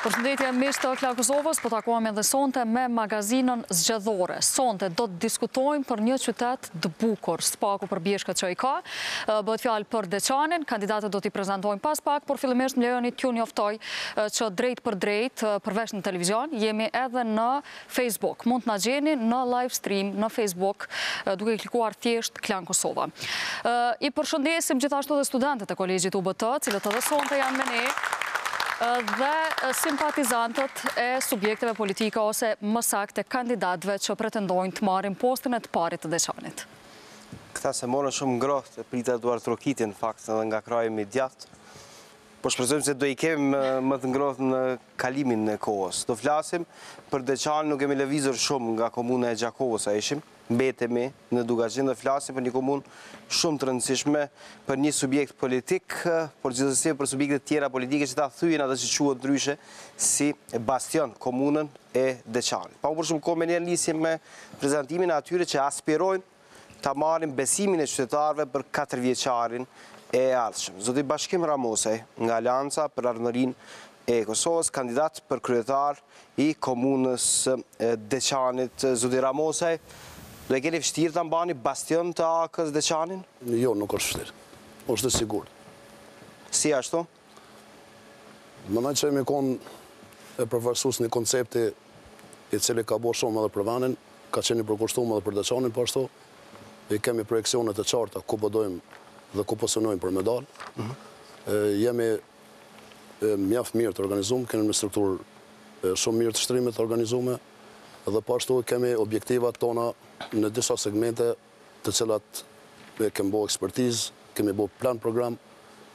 Përshëndetje miq të Klan Kosovës, po takohemi edhe sonte me magazinën zgjedhore. Sonte do të diskutojmë për një qytet të bukur, spaku për bjeshkët që i ka. Bëhet fjalë për Deçanin, kandidatët do t'i prezantojmë pas pak, por fillimisht më lejoni t'ju njoftoj që drejt për drejt, përveç në televizion, jemi edhe në Facebook. Mund të na gjeni në live stream në Facebook duke klikuar thjesht Klan Kosova. I përshëndesim gjithashtu edhe studentët e kolegjit UBT, cilët edhe sonte janë me ne, dhe simpatizantët e subjekteve politike ose më saktë kandidatëve që pretendojnë të marrin postin e të parit të Deçanit. Këta se morën shumë ngrohtë e prita duar trokitin, në fakt, edhe nga kraji imediat. Po shpresojmë se do i kemi më të ngrohtë në kalimin e kohës. Do flasim për Deçanin, nuk kemi lëvizur shumë nga komuna e Gjakovës a ishim. Mbetemi në Dugazhin dhe flasim për një komunë shumë të rëndësishme, për një subjekt politik, por gjithsesi për subjektet tjera politike që ta thyen atë që quhet ndryshe si bastion komunën e Deçanit. Pa për shumë kohë me një nisje me prezantimin e atyre që aspirojnë ta marrin besimin e qytetarëve për 4 vjeçarin e ardhshëm. Zoti Bashkim Ramosaj nga Alianca për Ardhmërinë e Kosovës, kandidat për kryetar i komunës Deçanit. Zoti Ramosaj, do e keni vështirë të mbani bastion të AK-s Deçanin? Jo, nuk është vështirë. Është e sigurt. Si ashtu? Mendoj që jemi konë e përfaqësues një koncepti i cili ka bërë shumë edhe për vendin, ka qenë i përkushtuar edhe për Deçanin, po ashtu i kemi projekcione të qarta ku po dojmë dhe ku po synojmë për medal. Jemi mjaft mirë të organizuar, kemi një strukturë shumë mirë të shtrimit të organizuar, dhe po ashtu kemi objektivat tona në disa segmente të cilat kemi bërë ekspertizë, kemi bërë plan program,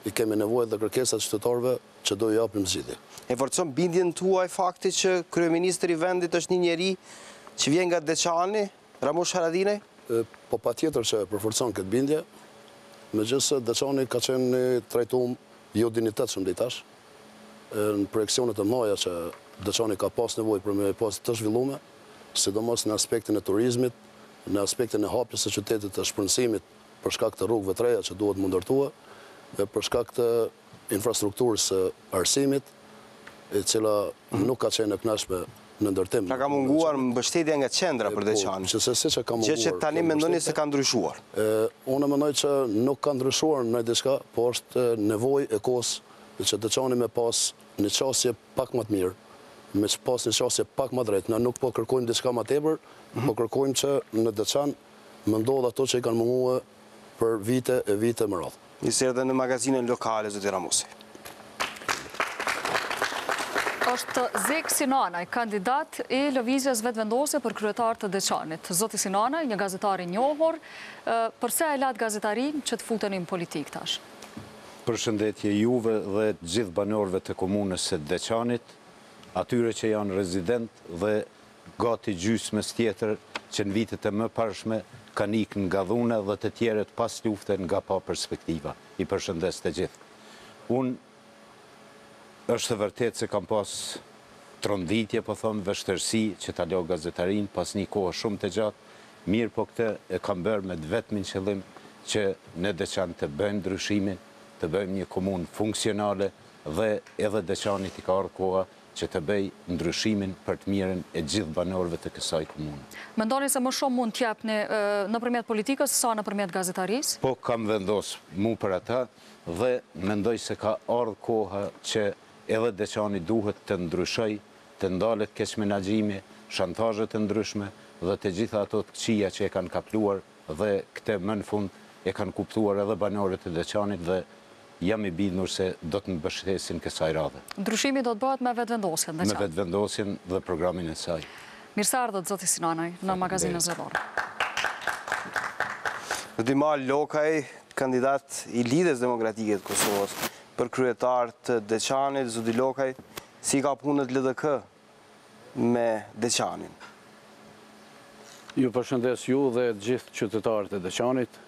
i kemi nevojë dhe kërkesat qytetarëve që do i japim zgjidhje. E forcon bindjen tuaj fakti që kryeministri i vendit është një njeri që vjen nga Deçani, Ramush Haradinaj? Po patjetër që përforcon këtë bindje, megjithëse Deçani ka qenë trajtuar jo dinitetshëm deri tash. Në projeksionet e mëdha që Deçani ka pas nevojë për me pas të zhvilluar, sidomos në aspektin e turizmit, në aspektin e hapjes së qytetit të shpërndësimit për shkak të rrugëve të reja që duhet më ndërtua, për shkak të infrastrukturës së arsimit, e cila nuk ka qenë e kënaqshme në ndërtim. Pra ka munguar mbështetja nga qendra për Deçanin. Gjë që tani mendoni se ka ndryshuar. Unë mendoj që nuk ka ndryshuar në diçka, po është nevojë e kohës që Deçani me pas një qasje pak më të mirë, me që pas një qasje pak më drejt. Na nuk po kërkojmë diçka më tepër, po kërkojmë që në Deçan më ndodh ato që i kanë munguar për vite e vite më radh. Nisë edhe në magazinën lokale, zoti Ramosaj. Është Zek Sinanaj, kandidat i lëvizjes vetëvendosje për kryetar të Deçanit. Zoti Sinanaj, një gazetar i njohur, përse e lat gazetarin që të futeni në politik tash? Përshëndetje juve dhe gjithë banorëve të komunës së Deçanit, atyre që janë rezident dhe gati gjysmës tjetër që në vitet e më parshme kanë ikë nga dhuna dhe të tjerët pas lufte nga pa perspektiva. I përshëndes të gjithë. Unë është e vërtet se kam pas tronditje, po thonë, vështërsi që ta lo gazetarin pas një kohë shumë të gjatë, mirë po këtë e kam bërë me vetmin qëllim që në Deçan të bëjmë ndryshimin, të bëjmë një komunë funksionale dhe edhe Deçanit i ka ardhur koha që të bëj ndryshimin për të mirën e gjithë banorëve të kësaj komune. Mendoni se më shumë mund t'japni nëpërmjet politikës sa nëpërmjet gazetarisë? Po kam vendos mu për ata dhe mendoj se ka ardhur koha që edhe Deçani duhet të ndryshoj, të ndalet keq menaxhimi, shantazhe të ndryshme dhe të gjitha ato të këqija që e kanë kapluar dhe këtë më në fund e kanë kuptuar edhe banorët e Deçanit dhe jam i bindur se do të mbështesin kësaj radhe. Ndryshimi do të bëhet me vetëvendosjen, me vetëvendosjen dhe programin e saj. Mirëseardhët, zoti Sinanaj, në magazinën zgjedhore. Mal Lokaj, kandidat i Lidhjes Demokratike të Kosovës për kryetar të Deçanit. Zoti Lokaj, si ka punët LDK me Deçanin? Ju përshëndes ju dhe gjithë qytetarët e Deçanit.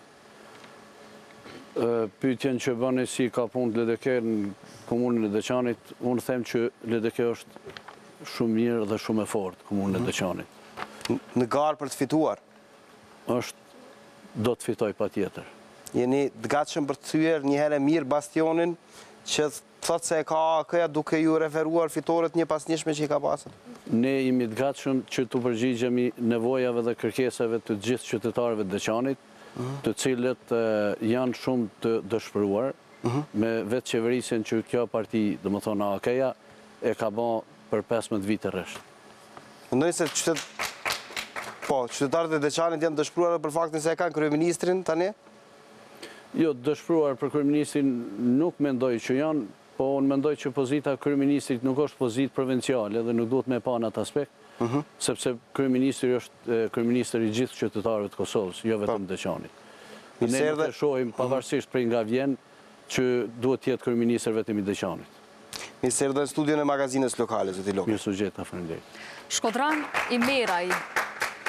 Pyetjen që bëni si ka punë LDK në komunën e Deçanit, unë them që LDK është shumë mirë dhe shumë e fortë komunën e Deçanit. Në garë për të fituar? Do të fitoj patjetër. Jeni të gatshëm për të thyer një herë mirë bastionin që thotë se ka këja duke ju referuar fitoret një pas njëshme që i ka pasur? Ne jemi të gatshëm që të përgjigjemi nevojave dhe kërkesave të gjithë qytetarëve të Deçanit, të cilët janë shumë të dëshpëruar, me vetë qeverisjen që kjo parti, dhe më thonë AKEja, e ka ba për 15 vite rresht. Mendoj se qytetarët e Deçanit janë dëshpëruar për faktin se e kanë kryeministrin tani? Jo, dëshpëruar për kryeministrin nuk mendoj që janë, po unë mendoj që pozita kryeministrit nuk është pozitë provinciale dhe nuk duhet me pa në atë aspekt, sepse kryeministri është kryeministri i gjithë qytetarëve të Kosovës, jo vetëm Deçanit. Ne nuk e shohim pavarësisht prej nga vjen që duhet tjetë kryeministri vetëm i Deçanit. Mirë se erdhën në studion e magazinës lokale, zoti Lokale. Mirë sugjeta, faleminderit. Shkodran Imeraj,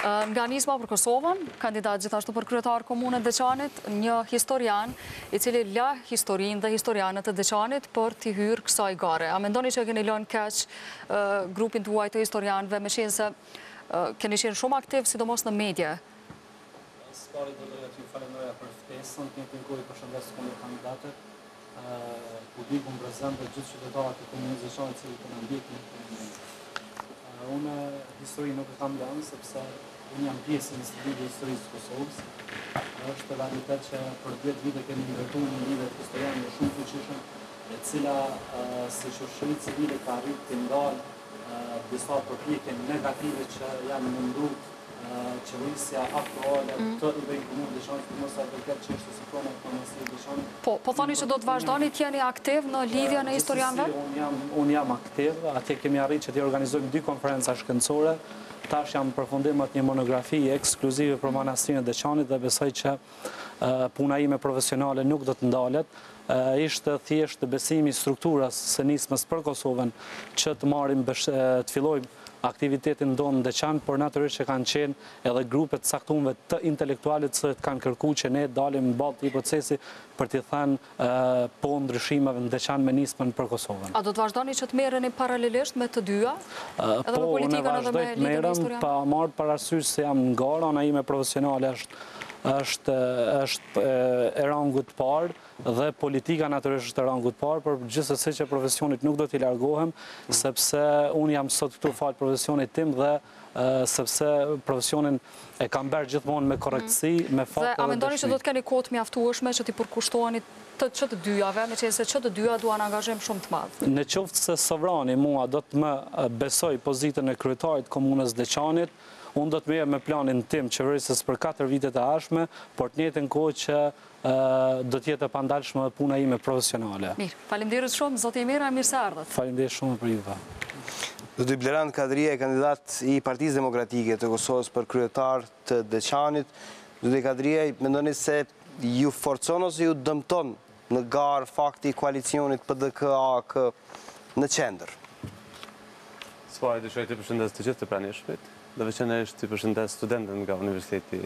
nga nisma për Kosovën, kandidat gjithashtu për kryetar komune Deçanit, një historian i cili la historinë dhe historianët e Deçanit për t'i hyrë kësaj gare. A mendoni që keni lënë keq grupin tuaj të historianëve, me qenë se keni qenë shumë aktiv, sidomos në media? Spari do të ju falenderoja për ftesën, kemi tentuar përshëndes kandidatët, publikun prezant dhe gjithë qytetarët e komunës Deçanit që kanë ndjekin. Unë histori nuk e kam lënë, sepse unë jam pjesë në Institutit Historisë të Kosovës. Është realitet që për 10 vite kemi ndërtuar një lidhje të historianëve shumë fuqishëm, e cila si shoqëri civile ka arritur të ndalë disa përpjekje negative që janë munduar qeverisja aktuale të nivelit komunë Deçanit, për mos përket çështjes së pronave të komunës Deçanit. Po thoni që do të vazhdoni të jeni aktiv në lidhjen e historianëve? Unë jam aktiv, atje kemi arritur që të organizojmë 2 konferenca shkencore. Tash jam përfundimet një monografi ekskluzive për manastirin e Deçanit dhe besoj që puna ime profesionale nuk do të ndalet. Ishte thjesht besimi strukturës së nismës për Kosovën që të marrim të fillojmë aktivitetin ndonë në Deçan, por natyrisht që kanë qenë edhe grupet saktumve të intelektualit që kanë kërku që ne dalim në balë të i procesi për t'i thënë po ndryshimeve në Deçan me nismën për Kosovën. A do të vazhdoni që të merreni paralelisht me të dyja? Po, unë vazhdoj të merrem, pa marrë parasysh se jam në Gara, ana ime profesionale është e rangut parë dhe politika natyrisht është e rangut parë, por gjithsesi që profesionit nuk do t'i largohem, sepse unë jam sot këtu falë profesionit tim dhe sepse profesionin e kam bërë gjithmonë me korrektësi, me fakte dhe dëshmi. Dhe a mendoni që do të keni kohë të mjaftueshme që t'i përkushtoheni që të dyjave, me qenë se që të dyja duan angazhim shumë të madh? Në qoftë se sovrani mua do të më besoj pozitën e kryetarit komunës Deçanit, unë do të merrem me planin tim qeverisës për 4 vitet e ardhshme, por të njëjtën kohë që do të jetë e pandalshme puna ime profesionale. Mirë, faleminderit shumë, zoti Imeraj, mirë se ardhët. Faleminderit shumë për juve. Zoti Blerand Kadria, kandidat i Partisë Demokratike të Kosovës për kryetar të Deçanit. Zoti Kadria, mendoni se ju forcon ose ju dëmton në garë fakti i koalicionit PDK-AK në qendër? Spari dëshoj të përshëndes të gjithë të pranishmit, dhe veçanërisht të përshëndes studentën nga Universiteti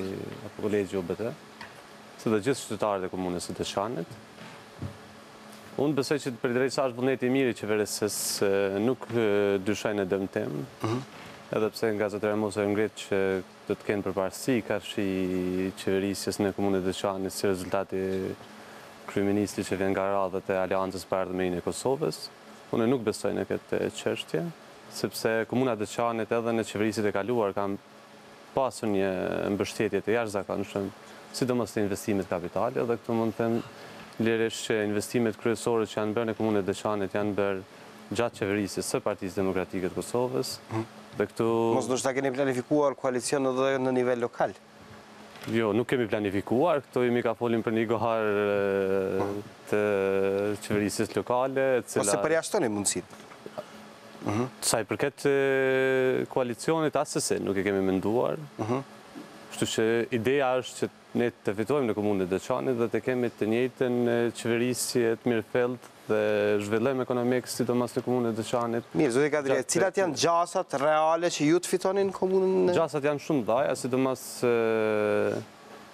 apo Kolegji UBT, së dhe gjithë qytetarët e komunës së Deçanit. Unë besoj që për drejtë sa është vullneti i mirë i qeverisës nuk dyshojnë e dëmtim, edhe pse nga zotëria mos e ngrit që do të kenë përparësi kafshi qeverisjes në komunën e Deçanit si rezultati kryeministrit që vjen nga radhët e Aleancës për Ardhmërinë e Kosovës. Unë nuk besoj në këtë çështje, sepse komuna e Deçanit edhe në qeverisit e kaluar kanë pasur një mbështetje të jashtëzakonshme, sidomos të investimit kapitali, dhe këtu mund të them lirisht që investimet kryesore që janë bërë në komunën e Deçanit janë bërë gjatë qeverisjes së Partisë Demokratike të Kosovës. Dhe këtu mos do të keni planifikuar koalicion edhe në nivel lokal? Jo, nuk kemi planifikuar, këto jemi ka folim për një gohar të qeverisjes lokale, ose përjashtoni mundësitë? Sa i përket koalicionit, asëse nuk e kemi menduar. Kështu që ideja është që ne të fitojmë në komunën e Deçanit dhe të kemi të njëjtën qeverisje të mirëfillt dhe zhvillim ekonomik sidomos në komunën e Deçanit. Mirë, zoti Kadria, cilat janë gjasat reale që ju të fitoni në komunën? Gjasat janë shumë dhaja, sidomos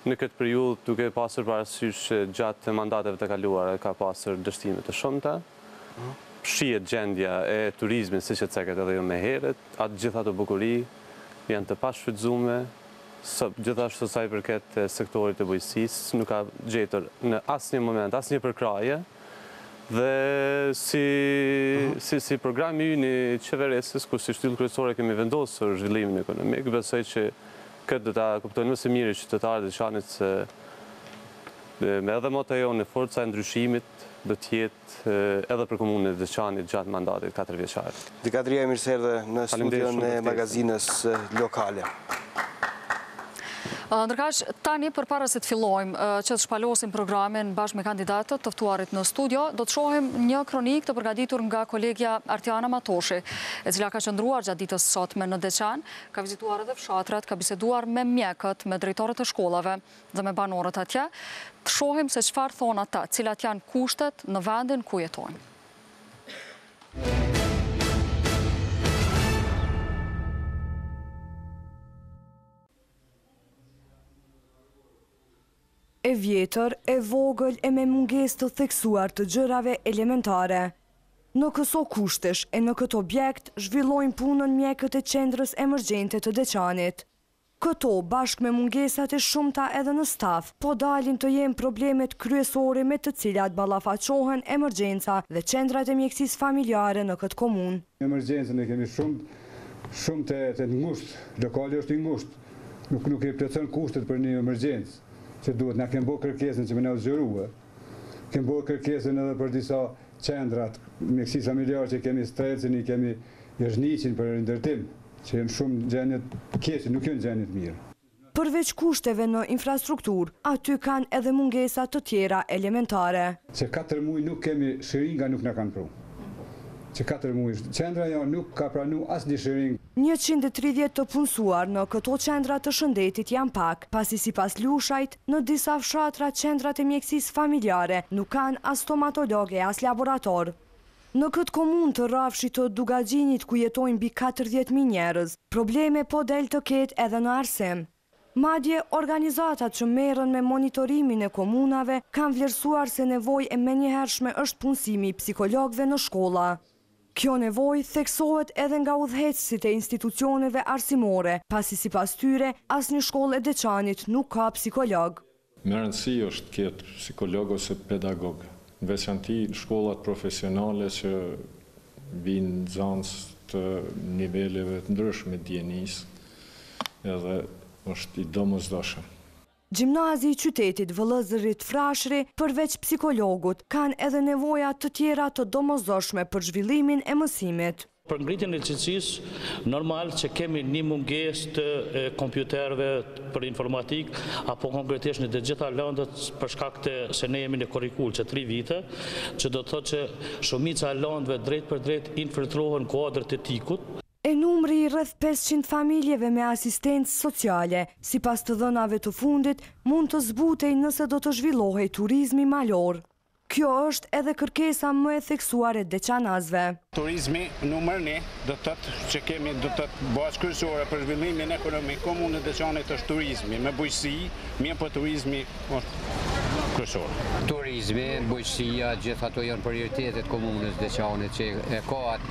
në këtë periudhë duke pasur parasysh gjatë mandateve të kaluara ka pasur dështime të shumta. Shihet gjendja e turizmit, siç e ceket edhe jo më herët, atë gjitha të bukuri janë të pashfrytzuar, gjithashtu sa i përket sektorit të bujqësisë, nuk ka gjetur në asnjë moment, asnjë përkraje, Dhe si programi ynë i qeverisës, ku si shtyllë kryesore kemi vendosur zhvillimin ekonomik, besoj që këtë do ta kuptojnë më së miri qytetarët e Deçanit se me edhe moto jonë forca e ndryshimit do t'jetë edhe për komunën e Deçanit gjatë mandatit 4 vjeçar. Dikatria Mirëserdhe në studion e magazinës lokale. Ndërkaq, tani përpara se të fillojmë që të shpalosim programin bashkë me kandidatët të ftuarit në studio, do të shohim një kronik të përgatitur nga kolegja Artiana Matoshi, e cila ka qëndruar gjatë ditës sotme në Deçan, ka vizituar edhe fshatrat, ka biseduar me mjekët, me drejtorët e shkollave dhe me banorët atje. Të shohim se çfarë thonë ata, cilat janë kushtet në vendin ku jetojnë. E vjetër, e vogël e me mungesë të theksuar të gjërave elementare. Në këso kushtesh e në këtë objekt zhvillojnë punën mjekët e qendrës emergjente të Deçanit. Këto, bashkë me mungesat e shumta edhe në staf, po dalin të jenë problemet kryesore me të cilat ballafaqohen emergjenca dhe qendrat e mjekësisë familjare në këtë komunë. Emergjencën e kemi shumë të ngushtë, lokali është i ngushtë, nuk e plotson kushtet për një emergjencë. Që duhet, na kemë bërë kërkesën që me na zgjeruar. Kemë bërë kërkesën edhe për disa qendrat mjekësisë familjare që kemi Strecin, kemi Jezhniqin për ndërtim, që janë shumë gjendjet keqe, nuk janë gjendjet mirë. Përveç kushteve në infrastrukturë, aty kanë edhe mungesa të tjera elementare. Që 4 muaj nuk kemi shiringa, nuk na kanë pru. Që 4 muaj, qendra jo nuk ka pranu asnjë shiring. 130 të punësuar në këto qendra të shëndetit janë pak, pasi sipas Lushajt, në disa fshatra qendrat e mjekësisë familjare nuk kanë as stomatolog e as laborator. Në këtë komunë të rrafshit të Dugaxhinit ku jetojnë mbi 40.000 njerëz, probleme po del të ketë edhe në arsim. Madje organizatat që merren me monitorimin e komunave kanë vlerësuar se nevojë e menjëhershme është punësimi i psikologëve në shkolla. Kjo nevojë theksohet edhe nga udhëheqësit e institucioneve arsimore, pasi sipas tyre asnjë shkollë e Deçanit nuk ka psikolog. Me rëndësi është ketë psikolog ose pedagog, në veçanti shkollat profesionale që vinë nxënës të niveleve të ndryshme dijenisë, edhe është i domosdoshëm. Gjimnazi i qytetit Vëllëzërit Frashëri, përveç psikologut, kanë edhe nevoja të tjera të domosdoshme për zhvillimin e mësimit. Për ngritjen e cilësisë, normal që kemi një mungesë të kompjuterëve për informatik, apo konkretisht në të gjitha lëndët për shkak të se ne jemi në kurrikull që 3 vite, që do të thotë që shumica e lëndëve drejt për drejt infiltrohen kuadrët e tikut. E numri i rreth 500 familjeve me asistencë sociale, sipas të dhënave të fundit, mund të zbutej nëse do të zhvillohej turizmi malor. Kjo është edhe kërkesa më e theksuar e deçanasve. Turizmi numër 1 do të thotë që kemi do të bazë kryesore për zhvillimin ekonomik komunën e Deçanit është turizmi, me bujqësi, mirë po turizmi kryesor. Turizmi, bujqësia, gjithë ato janë prioritetet komunës Deçanit që e ka atë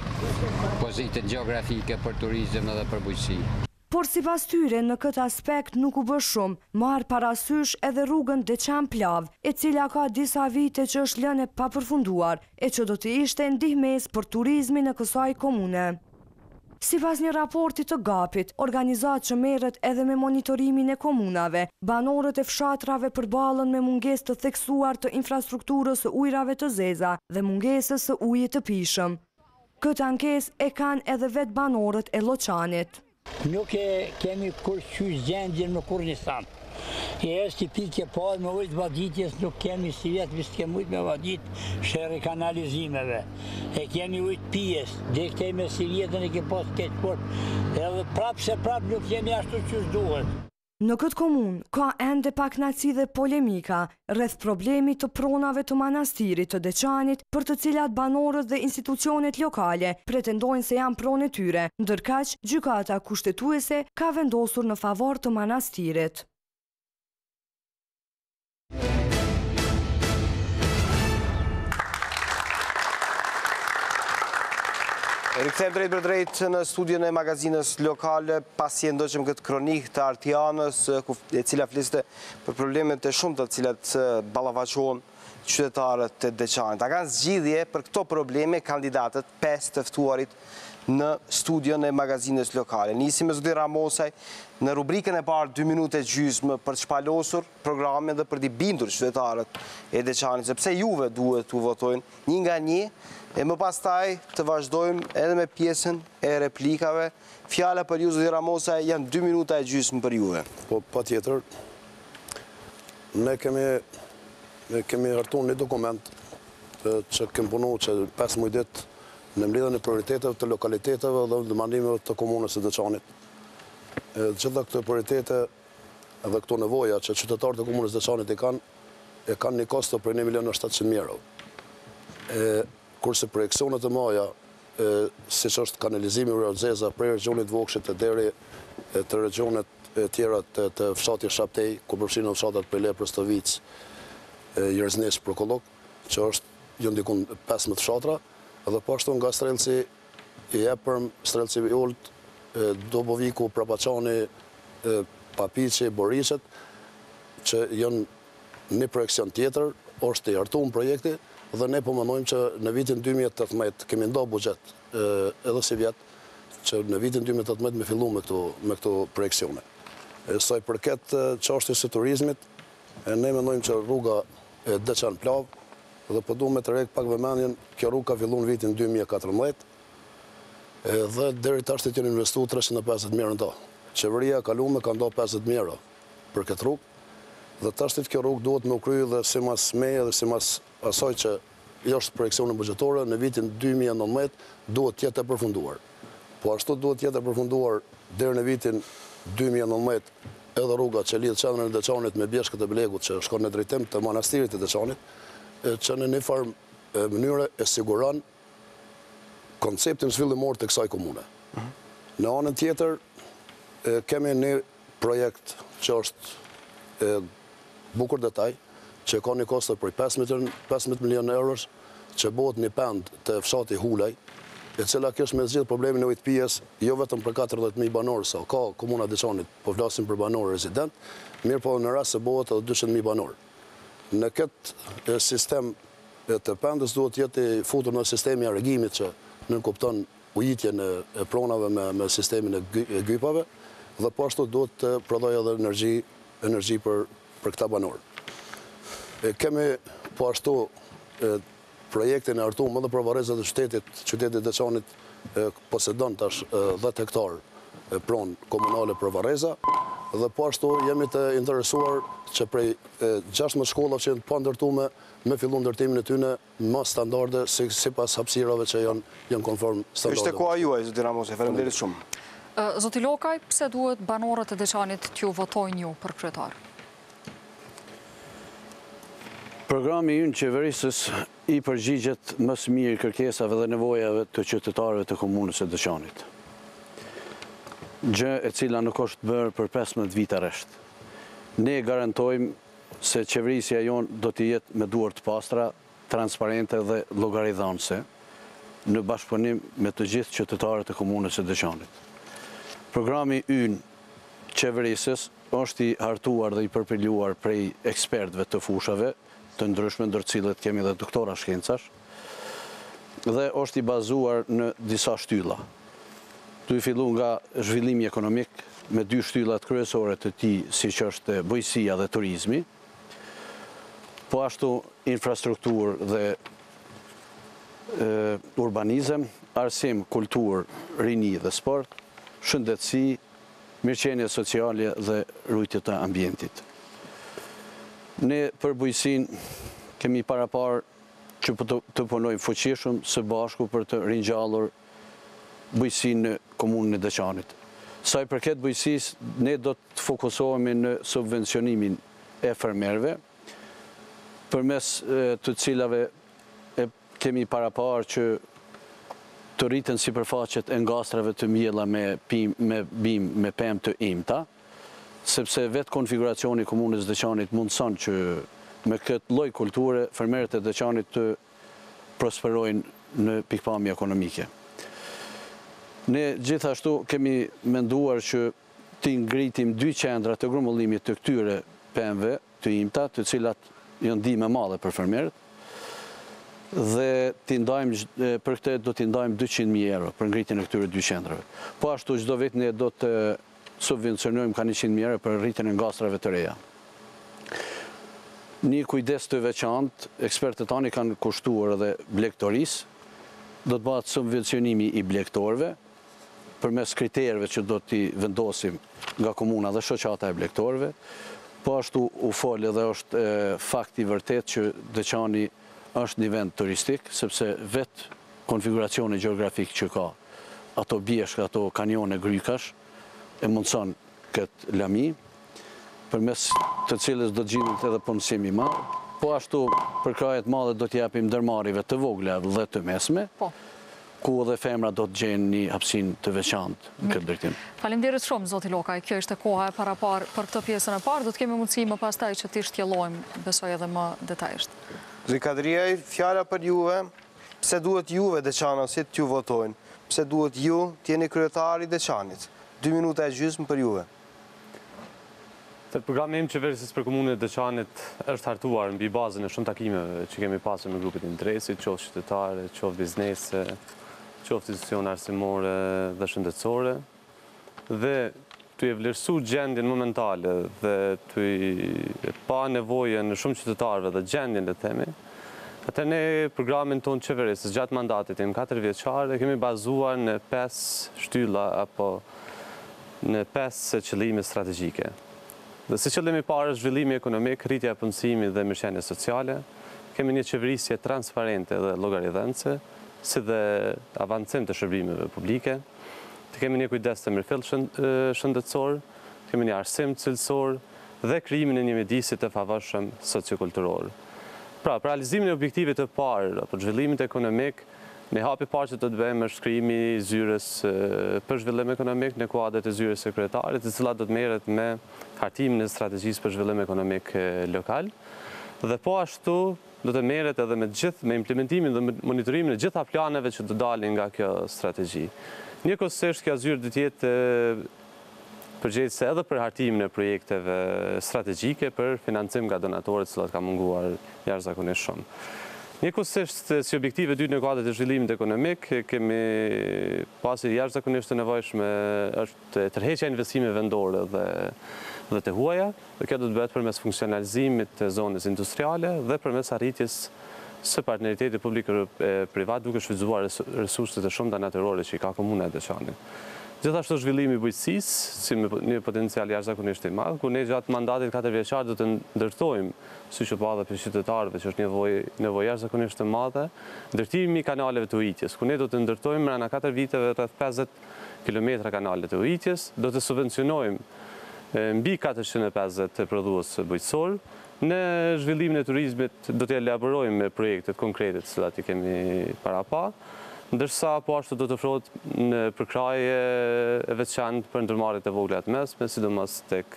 pozitën gjeografike për turizëm edhe për bujqësi. Por sipas tyre në këtë aspekt nuk u bë shumë, marr parasysh edhe rrugën Deçan-Plav, e cila ka disa vite që është lënë e papërfunduar e që do të ishte ndihmes për turizmin në kësaj komune. Sipas një raporti të GAP-it, organizatë që merret edhe me monitorimin e komunave, banorët e fshatrave përballen me mungesë të theksuar të infrastrukturës së ujrave të zeza dhe mungesës së ujit të pijshëm. Këtë ankesë e kanë edhe vetë banorët e Lloçanit. Nuk kemi kur qysh gjendjen me kur një sant. Është i pikë parë me ujtë vaditjes, nuk kemi si vetë, visë kemi ujtë me vadit shere kanalizimeve. E kemi ujtë pijes, dhe kemi si vjetën e ke pas keqë fort. Edhe prapë se prapë nuk kemi ashtu qysh duhet. Në këtë komunë ka ende pakënaqësi dhe polemika rreth problemit të pronave të manastirit të Deçanit, për të cilat banorët dhe institucionet lokale pretendojnë se janë pronë e tyre, ndërkaq gjykata kushtetuese ka vendosur në favor të manastirit. Rikthem drejt për drejt në studion e magazinës lokale, pasi e ndoqëm këtë kronik të Artianës, e cila fliste për problemet e shumë të cilat ballafaqohen qytetarët të Deçanit. A kanë zgjidhje për këto probleme kandidatët 5 të ftuarit në studion e magazinës lokale. Nisim me zoti Ramosaj në rubrikën e parë 2 minutë gjysmë për të shpalosur programin dhe për t'i bindur qytetarët e Deçanit, sepse juve duhet t'u votojnë një nga një, e më pastaj të vazhdojmë edhe me pjesën e replikave. Fjala për ju, zoti Ramosaj, janë 2 minuta e gjysmë për juve. Po, pa tjetër, ne kemi hartu një dokument që kemë punu që 15 ditë në mbledhjen e prioriteteve të lokaliteteve dhe ndërmarrimeve të komunës së Deçanit. Gjitha këto prioritete dhe këto nevoja që qytetarët e komunës së Deçanit e kanë një kosto për 1.700.000 euro. Kurse projeksionet e maja, siç është kanalizimi Rrezeza prej regionit Vokshit deri të regionet e tjera të fshatit Shaptej, ku përfshihen fshatat Pele, Prostovic, Jerznesh, Prokollok, që është jo ndikun 15 fshatra, dhe po ashtu nga Strelci i Epërm, Strelci i Olt, Doboviku, Prapaqani, Papiqi, Borishet, që janë një projekcion tjetër, është i hartuar projekti, dhe ne po mendojmë që në vitin 2018 kemi nda buxhet edhe si vjet, që në vitin 2018 me fillu me këto projekcione. Sa i përket çështjes së turizmit, ne mendojmë që rruga e Deçan-Plav, dhe po duhet me të rek pak vëmendjen, kjo rrugë ka filluar në vitin 2014, dhe deri tash janë investuar 350.000 euro në to. Qeveria e kaluar ka nda 50.000 euro për këtë rrugë, dhe tash kjo rrugë duhet me u kryer dhe sipas meje dhe sipas asaj që është projekcione buxhetore, në vitin 2019 duhet të jetë e përfunduar. Po ashtu duhet të jetë e përfunduar deri në vitin 2019 edhe rruga që lidh qendrën e Deçanit me bjeshkët e Blegut që shkon në drejtim të manastirit të Deçanit, që në një farë mënyre e siguron konceptin zhvillimor të kësaj komune. Në anën tjetër, kemi një projekt që është bukur detaj, që ka një kosto për 15 milion eurosh, që bëhet një pend të fshati Hulaj, e cila kesh me zgjidh problemin e ujitpijës, jo vetëm për 40.000 banorë, sa ka komuna Deçanit, po flasim për banorë rezident, mirë po në rast se bëhet edhe 200.000 banorë. Në këtë sistem të pendës duhet jetë futur në sistemi arregimit që nënkupton ujitjen e pronave me sistemin e gypave, dhe po ashtu duhet të prodhoj edhe energji për këta banorë. Kemi po ashtu projektin e hartuar edhe për varrezat e qytetit. Qyteti Deçanit posedon tash 10 hektar pronë komunale për varreza, dhe po ashtu jemi të interesuar që prej 16 shkollave që janë pa ndërtuar me fillu ndërtimin e tyre me standarde sipas hapësirave që janë konform standardeve. Ishte koha juaj, zoti Ramosaj, faleminderit shumë. Zoti Lokaj, pse duhet banorët e Deçanit t'ju votojnë ju për kryetar? Programi ynë qeverisës i përgjigjet më së miri kërkesave dhe nevojave të qytetarëve të komunës së Deçanit. Gjë e cila nuk është bërë për 15 vite rresht. Ne garantojmë se qeverisja jonë do të jetë me duar të pastra, transparente dhe llogaridhanëse, në bashkëpunim me të gjithë qytetarët e komunës së Deçanit. Programi ynë qeverisës është i hartuar dhe i përpiluar prej ekspertëve të fushave të ndryshme, ndër të cilët kemi dhe doktora shkencash, dhe është i bazuar në disa shtylla. Tu i fillu nga zhvillimi ekonomik me 2 shtyllat kryesore të tij, siç është bujqësia dhe turizmi, po ashtu infrastrukturë dhe urbanizëm, arsim, kulturë, rini dhe sport, shëndetësi, mirëqenie sociale dhe rujtje të ambientit. Ne për bujqësinë kemi parapar që të punojmë fuqishëm së bashku për të ringjallur bujqësinë në komunën e Deçanit. Sa i përket bujqësisë, ne do të fokusohemi në subvencionimin e fermerëve, përmes të cilave kemi parapar që të rriten sipërfaqet e ngastrave të mjella me pemë të imta, sepse vetë konfiguracioni komunës Deçanit mundson që me këtë lloj kulture fermerët e Deçanit të prosperojnë në pikpamje ekonomike. Ne gjithashtu kemi menduar që të ngritim 2 qendra të grumbullimit të këtyre pemëve të imta, të cilat janë ndihmë e madhe për fermerët. Dhe për këtë do t'i ndajmë 200.000 euro për ngritjen e këtyre dy qendrave. Po ashtu çdo vit ne do të subvencionojmë ka 100.000 euro për rritjen e ngastrave të reja. Një kujdes të veçantë, ekspertët tani kanë kushtuar edhe blegtorisë, do të bëhet subvencionimi i blegtorëve përmes kriterëve që do t'i vendosim nga komuna dhe shoqata e blegtorëve. Po ashtu u fol edhe është fakt i vërtet që Deçani është një vend turistik, sepse vetë konfiguracioni geografik që ka, ato bjeshka, ato kanjone grykash, e mundëson këtë lami, përmes të cilës do të gjindet edhe punësimi ma. Po ashtu për krajet madhe do t'japim ndërmarrjeve të vogla dhe të mesme, ku edhe femra do të gjenë një hapësinë të veçantë në këtë drejtim. Faleminderit shumë, zoti Lokaj. Kjo ishte koha e parapar për këtë pjesën e parë. Do të kemi mundësi më pastaj që t'i shtjellojmë, besoj edhe më detajisht. Zikadriaj, fjala për juve, pse duhet juve Deçanasit t'ju votojnë? Pse duhet ju t'jeni kryetari Deçanit? 2 minuta e gjysmë për juve. Programi im qeverisës për komunën e Deçanit është hartuar mbi bazën e shumë takimeve që kemi pasur me grupet interesit, qoftë qytetare, qoftë biznese, qoftë institucione arsimore dhe shëndetësore, dhe të i vlerësu gjendjen momentale dhe të i pa nevojën në shumë qytetarëve dhe gjendjen e themi, atë ne programin tonë qeverisës gjatë mandatit im 4 vjeçare kemi bazuar në 5 shtylla apo në 5 qëllime strategjike. Dhe si qëllimi parë është zhvillimi ekonomik, rritja e punësimit dhe mirëqenie sociale, kemi një qeverisje transparente dhe llogaridhënëse, si dhe avancim të shërbimeve publike, të kemi një kujdes të mirëfill shëndetësor, kemi një arsim cilësor dhe krijimin e një mjedisi të favërshëm sociokulturor. Pra, për realizimin e objektivit të parë apo zhvillimit ekonomik, në hapi parë që të bëjmë është krijimi i zyres për zhvillim ekonomik në kuadër të zyres së kryetarit, e cila do të merret me hartimin e strategjisë për zhvillim ekonomik lokal. Dhe po ashtu do të merret edhe me implementimin dhe monitorimin e gjitha planeve që do dalin nga kjo strategji. Njëkohësisht kjo zyrë do të jetë përgjegjëse edhe për hartimin e projekteve strategjike për financim nga donatorët, të cilat ka munguar jashtëzakonisht shumë. Njëkohësisht si objektive dytë në kuadër të zhvillimit ekonomik, kemi pasur jashtëzakonisht të nevojshme është tërheqja e investimeve vendore dhe të huaja, dhe kjo do të bëhet përmes funksionalizimit të zonës industriale dhe përmes arritjes së partneritetit publik-privat duke shfrytzuar resurset e shumta natyrore që i ka komuna e Deçanit. Gjithashtu zhvillimi i bujqësisë, si një potencial jashtëzakonisht i madh, ku ne gjatë mandatit 4 vjeçar do të ndërtojmë, siç u pa edhe për qytetarëve, që është nevojë jashtëzakonisht të madhe, ndërtimi i kanaleve të ujitjes, ku ne do të ndërtojmë brenda 4 viteve rreth 50 kilometra kanale të ujitjes, do të subvencionojmë mbi 450 prodhues bujqësor. Në zhvillimin e turizmit do të elaborojmë projektet konkrete të cilat i kemi parapa, ndërsa po ashtu do të ofrohet në përkraje e veçantë për ndërmarrjet e vogla të mesme, sidomos tek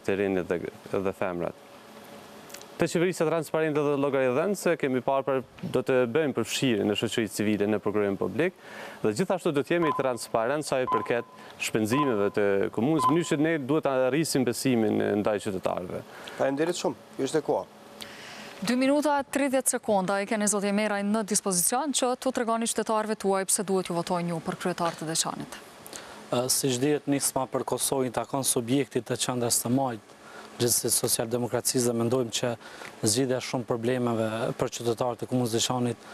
terrenit dhe femrat. Te qeverisja transparente dhe llogaridhënëse kemi parë do të bëjmë përfshirjen e shoqërisë civile në programin publik dhe gjithashtu do të jemi transparent sa i përket shpenzimeve të komunës, në mënyrë që ne duhet ta rrisim besimin ndaj qytetarëve. Faleminderit shumë. Ishte koha. 2 minuta 30 sekonda i keni zoti Meraj në dispozicion që t'u tregoni qytetarëve tuaj pse duhet ju votojnë ju për kryetar të Deçanit. Siç dihet, nisma për Kosovën takon subjektit të qendrës së majtë gjithsesi socialdemokracisë dhe mendojmë që zgjidhja shumë problemeve për qytetarët e komunës Deçanit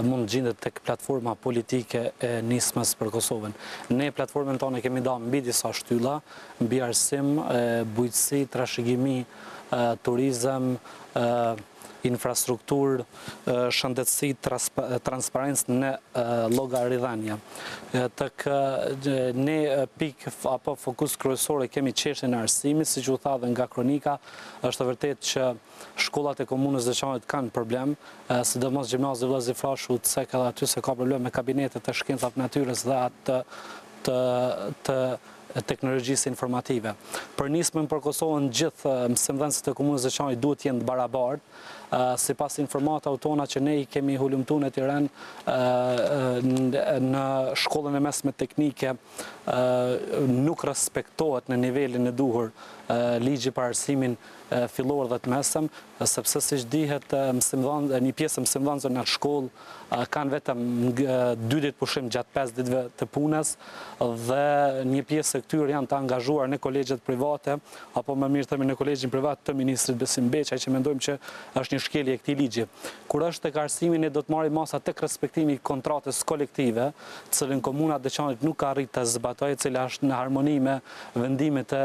mund gjendet tek platforma politike e nismës për Kosovën. Ne platformën tonë kemi dhënë mbi disa shtylla, mbi arsim, bujqësi, trashëgimi, turizëm, infrastrukturë, shëndetësi, transparencë në llogaridhënie. Tek ne pikë apo fokus kryesor kemi çështjen e arsimit, siç u tha dhe nga kronika, është vërtet që shkollat e komunës Deçanit kanë problem, sidomos gjimnazi Vllazë Flashu, se ka aty se ka problem me kabinetet e shkencave natyrës dhe atë të teknologjisë informative. Për nismën për Kosovën, gjithë mësimdhënësit e komunës Deçanit duhet jenë barabartë. Sipas informata tona që ne i kemi hulumtuar në Tiranë në shkollën e mesme teknike nuk respektohet në nivelin e duhur ligji për arsimin fillor dhe të mesëm, sepse siç dihet një pjesë mësimdhënësve në shkollë kanë vetëm 2 ditë pushim gjatë 5 ditëve të punës dhe një pjesë e këtyre janë të angazhuar në kolegjet private apo më mirë themi në kolegjin privat të ministrit Besim Beçaj, që mendojmë që është një shkelje e këtij ligji. Kur është tek arsimi, ne do të marrim masa tek respektimi i kontratës kolektive, të cilën komuna e Deçanit nuk ka arritur të zbatojë, e cila është në harmoni me vendimet e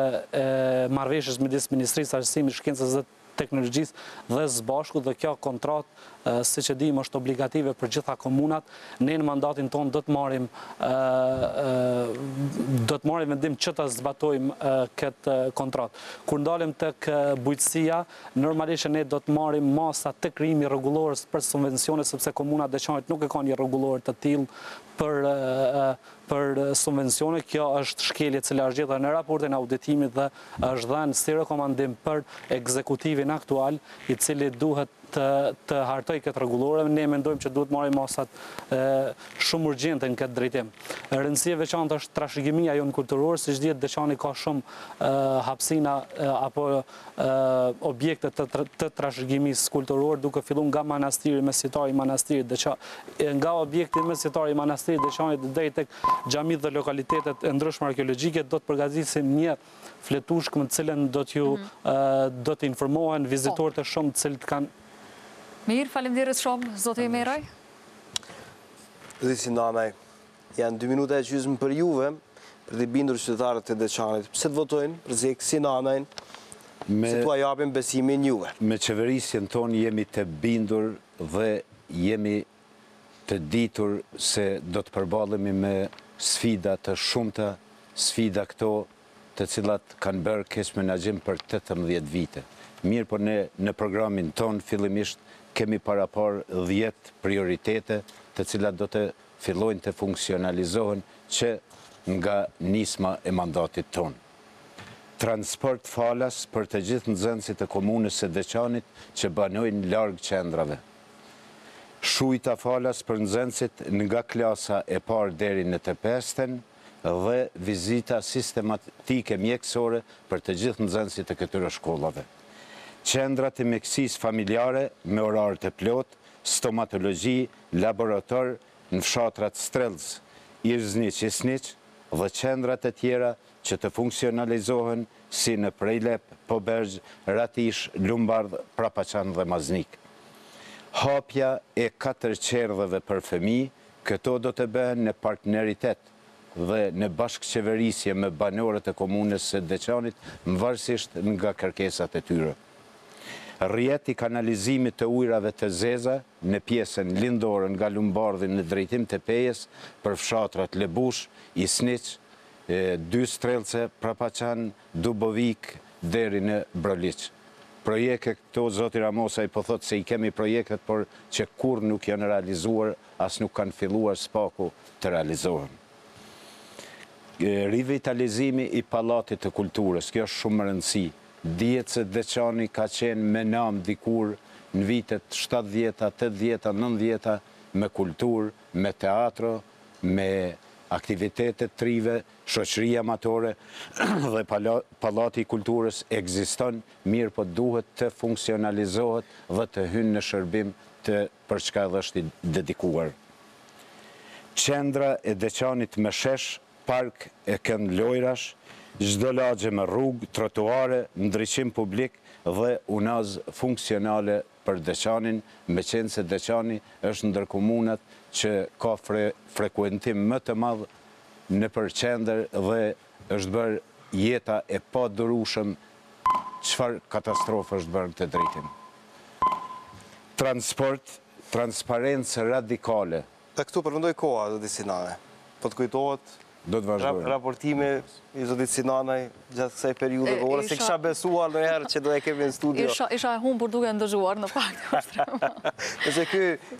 marrëveshjes midis Ministrisë së Arsimit, Shkencës dhe Teknologjisë dhe së bashku, dhe kjo kontratë, siç e dim, është obligative për gjitha komunat. Ne në mandatin tonë do të marrim vendim që ta zbatojmë këtë kontratë. Kur ndalim tek bujqësia, normalisht ne do të marrim masa tek krijimi rregullor për subvencione, sepse komuna e Deçanit nuk e ka një rregullor të tillë për subvencione. Kjo është shkelje e cila është gjetur në raportin e auditimit dhe është dhënë si rekomandim për ekzekutivin aktual, i cili duhet të hartoj këtë rregullore. Ne mendojmë që duhet marrim masat shumë urgjente në këtë drejtim. Rëndësia e veçantë është trashëgimia jonë kulturore, siç dihet Deçani ka shumë hapësina apo objekte të trashëgimisë kulturore, duke filluar nga manastiri mesjetari i manastirit Deçanit, nga objekti mesjetari i manastirit Deçanit deri tek xhamit dhe lokalitetet e ndryshme arkeologjike. Do të përgatisim një fletushkë në cilën do të informohen vizitorët e shumë të cilët kanë. Mirë, faleminderit shumë, zoti Meraj. Deçanaj, janë 2 minuta e gjysmë për juve, për të bindur qytetarët e Deçanit. Pse të votojnë për Deçanin, se tua japim besimin juve? Me qeverisjen tonë jemi të bindur dhe jemi të ditur se do të përballemi me sfida të shumta, sfida këto të cilat kanë bërë keq menaxhim për 18 vite. Mirë, por ne në programin tonë fillimisht kemi parapar 10 prioritete të cilat do të fillojnë të funksionalizohen që nga nisma e mandatit tonë. Transport falas për të gjithë nxënësit e komunës së Deçanit që banojnë larg qendrave. Shujta falas për nxënësit nga klasa e parë deri në të 5-ën dhe vizita sistematike mjekësore për të gjithë nxënësit e këtyre shkollave. Qendrat e mjekësisë familjare me orare të plot, stomatologji, laborator në fshatrat Strelc, Irzniq, Isniq dhe qendrat e tjera që të funksionalizohen si në Prejlep, Pobergj, Ratish, Lumbardh, Prapaqan dhe Maznik. Hapja e 4 qerdheve për fëmijë, këto do të bëhen në partneritet dhe në bashkëqeverisje me banorët e komunës së Deçanit, varësisht nga kërkesat e tyre. Rrjeti i kanalizimit të ujrave të zeza në pjesën lindore nga Lumbardhi në drejtim të Pejes për fshatrat Lebush, Isniq, 2 Strelce, Prapaqan, Dubovik deri në Broliq. Projekte këto, zoti Ramosa i po thotë se i kemi projektet, por që kur nuk janë realizuar, as nuk kanë filluar s'paku të realizohen. Rivitalizimi i Pallatit të Kulturës, kjo është shumë rëndësi. Dihet se Deçani ka qenë me nam dikur në vitet 70-ta, 80-ta, 90-ta me kulturë, me teatro, me aktivitetet trive, shoqëri amatore dhe Pallati i Kulturës ekziston, mirë po duhet të funksionalizohet dhe të hynë në shërbim për çka është i dedikuar. Qendra e Deçanit me shesh, park e kënd lojrash, çdo lagje me rrugë, trotuare, ndriçim publik dhe unaz funksionale për Deçanin, me qenë se Deçani është ndër komunat që ka frekuentim më të madh në përqendër dhe është bërë jeta e padurueshëm çfarë katastrofë është bërë të drejtim. Transport, transparencë radikale. Dhe këtu përmendoj koha, zoti Sinane. Po të kujtohet do të vazhdojmë. Raportimi i zotit Sinanaj gjatë kësaj periudhe kohore, se kisha besuar ndonjëherë që do e kemi në studio. Isha humbur duke ndëgjuar në fakt. Nëse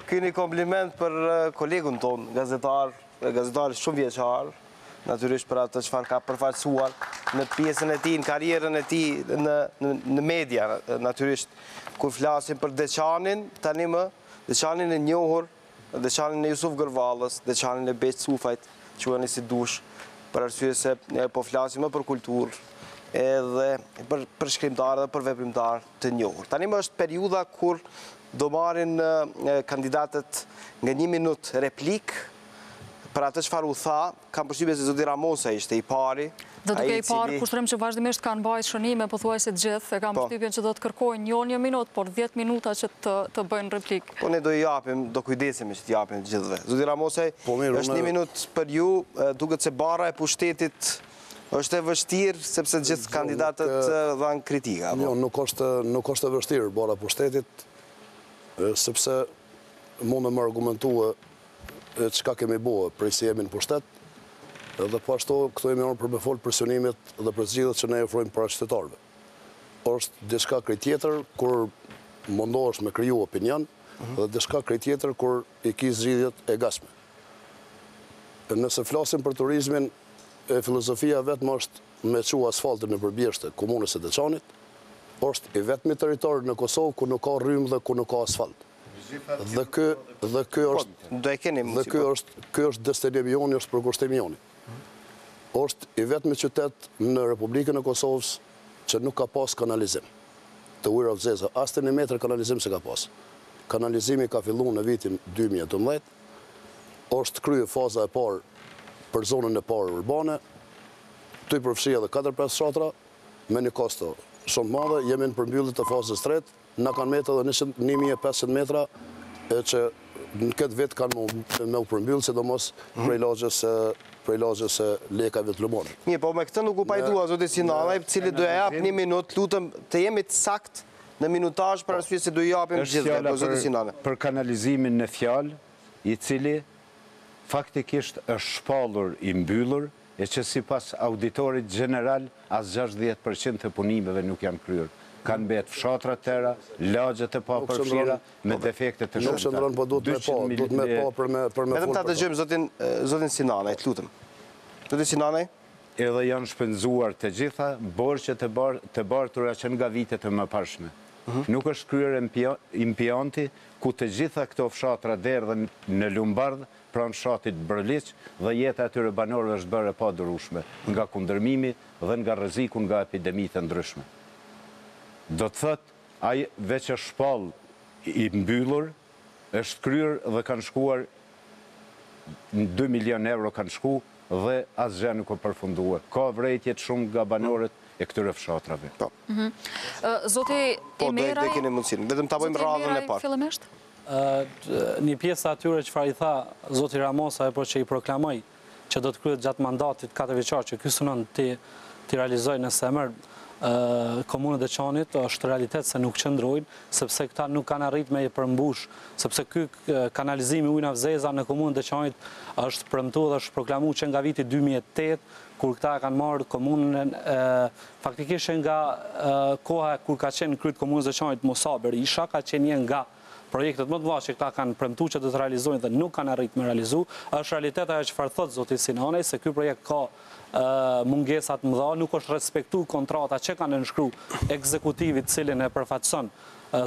ky një kompliment për kolegun ton, gazetar shumë vjeçar, natyrisht për atë çfarë ka përfaqësuar në pjesën e tij, në karrierën e tij në media, natyrisht kur flasim për Deçanin, tani më Deçanin e njohur, Deçanin e Jusuf Gërvallës, Deçanin e Beq Cufajt, quheni si dush, për arsye se po flasim më për kulturë, edhe për shkrimtarë dhe për veprimtarë të njohur. Tani më është periudha kur do marrin kandidatët nga 1 minutë replik për atë çfarë u tha. Kam përshtypjen se zoti Ramosa ishte i pari. Dhe duke i parë, kushtrim që vazhdimisht kanë bajt shënime, pothuajse të gjithë, e kam përshtypjen që do të kërkojnë jo 1 minutë, por 10 minuta që të bëjnë replik. Po ne do i japim, do kujdesemi që t'i japim të gjithëve. Zoti Ramosaj, është 1 minutë për ju, duket se bara e pushtetit është e vështirë, sepse gjithë kandidatët dhanë kritika. Jo, nuk është e vështirë bara pushtetit, sepse mund me argumentua çka kemi bua për si jemi në pushtet, dhe po ashtu këto jemi orë për me folë presionimit dhe për zgjidhjet që ne ofrojmë para qytetarëve. Është diçka krejt tjetër kur mundohesh me kriju opinion, dhe diçka krejt tjetër kur i ki zgjidhjet e gatshme. Nëse flasim për turizmin, filozofia vetëm është me çu asfaltin në përbjeshte komunës së Deçanit, është i vetmi territor në Kosovë ku nuk ka rrymë dhe ku nuk ka asfalt. Dhe ky është destinimi, është përkushtimi joni. Është i vetmi qytet në Republikën e Kosovës që nuk ka pas kanalizim. Të ujëra vëzeza, as të 1 metër kanalizim se ka pas. Kanalizimi ka filluar në vitin 2012, është kryer faza e parë për zonën e parë urbane, të i përfshija dhe 4-5 shatra, me një kosto shumë madhe, jemi në përmbyllit të fazës tretë, na kanë metë edhe 1500 metra, që në këtë vit kanë me u përmbyllë, sidomos prej lagjës e lekave të lumore. Mirë, po me këtë nuk u pajdua, zoti Sinanaj, cili do ja jap 1 minutë, lutem të jemi të sakt në minutazh për arsye se do i japim gjithëve, zoti Sinanaj. Për kanalizimin në fjalë, i cili faktikisht është shpallur i mbyllur, e që si pas auditorit general, as 60% të punimeve nuk janë kryer. Kanë bet fshatra tëra, lagjet e pa përfshira, me defekte të shumë. Nuk shëndron, po duhet me pa për me folë. Vetëm ta dëgjojmë zotin Sinanaj, të lutem. Zoti Sinanaj? Edhe janë shpenzuar të gjitha borxhet të bartura që nga vitet e mëparshme. Nuk është kryer impianti ku të gjitha këto fshatra derdhen në Lumbardh, pranë fshatit Brliq, dhe jeta atyre banorëve është bërë pa durueshme, nga kundërmimi dhe nga rreziku nga epidemitë ndryshme. Do të thotë, ai veç është shpall i mbyllur, është kryer dhe kanë shkuar 2 milion euro kanë shku dhe asgjë nuk u përfundua. Ka vrejtje shumë nga banorët e këtyre fshatrave. Zoti Emeraj, do keni mundësinë. Vetëm ta bëjmë radhën e parë. Fillimisht? Një pjesë atyre që fa i tha zoti Ramosa e po që i proklamoj që do të kryet gjatë mandatit 4 vjeçar që ky synon të realizoj nëse merr komunën e Deçanit, është realitet se nuk qëndrojnë, sepse këta nuk kanë arrit me i përmbush, sepse ky kanalizimi ujnë avzeza në komunën e Deçanit është premtuar dhe është proklamuar që nga viti 2008, kur këta kanë marrë komunën, faktikisht nga koha kur ka qenë kryet komunës e Deçanit Musa Berisha, ka qenë një nga projektet më të mëdha që këta kanë premtuar që do të realizojnë dhe nuk kanë arrit me realizu, është realitet ajo që thot zoti Sinanaj, se ky projekt ka mungesat mëdha, nuk është respektu kontrata që kanë nënshkruar ekzekutivit cilin e përfaqëson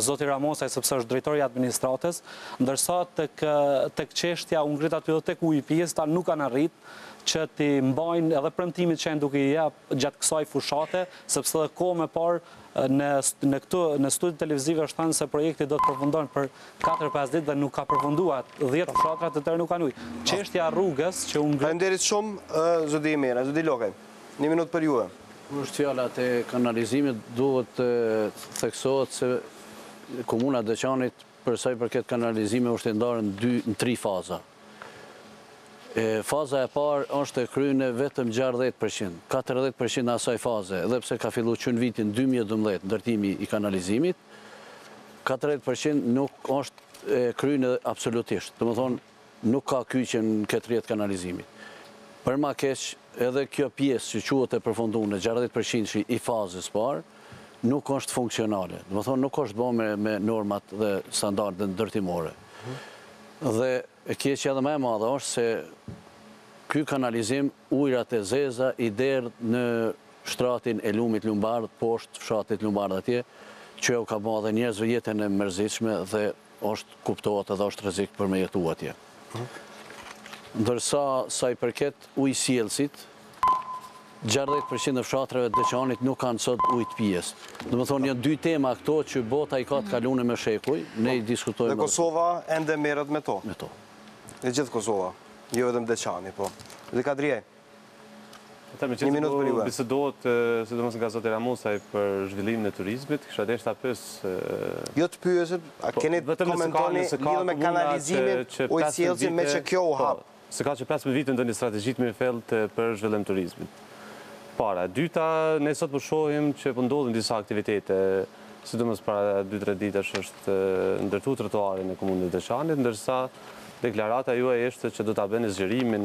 zoti Ramosaj, sepse është drejtori i administratës, ndërsa tek çështja u ngrit aty edhe tek UIP-s, nuk kanë arrit që t'i mbajnë edhe premtimit që janë duke i jap gjatë kësaj fushate, sepse edhe kohë më parë në studiet televizive është thënë se projekti do të përfundon për 4-5 ditë dhe nuk ka përfunduar. 10 fshatra të tërë nuk kanë ujë. Çështja rrugës që u ngrit. Faleminderit shumë zoti Emera, zoti Lokaj. 1 minutë për ju. Është fjala e kanalizimit, duhet të theksohet se komuna e Deçanit për sa i përket kanalizimit është ndarë në 3 faza. Faza e parë është e kryene vetëm 60%, 40% asaj faze, edhe pse ka filluar që në vitin 2012 ndërtimi i kanalizimit, 40% nuk është kryene absolutisht, dhe më thonë nuk ka kyqe në këtë rjetë kanalizimit. Për ma keq, edhe kjo pjesë që quhet e përfunduar në 60% i fazës parë, nuk është funksionale, dhe më thonë nuk është bërë me normat dhe standardet ndërtimore. Dhe e keqja edhe më e madhe është se ky kanalizim, ujrat e zeza i derdh në shtratin e lumit Lumbardh, poshtë fshatit Lumbardh atje, që u ka bërë dhe njerëzve jetën e mërzitshme dhe është kuptohet edhe është rrezik për me jetu atje. Ndërsa sa i përket ujësjellësit, 60% e fshatrave të Deçanit nuk kanë sot ujë të pijes. Domethënë janë dy tema këto që bota i ka të kaluar me shekuj, ne i diskutojmë. Dhe Kosova ende merret me to. Me to. Dhe gjithë Kosova, jo vetëm Deçani, po. Dhe Kadrije. Një minutë për juve. Bisedohet, sidomos nga zoti Ramosaj për zhvillimin e turizmit, kisha deshta pyes. Jo të pyesim, a keni komentoni lidhur me kanalizimin, ujësjellësin me që kjo u hap. Se ka që 15 vite ndonjë strategji të mirëfillt për zhvillim turizmit. Para, dyta, ne sot po shohim që po ndodhin disa aktivitete, sidomos para 2-3 ditësh është ndërtuar trotuari në komunën e Deçanit, ndërsa deklarata juaj është që do ta bëni zgjerimin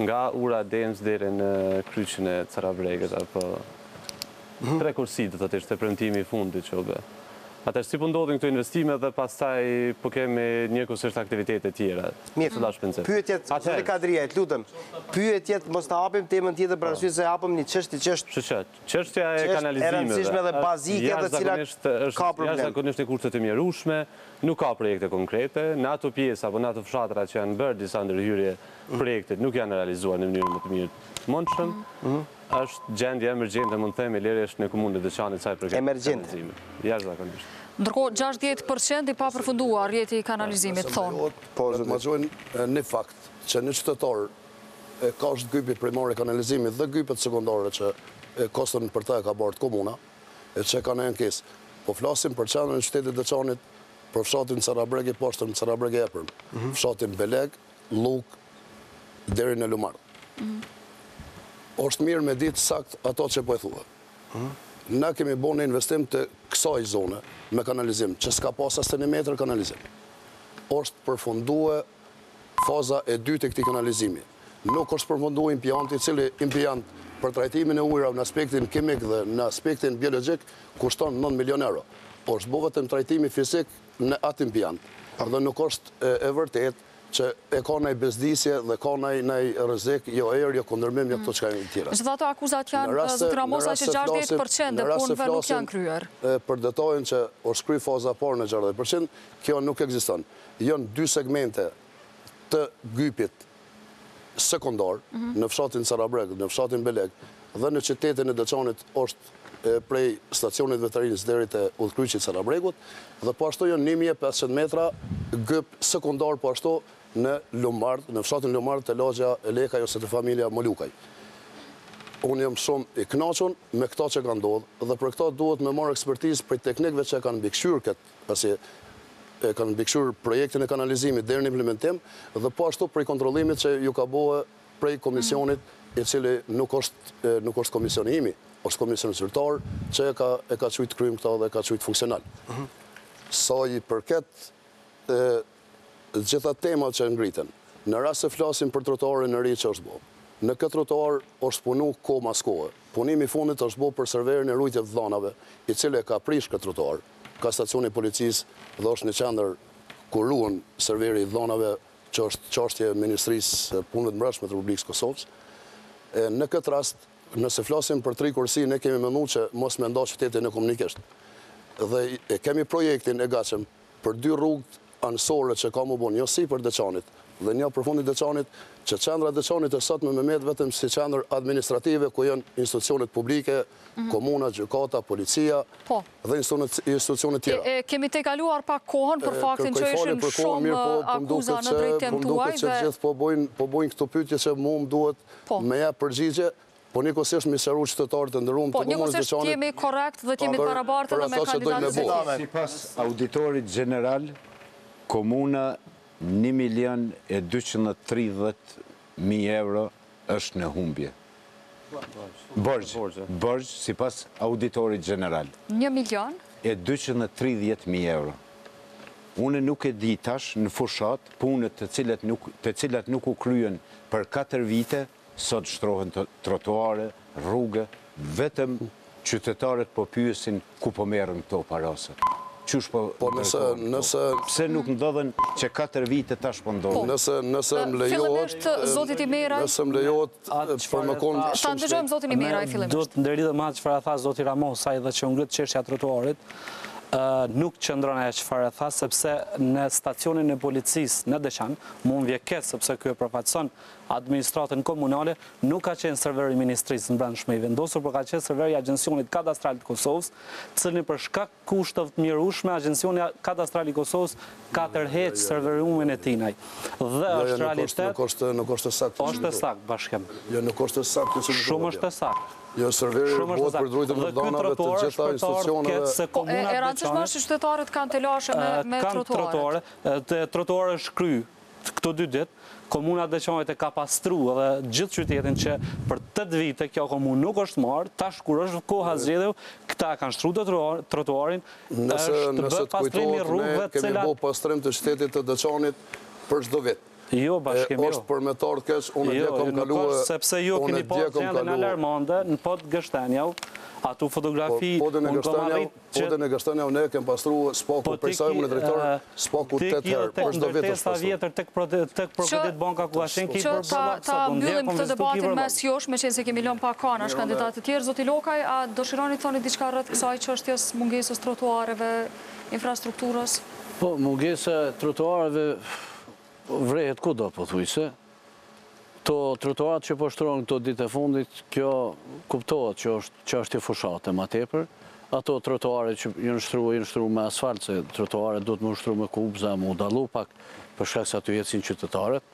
nga ura Dems deri në kryqin e Carabregës, apo 3 kursi do të ishte premtimi i fundit që u bë. Atëherë si po ndodhin këto investime dhe pastaj po kemi njëkohësisht aktivitete tjera. Mirë, pyetjet, zoti Kadrija, lutem. Pyetjet mos ta hapim temën tjetër për arsye se hapëm një çështje që është çështja e kanalizimeve. E rëndësishme dhe bazike dhe cila ka problem. Jashtëzakonisht e kushte të mjerueshme, nuk ka projekte konkrete, në ato pjesë apo në ato fshatra që janë bërë disa ndërhyrje projektet nuk janë realizuar në mënyrë më të mirë të mundshëm. Është gjendje emergjente, mund të themi, lirisht në komunën e Deçanit sa i përket kanalizimit. Jashtëzakonisht. Ndërkohë 60% i papërfunduar rrjeti i kanalizimit thonë. Po, ma gjojnë një fakt që në qytetar ka është gypi primare kanalizimit dhe gypet sekundare që kostën për ta e ka bartë komuna, e që ka në ankesë. Po flasim për qendrën e qytetit Deçanit, për fshatin Carabregi poshtër, Carabregi epërm, fshatin Beleg, Luk, deri në Lumardh. Është mirë me ditë sakt ato që po e thua. Na kemi bo në investim të kësaj zone me kanalizim, që s'ka pas as të 1 metër kanalizim. Është përfundue faza e dytë e këtij kanalizimi. Nuk është përfundue impianti, cili impiant për trajtimin e ujrave në aspektin kimik dhe në aspektin biologjik kushton 9 milion euro. Është bo vetëm trajtimi fizik në atë impiant. Dhe nuk është e vërtet që e ka nëjë bezdisje dhe ka nëjë rrezik, jo erë, jo kundërmim, jo këto që ka një tjera. Që dhe ato akuzat janë, zëtë Ramosa, që 60% e punëve nuk janë kryer. Për detajin që është kry faza parë në 60%, kjo nuk ekziston. Jënë 2 segmente të gypit sekundar, në fshatin Carabreg, në fshatin Beleg, dhe në qytetin e Deçanit është prej stacionit vetarinës deri te udhkryqit Carabregut, dhe po ashtu janë 1500 metra gyp sekundar po ashtu në Lumbardh, në fshatin Lumbardh të lagja e Lekaj ose të familja Molukaj. Unë jam shumë i kënaqur me këta që kanë ndodhur dhe për këta duhet me marrë ekspertizë prej teknikëve që kanë mbikëqyrë këtë, pasi kanë mbikëqyrë projektin e kanalizimit deri në implementim dhe po ashtu prej kontrollimit që ju ka bëhe prej komisionit i cili nuk është komisioni imi, është komisioni zyrtar që e ka qujtë krym këta dhe ka qujtë funksional. Sa i përket gjitha temat që ngriten, në rast se flasim për trotuarin në ri që është bo. Në këtë trotuar është punu ko mas kohë. Punimi fundit është bo për serverin e rujtje të dhanave, i cile ka prish këtë trotuar. Ka stacioni policis dhe është në qendër ku ruan serveri i dhanave që është çështje e Ministrisë Punëve të Mbrojtshme të Republikës Kosovës. Në këtë rast, nëse flasim për 3 kursi, ne kemi menduar që mos me nda qytetin e komunikisht. Dhe kemi projektin e gatshëm për 2 rrugë anësore që ka më bon, një si për Deçanit dhe një për fundit Deçanit, që qendra Deçanit e sot me met vetëm si qendër administrative, ku janë institucionet publike, komuna, gjykata, policia dhe institucionet tjera. Kemi te kaluar pak kohën për faktin që ishin shumë akuza në drejtim tuaj. Që gjithë po bojnë këto pyetje që mu më duhet me jep përgjigje, po njëkohësisht mi shëru qytetarët të ndërumë të komunës Deçanit. Po njëkohësisht jemi korrekt dhe jemi barabartë dhe me kandidatët. Sipas auditorit general, komuna 1.230.000 euro është në humbje. Borgjë, sipas auditorit general. 1.230.000 euro. Unë nuk e di tash në fushat punët të cilat nuk u kryen për 4 vite, sot shtrohen trotuare, rrugë, vetëm qytetarët po pyesin ku po merren këto parasat. Qysh po pse nuk ndodhen që 4 vite tash po ndodhen? Nëse më lejohet... Fillimisht, zotit Imeraj... Nëse më lejohet për më konë... Ta ndëgjojmë zotin Imeraj fillimisht. Do të ndërlidhe ma çfarë tha zoti Ramosaj dhe që ngrit çështja trotuarit. Nuk qëndron ajo çfarë tha, sepse në stacionin e policisë në Deçan, mund vje keq sepse ky e përfaqëson administratën komunale, nuk ka qenë serveri i ministrisë në brendshme i vendosur, por ka qenë serveri i Agjencionit Kadastral të Kosovës, cili për shkak kushteve të mjerueshme Agjencioni Kadastral i Kosovës ka tërheq serveriumin e tinaj. Dhe është realitet. Nuk është saktë. Është saktë bashkem. Jo, nuk është saktë. Shumë është saktë. Jo, serveri bëhet për drujtën e danave të gjitha institucioneve. E rëndësishme është që qytetarët kanë telashe me trotuare. Trotuare është kry këto 2 ditë. Komuna Deçanit e ka pastru edhe gjithë qytetin që për 8 vite kjo komunë nuk është marrë, tash kur është koha zgjedhjeve, këta kanë shtruar trotuarin, është bërë pastrimi rrugëve të cilat... Kemi bërë pastrim të qytetit të Deçanit për çdo vit. Jo, bashkem, jo. Është përmetar keq, unë dje kom kaluar... Sepse jo keni pas gjendën alarmante në pod Gështenjau, atu fotografi... Podën e Gështenjau ne kem pastru spaku për sa unë drejtor, spaku 8 herë, për çdo vit është pastru. Vjetër tek Prokurit Banka Kuashenki për ta mbyllim këtë debatin mes jush, me qenë se kemi lënë pak anash kandidatë të tjerë. Zoti Lokaj, a dëshironi të thoni diçka rreth kësaj çështjes mungesës trotuareve, infrastrukturës? Po, mungesa trotuareve vrehet kudo, po thujse. To trotuarat që po shtrohen këto ditë e fundit, kjo kuptohet që është çështje fushate më tepër. Ato trotuare që janë shtruar me asfalt, se trotuaret duhet më ushtruar me kubza, më dallu pak për shkak se aty ecin qytetarët.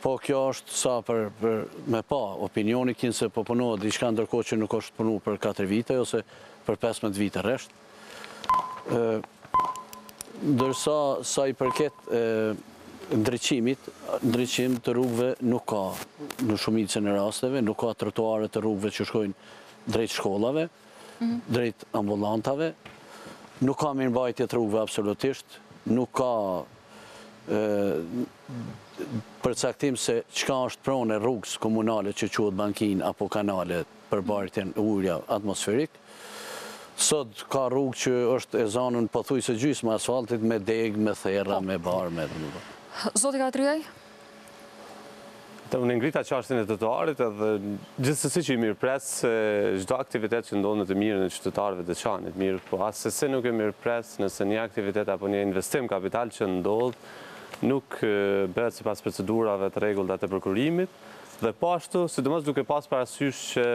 Po kjo është sa për me pa opinioni kinë se po punohet diçka ndërkohë që nuk është punuar për 4 vite ose për 15 vite rresht. Ndërsa sa i përket ndriçim të rrugëve nuk ka në shumicën e rasteve, nuk ka trotuare të rrugëve që shkojnë drejt shkollave, drejt ambulantave, nuk ka mirëmbajtje të rrugëve absolutisht, nuk ka përcaktim se çka është pronë e rrugës komunale që quhet bankin apo kanale për bartjen ujëja atmosferik. Sot ka rrugë që është e zanën pothuajse gjysmë asfaltit me degë, me therra, me barë, me Zoti Katriaj? Unë ngrita çështjen e trotuarit edhe gjithsesi që i mirëpres çdo aktivitet që ndodh në të mirën e qytetarëve të Deçanit, mirë, po asesi nuk e mirëpres nëse një aktivitet apo një investim kapital që ndodh nuk bëhet sipas procedurave të rregullta të prokurimit dhe po ashtu, sidomos duke pas parasysh që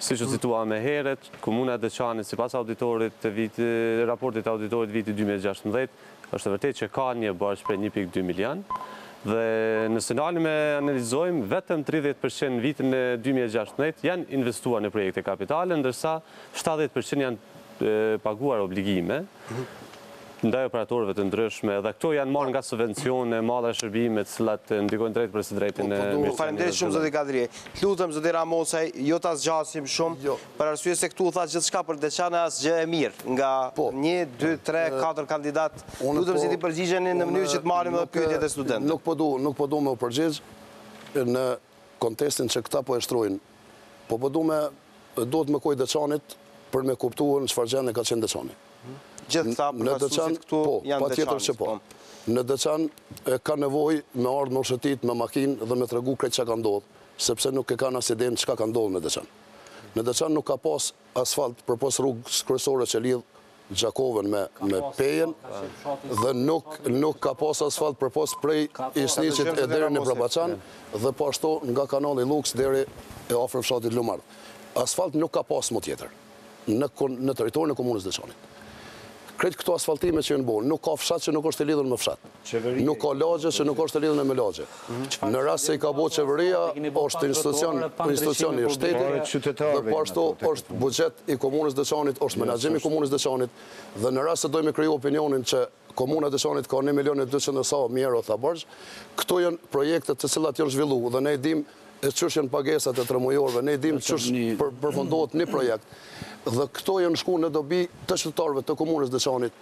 siç u citua më herët, komuna e Deçanit sipas auditorit të vitit, raportit auditorit vitit 2016, është vërtet që ka një barsh për 1.2 milion dhe nëse me analizojmë, vetëm 30% në vitin e 2016 janë investuar në projekte kapitale, ndërsa 70% janë paguar obligime ndaj operatorëve të ndryshme, dhe këto janë marrë nga subvencione, malla shërbime, të cilat ndikojnë drejt për së drejtin e mirëqenies. Faleminderit shumë zoti Kadri. Lutem zoti Ramosaj, jo ta zgjasim shumë, për arsye se këtu u tha gjithçka për Deçanin asgjë e mirë, nga 1, 2, 3, 4 kandidat. Lutem si ti përgjigjeni në mënyrë që të marrim edhe pyetjet e studentëve. Nuk po du me u përgjigj në kontekstin që këta po e shtrojnë. Po du me duhet me koj Deçanit për me kuptuar në çfarë gjendje ka qenë Deçani. Gjithë këta përfaqësuesit këtu janë Deçanit. Në Deçan ka nevojë me ardhmë me ushëtit, me makinë dhe me tregu krejt çka ka ndodhur, sepse nuk e kanë as idenë çka ka ndodhur në Deçan. Në Deçan nuk ka pas asfalt përpos rrugës kryesore që lidh Gjakovën me Pejen dhe nuk ka pas asfalt përpos prej Isniqit e deri në Brabaçan dhe po ashtu nga kanali Luks deri e afër fshatit Lumardh. Asfalt nuk ka pas më tjetër në territorin e komunës Deçanit. Krejt këto asfaltime që janë bërë, nuk ka fshat që nuk është e lidhur me fshat. Nuk ka lagje që nuk është e lidhur me lagje. Në rast se i ka bërë qeveria, është institucioni i shtetit, dhe po ashtu është buxhet i komunës Deçanit, është menaxhimi i komunës Deçanit, dhe në rast se dojmë kriju opinionin që komuna Deçanit ka 1.200.000 sa euro tha borxh, këto janë projekte të cilat janë zhvilluar dhe ne e dimë ç'është janë pagesat e tremujorëve, ne e dimë ç'është përfundohet një projekt. Dhe këto janë shku në dobi të qytetarëve të komunës Deçanit.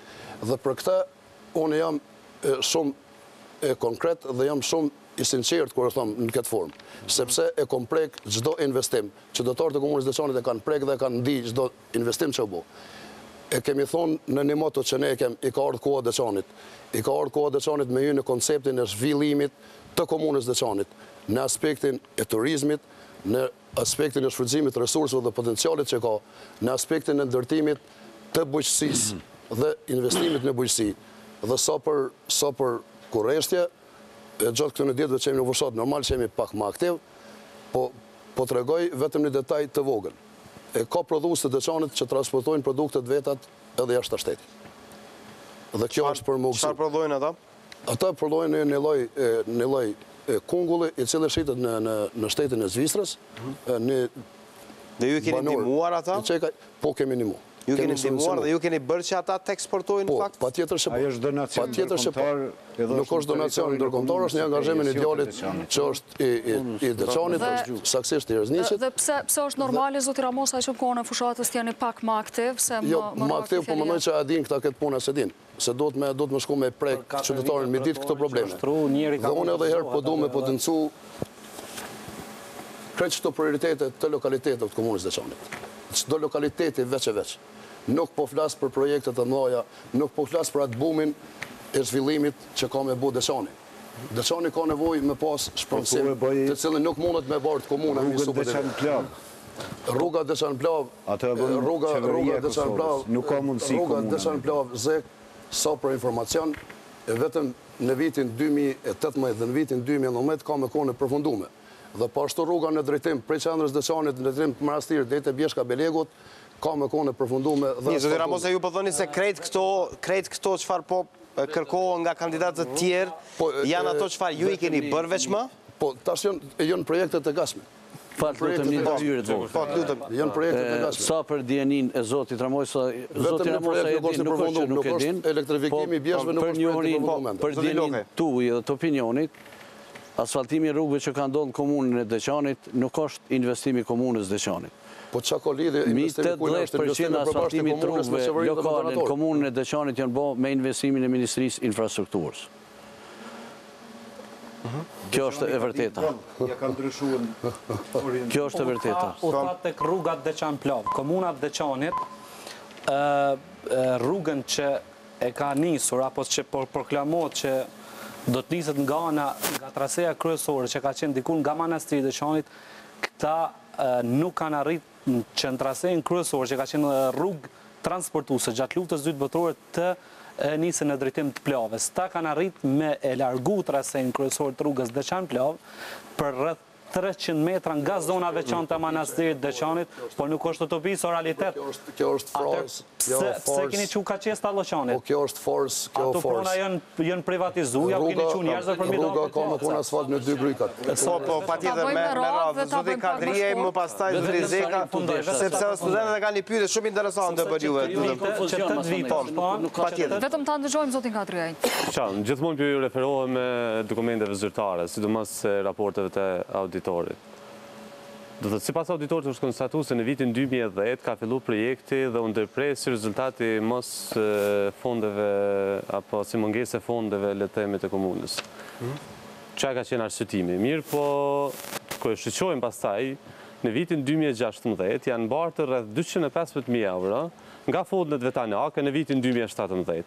Dhe për këtë, unë jam shumë konkret dhe jam shumë i sinqert kur e them në këtë formë. Sepse e kom prek çdo investim. Qytetarët e komunës Deçanit e kanë prek dhe kanë ndi çdo investim që u bë. e kemi thonë në një moto që ne i ka ardhur koha Deçanit. I ka ardhur koha Deçanit me hyrë në konceptin e zhvillimit të komunës Deçanit, në aspektin e turizmit, në aspektin e shfrytëzimit të resursëve dhe potencialit që ka, në aspektin e ndërtimit të bujqësisë dhe investimit në bujqësi. Dhe sa për kurreshtje, gjatë këtyre ditëve që jemi në fushat, normal që jemi pak më aktiv, po tregoj vetëm një detaj të vogël. Ka prodhues të Deçanit që transportojnë produktet vetat edhe jashtë shtetit. Dhe kjo është për mungësi. Çfarë prodhojnë ata? Ata prodhojnë një lloj kungulli i cili shitet në shtetin e Zvicrës. Dhe ju keni ndihmuar ata? Po kemi ndihmuar. Ju keni ndihmuar dhe ju keni bërë që ata të eksportojnë në fakt? Patjetër se po. Ajo është donacion ndërkombëtar. Nuk është donacion ndërkombëtar, është një angazhim i djalit që është i Deçanit, saktësisht i Rëznicit. Dhe pse është normale, zoti Ramosa, që kohën e fushatës t'jeni pak më aktiv? Jo, më aktiv, po mendoj që a din këta këtë punë se din. Se do të më shku me prek qytetarin me ditë këto probleme. Dhe unë edhe herë po du me potencu krejt çdo prioritete të lokalitetet të komunës Deçanit. Çdo lokaliteti veç e veç. Nuk po flas për projekte të mëdha, nuk po flas për atë bumin e zhvillimit që ka me bu Deçani. Deçani ka nevojë me pas shpërfaqësim, të cilën nuk mundet me bart komuna me super. Rruga Deçan Plav, rruga Deçan Plav, nuk ka mundësi. Rruga Deçan Plav zek, sa për informacion, vetëm në vitin 2018 dhe në vitin 2019 ka me kohën e përfunduar. Dhe po ashtu rruga në drejtim prej qendrës Deçanit në drejtim të Manastirit deri te Bjeshka Belegut ka me kohën e përfunduar. Një zoti Ramosa, ju po thoni se krejt këto çfarë po kërkohen nga kandidatët të tjerë janë ato çfarë ju i keni bërë veç më? Po tash janë projekte të gatshme. Lutem një ndërhyrje të vogël. Po, lutem, janë projekte të gatshme. Sa për dijenin e zotit Ramosa, zoti Ramosa e din, nuk është që nuk e din. Elektrifikimi i bjeshve nuk është projekt për moment. Për dijenin tuaj dhe të opinionit, asfaltimi i rrugëve që ka ndodhur në komunën e Deçanit nuk është investimi i komunës Deçanit. Po çka ka lidhje investimi ku është 80% asfaltimi të rrugëve lokale në komunën e Deçanit janë bërë me investimin e Ministrisë Infrastrukturës. Kjo është e vërteta. Ja ka ndryshuar. Kjo është e vërteta. U tha tek rrugat Deçan Plav. Komuna e Deçanit rrugën që e ka nisur apo që proklamohet që do të niset nga traseja kryesore që ka qenë diku nga Manastiri i Deçanit, këta nuk kanë arritur që në trasejën kryesore që ka qenë rrugë transportuese gjatë luftës së dytë botërore të nisën në drejtim të Plavës. Ta kanë arrit me e largu trasejën kryesore të rrugës Deçan Plav për rreth 300 metra nga zona veçantë të Manastirit Deçanit, po nuk është utopi, o realitet. Kjo është fors. Pse keni çu ka qesta Lloçanit? Po kjo është fors, kjo Ato prona janë privatizuar, keni çu njerëz për mi rruga ka me punë asfalt në 2 grykat. Po patjetër me radhë zoti Kadrie, më pastaj zoti Zeka, sepse studentët kanë një pyetje shumë interesante për juve. Që 8 vite. Patjetër. Vetëm ta ndëgjojmë zotin Kadrie. Gjithmonë ju referohem me dokumenteve zyrtare, sidomos raporteve të auditorit. Do të sipas auditorit është konstatuar se në vitin 2010 ka filluar projekti dhe u ndërpres si rezultati mos fondeve apo si mungese fondeve le të themi të komunës. Çka ka qenë arsyetimi? Mirë, po kur e shqyrtojmë pastaj në vitin 2016 janë mbartur rreth 215.000 euro nga fondet vetanake në vitin 2017.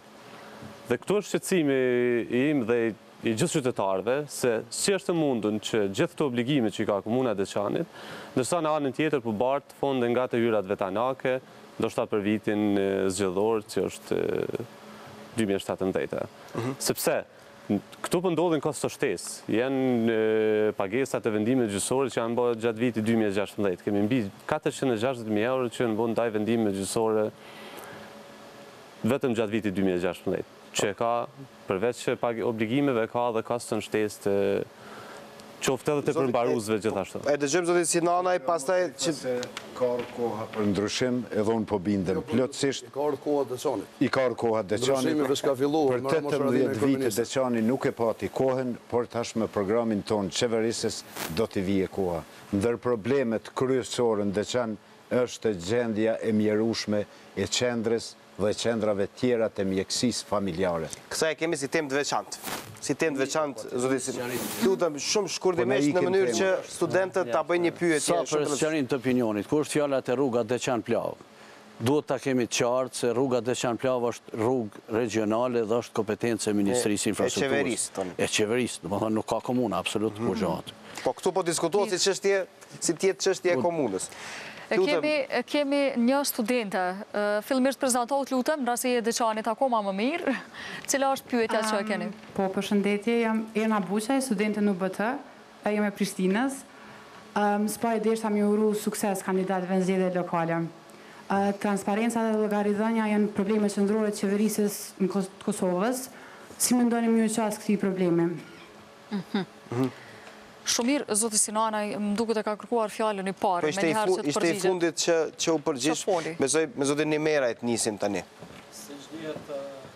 Dhe këtu është shqetësimi im dhe i gjithë qytetarëve se si është mundun që gjithë këto obligime që i ka komuna Deçanit, ndërsa në anën tjetër po bart fonde nga të hyrat vetanake, ndoshta për vitin zgjedhor që është 2017. Sepse këtu po ndodhin kosto shtesë, janë pagesa të vendimeve gjyqësore që janë bërë gjatë vitit 2016. Kemi mbi 460.000 euro që janë bërë ndaj vendimeve gjyqësore vetëm gjatë vitit 2016. Që ka, përveç që obligimeve, ka dhe kastën shtesë të qoftë edhe të përmbaruesve gjithashtu. E dëgjojmë zotin Sinanaj, pastaj që ka koha për ndryshim, edhe unë po bindem plotësisht. I ka koha Deçanit. I ka koha Deçanit. Për 18 vite Deçani nuk e pati kohën, por tash me programin ton qeverisës do t'i vije koha. Ndër problemet kryesore në Deçan është gjendja e mjerueshme e qendrës dhe qendrave tjera të mjekësisë familjare. Kësa e kemi si temë të veçantë. Si temë të veçantë, zotin Sinanaj. Lutem shumë shkurtimisht në mënyrë që studentët ta bëjnë një pyetje. Sa për sqarim të opinionit, kur është fjala te rruga Deçan Plav, duhet ta kemi qartë se rruga Deçan Plavë është rrugë regionale dhe është kompetencë e Ministrisë Infrastrukturës. E qeverisë, do të thonë nuk ka komuna absolut kur gjatë. Po këtu po diskutohet si tjetë çështje e komunës. Kemi një studente, fillimisht prezantohet lutem, rasti e Deçanit akoma më mirë, cila është pyetja që e keni? Po, përshëndetje, jam Erna Buqaj, studente në UBT, jam e Prishtinës. S'pa e desha mi uru sukses kandidatëve në zgjedhjet lokale. Transparenca dhe llogaridhënia janë probleme qendrore të qeverisës në Kosovës. Si mendoni ju çast këtij problemi? Shumë mirë, zoti Sinanaj, më duket e ka kërkuar fjalën i parë, me njëherë që të përgjigjet. Ishte i fundit që u përgjigj, me zotin Nimerajt nisim tani.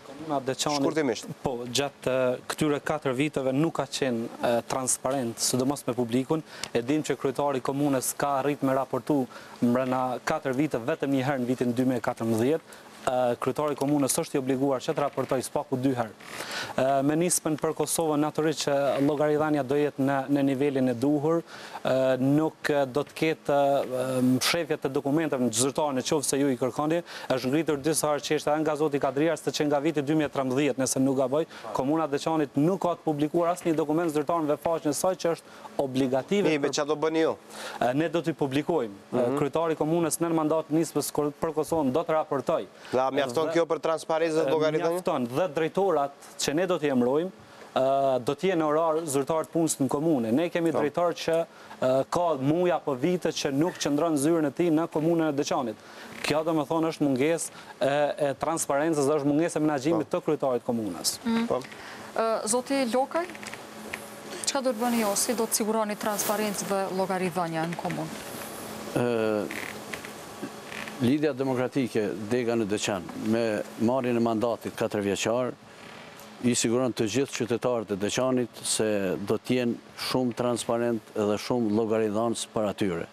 Komuna Deçanit, po, gjatë këtyre 4 viteve nuk ka qenë transparent, sidomos me publikun. E dim që kryetari i komunës ka arrit me raportu mbrana 4 vite vetëm një herë në vitin 2014. Kryetari i komunës është i obliguar që të raportoj s'paku 2 herë. Me nismën për Kosovën, natyrisht që llogaridhënia do jetë në nivelin e duhur, nuk do të ketë mshefje të dokumenteve në zyrtarin e qoftë se ju i kërkoni. Është ngritur disa herë çështja nga zoti Kadrias, që nga viti 2013, nëse nuk gaboj, komuna Deçanit nuk ka të publikuar asnjë dokument zyrtar në faqen e saj që është obligative. Me çfarë do bëni ju? Ne do t'i publikojmë. Kryetari i komunës në mandat nismës për Kosovën do të raportojë. La, mjafton kjo për transparencë dhe llogaridhënie? Mjafton, dhe drejtorat që ne do t'i emërojmë, do t'jenë në orar zyrtar të punës në komune. Ne kemi drejtar që ka muaj apo vite që nuk qëndron zyrën e tij në komunën e Deçanit. Kjo do të thonë është mungesë e transparencës, është mungesë e menaxhimit të kryetarit komunës. Zoti Lokaj, çka do të bëni ju, si do të siguroni transparencë dhe llogaridhënia në komunë? Lidhja demokratike dega në Deçan me marrjen e mandatit 4 vjeçar i siguron të gjithë qytetarët e Deçanit se do të jenë shumë transparent dhe shumë llogaridhënës para tyre.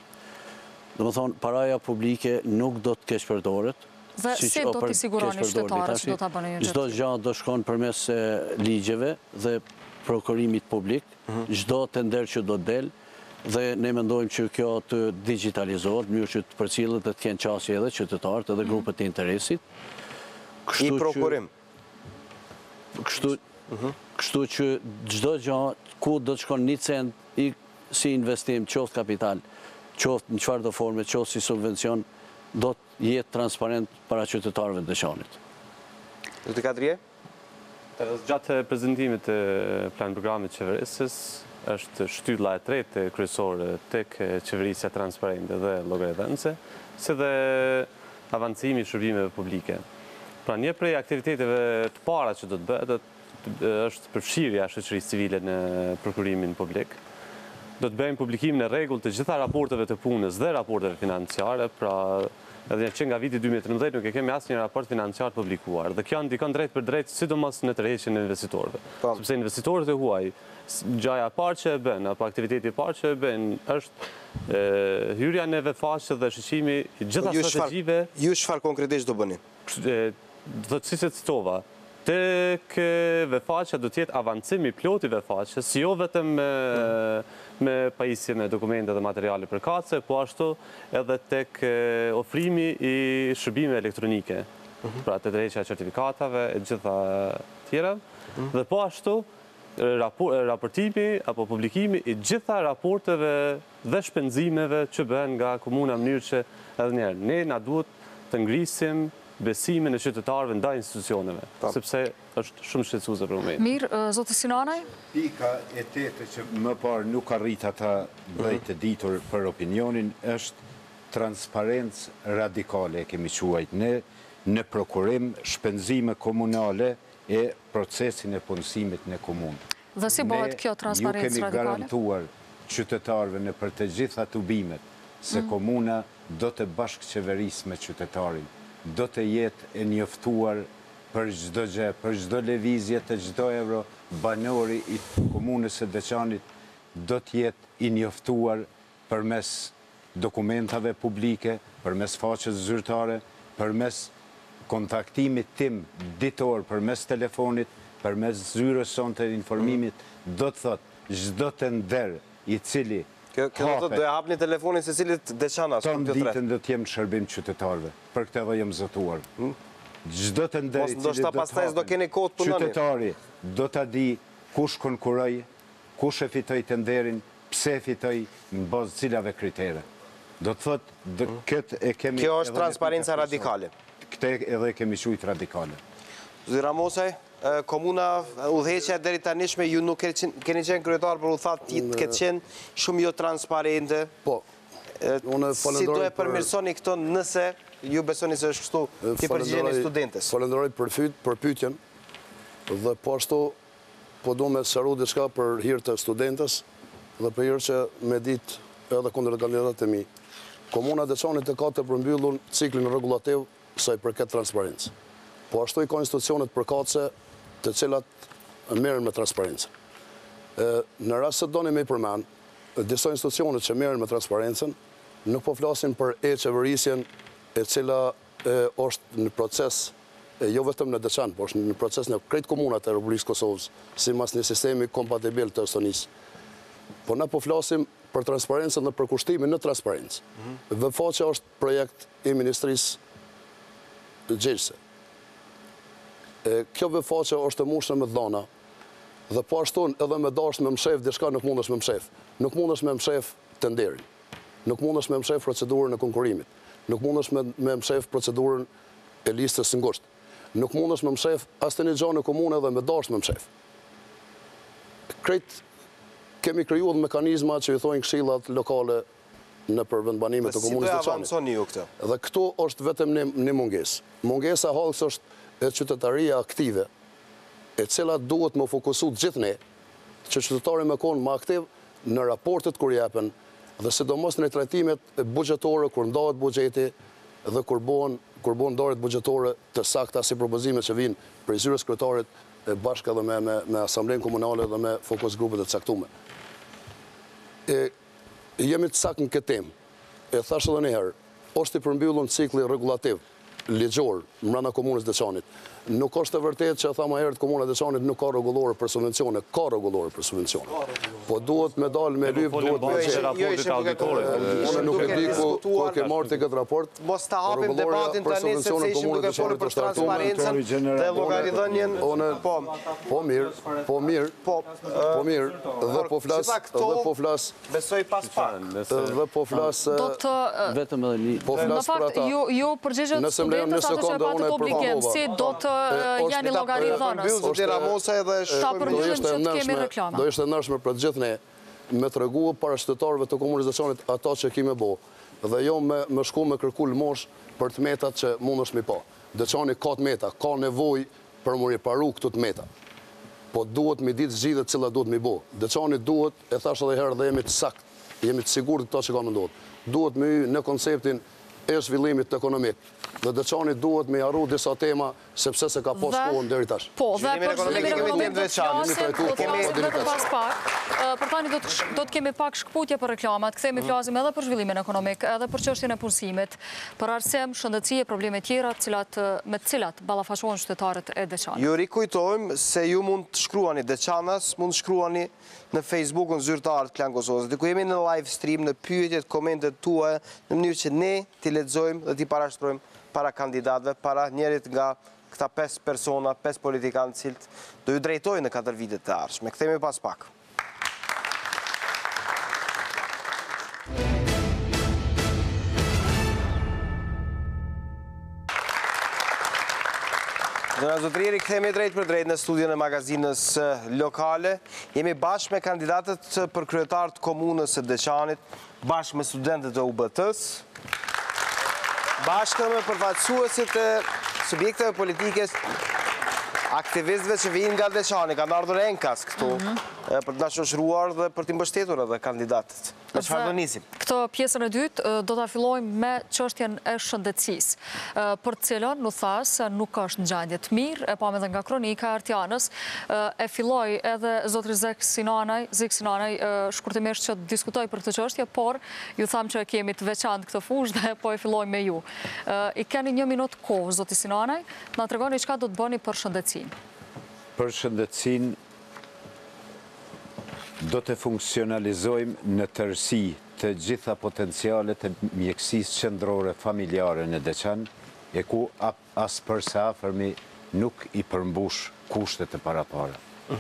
Domethënë paraja publike nuk do të keq përdoret. Dhe si do t'i siguroni qytetarët që do ta bëni një gjë? Çdo gjë do shkon përmes ligjeve dhe prokurimit publik, çdo tender që do të del. Dhe ne mendojmë që kjo të digitalizohet, mënyrë që të përcillet dhe të kenë qasje edhe qytetarët edhe grupet e interesit. I prokurim. Kështu që çdo gjë ku do të shkon 1 cent si investim, qoftë kapital, qoftë në çfarëdo forme, qoftë si subvencion, do të jetë transparent para qytetarëve të Deçanit. Zoti Kadrie? Gjatë prezantimit të plan programit qeverisës, është shtylla e tretë kryesore tek qeverisja transparente dhe llogaridhënëse, si dhe avancimi i shërbimeve publike. Pra një prej aktiviteteve të para që do të bëhet është përfshirja e shoqërisë civile në prokurimin publik. Do të bëjmë publikimin e rregullt të gjitha raporteve të punës dhe raporteve financiare, pra edhe që nga viti 2013 nuk e kemi asnjë raport financiar publikuar. Dhe kjo ndikon drejt për drejt sidomos në tërheqjen e investitorëve. Sepse investitorët e huaj, gjaja e parë që e bën apo aktiviteti i parë që e bën është hyrja në vefaqe dhe shqyrtimi i gjitha strategjive. Ju çfarë konkretisht do bëni? Do të si se citova, tek vefaqja do të jetë avancimi plot i vefaqes, jo vetëm me pajisje me dokumente dhe materiale përkatëse, po ashtu edhe tek ofrimi i shërbimeve elektronike, pra të drejtja certifikatave e gjitha tjera, dhe po ashtu raportimi apo publikimi i gjitha raporteve dhe shpenzimeve që bëhen nga komuna, mënyrë që edhe njerë ne na duhet të ngrisim besimin e qytetarëve ndaj institucioneve, sepse është shumë shqetësuese për momentin. Mirë, zoti Sinanaj? Pika e tetë që më parë nuk arrit ata bëj të ditur për opinionin është transparencë radikale, kemi quajt ne, në prokurim, shpenzime komunale e procesin e punësimit në komunë. Dhe si bëhet kjo transparencë radikale? Ju kemi garantuar qytetarëve në për të gjitha tubimet se komuna do të bashkëqeverisë me qytetarin, do të jetë e njoftuar për çdo gjë, për çdo lëvizje të çdo euro, banori i komunës së Deçanit do të jetë i njoftuar përmes dokumentave publike, përmes faqes zyrtare, përmes kontaktimit tim ditor, përmes telefonit, përmes zyrës sonte informimit, do të thotë çdo tender i cili Do e hapni telefonin se cilit Deçanas. Tonë ditën do t'jem shërbim qytetarve, për këtë dhe jem zëtuar. Gjdo të ndëri cilit do t'hapen, qytetari do t'a di kush konkuroj, kush e fitoj të nderin, pse e fitoj, në bazë cilave kritere. Do të thotë, këtë e kemi... Kjo është transparenca radikale. Këtë edhe kemi qujtë radikale. Zyra Mosaj, komuna udheqja deri tanishme, ju nuk keni qenë kryetar, për u thatë të këtë qenë shumë jo transparente. Po, si do e përmirësoni këto nëse ju besoni se është kështu ti përgjigjen e studentes? Falenderoj për pyetjen dhe po ashtu po du me sqaru diçka për hir të studentës dhe për hir që me ditë edhe kundër kandidatët e mi. Komuna Deçanit e ka të përmbyllur ciklin rregullativ sa i përket transparencë. Po ashtu i ka institucionet përkatëse të cilat merren me transparencë. Në rast se doni me i përmend, disa institucionet që merren me transparencën nuk po flasin për e-qeverisjen e cila është në proces, jo vetëm në Deçan, po është në proces në krejt komunat e Republikës Kosovës, si mas një sistemi kompatibil të Estonisë. Po ne po flasim për transparencën dhe për kushtimin në transparencë. Vefaqja është projekt i Ministrisë Gjerse. Kjo vefaqja është e mushme me dhona, dhe po ashtu edhe me dashur me mshef, diçka nuk mundesh me mshef. Nuk mundesh me mshef të nderin. Nuk mundesh me mshef procedurën e konkurimit. Nuk mundesh me mshef procedurën e listës së ngushtë. Nuk mundesh me mshef as të një gjë në komunë edhe me dashur me mshef. Krejt kemi krijuar mekanizma që i thonë këshillat lokale në vendbanimet të komunës Deçanit. Si do avanconi ju këtë? Dhe këtu është vetëm një mungesë. Mungesa halës është e qytetaria aktive, e cila duhet më fokusu gjithë ne, që qytetari me konë më aktiv në raportet kur jepen, dhe sidomos në trajtimet buxhetore, kur ndahet buxheti dhe kur bën ndarjet buxhetore të sakta si propozimet që vinë prej zyrës kryetarit bashkë edhe me asamblenë komunale dhe me fokus grupet e caktuara. Jemi të saktë në këtë temë. E thash edhe një herë, është i përmbyllur cikli rregullativ ligjor mbrana komunës Deçanit. Nuk është e vërtetë që tha më herët komuna Deçanit nuk ka rregullore për subvencione, ka rregullore për subvencione. Po duhet me dalë me lyp, duhet me unë nuk e di ku ke marrë ti këtë raport. Mos ta hapim debatin tani se ishim duke folur për transparencën dhe llogaridhënien. Po mirë, dhe po flas. Besoj pas pak. Dhe po flas. Vetëm edhe një. Po flas për ata. Ju përgjigjet studentës ato që e patët obligim, si do të janë llogaridhënës. Ta përmbyllim që të kemi reklama. Do ishte nërshme për të gjithë ne me treguar para qytetarëve të komunës Deçanit ata që kemi bë. Dhe jo me shku me kërku lmosh për të metat që mundesh mi pa. Deçani ka të meta, ka nevojë për më riparu këto të meta. Po duhet mi ditë zgjidhjet cila duhet mi bë. Deçani duhet, e thash edhe herë dhe jemi të saktë, jemi të sigurt këto që kanë ndodhur. Duhet me hy në konceptin e zhvillimit ekonomik. Dhe Deçani duhet me harru disa tema sepse se ka pas kohën deri tash. Po, dhe për zhvillimin ekonomik do të flasim vetëm pas pak. Për tani do të kemi pak shkputje për reklamat, kthehemi flasim edhe për zhvillimin ekonomik, edhe për çështjen e punësimit, për arsim, shëndetësi e probleme tjera me të cilat ballafaqohen qytetarët e Deçanit. Ju rikujtojmë se ju mund të shkruani Deçanas, mund të shkruani në Facebookun zyrtarët Klan Kosovës, dhe ku jemi në live stream, në pyetjet, komentet tuaja, në mënyrë që ne t'i lexojmë dhe t'i parashtrojmë para kandidatëve, para njerit nga këta 5 persona, 5 politikanë cilët do ju drejtojnë në 4 vitet të ardhshme. Kthehemi pas pak. Zona Zotriri, kthehemi drejt për drejt në studion e magazinës lokale. Jemi bashkë me kandidatët për kryetar të komunës së Deçanit, bashkë me studentët e UBT-s, bashkë me përfaqësuesit e subjekteve politike, aktivistëve që vinë nga Deçani, kanë ardhur enkas këtu për të na shoqëruar dhe për t'i mbështetur edhe kandidatët. Me çfarë do nisim? Këtë pjesën e dytë do ta fillojmë me çështjen e shëndetësisë, për të cilën u tha se nuk është në gjendje të mirë, e pam edhe nga kronika e Artianës, e filloi edhe zotri Zik Sinanaj shkurtimisht që diskutoj për këtë çështje, por ju tham që kemi të veçantë këtë fushë dhe po e fillojmë me ju. I keni 1 minutë kohë, zoti Sinanaj, na tregoni çka do të bëni për shëndetësinë. Për shëndetësinë do të funksionalizojmë në tërësi të gjitha potencialet e mjekësisë qendrore familjare në Deçan, e ku as përse afërmi nuk i përmbush kushtet e parapara.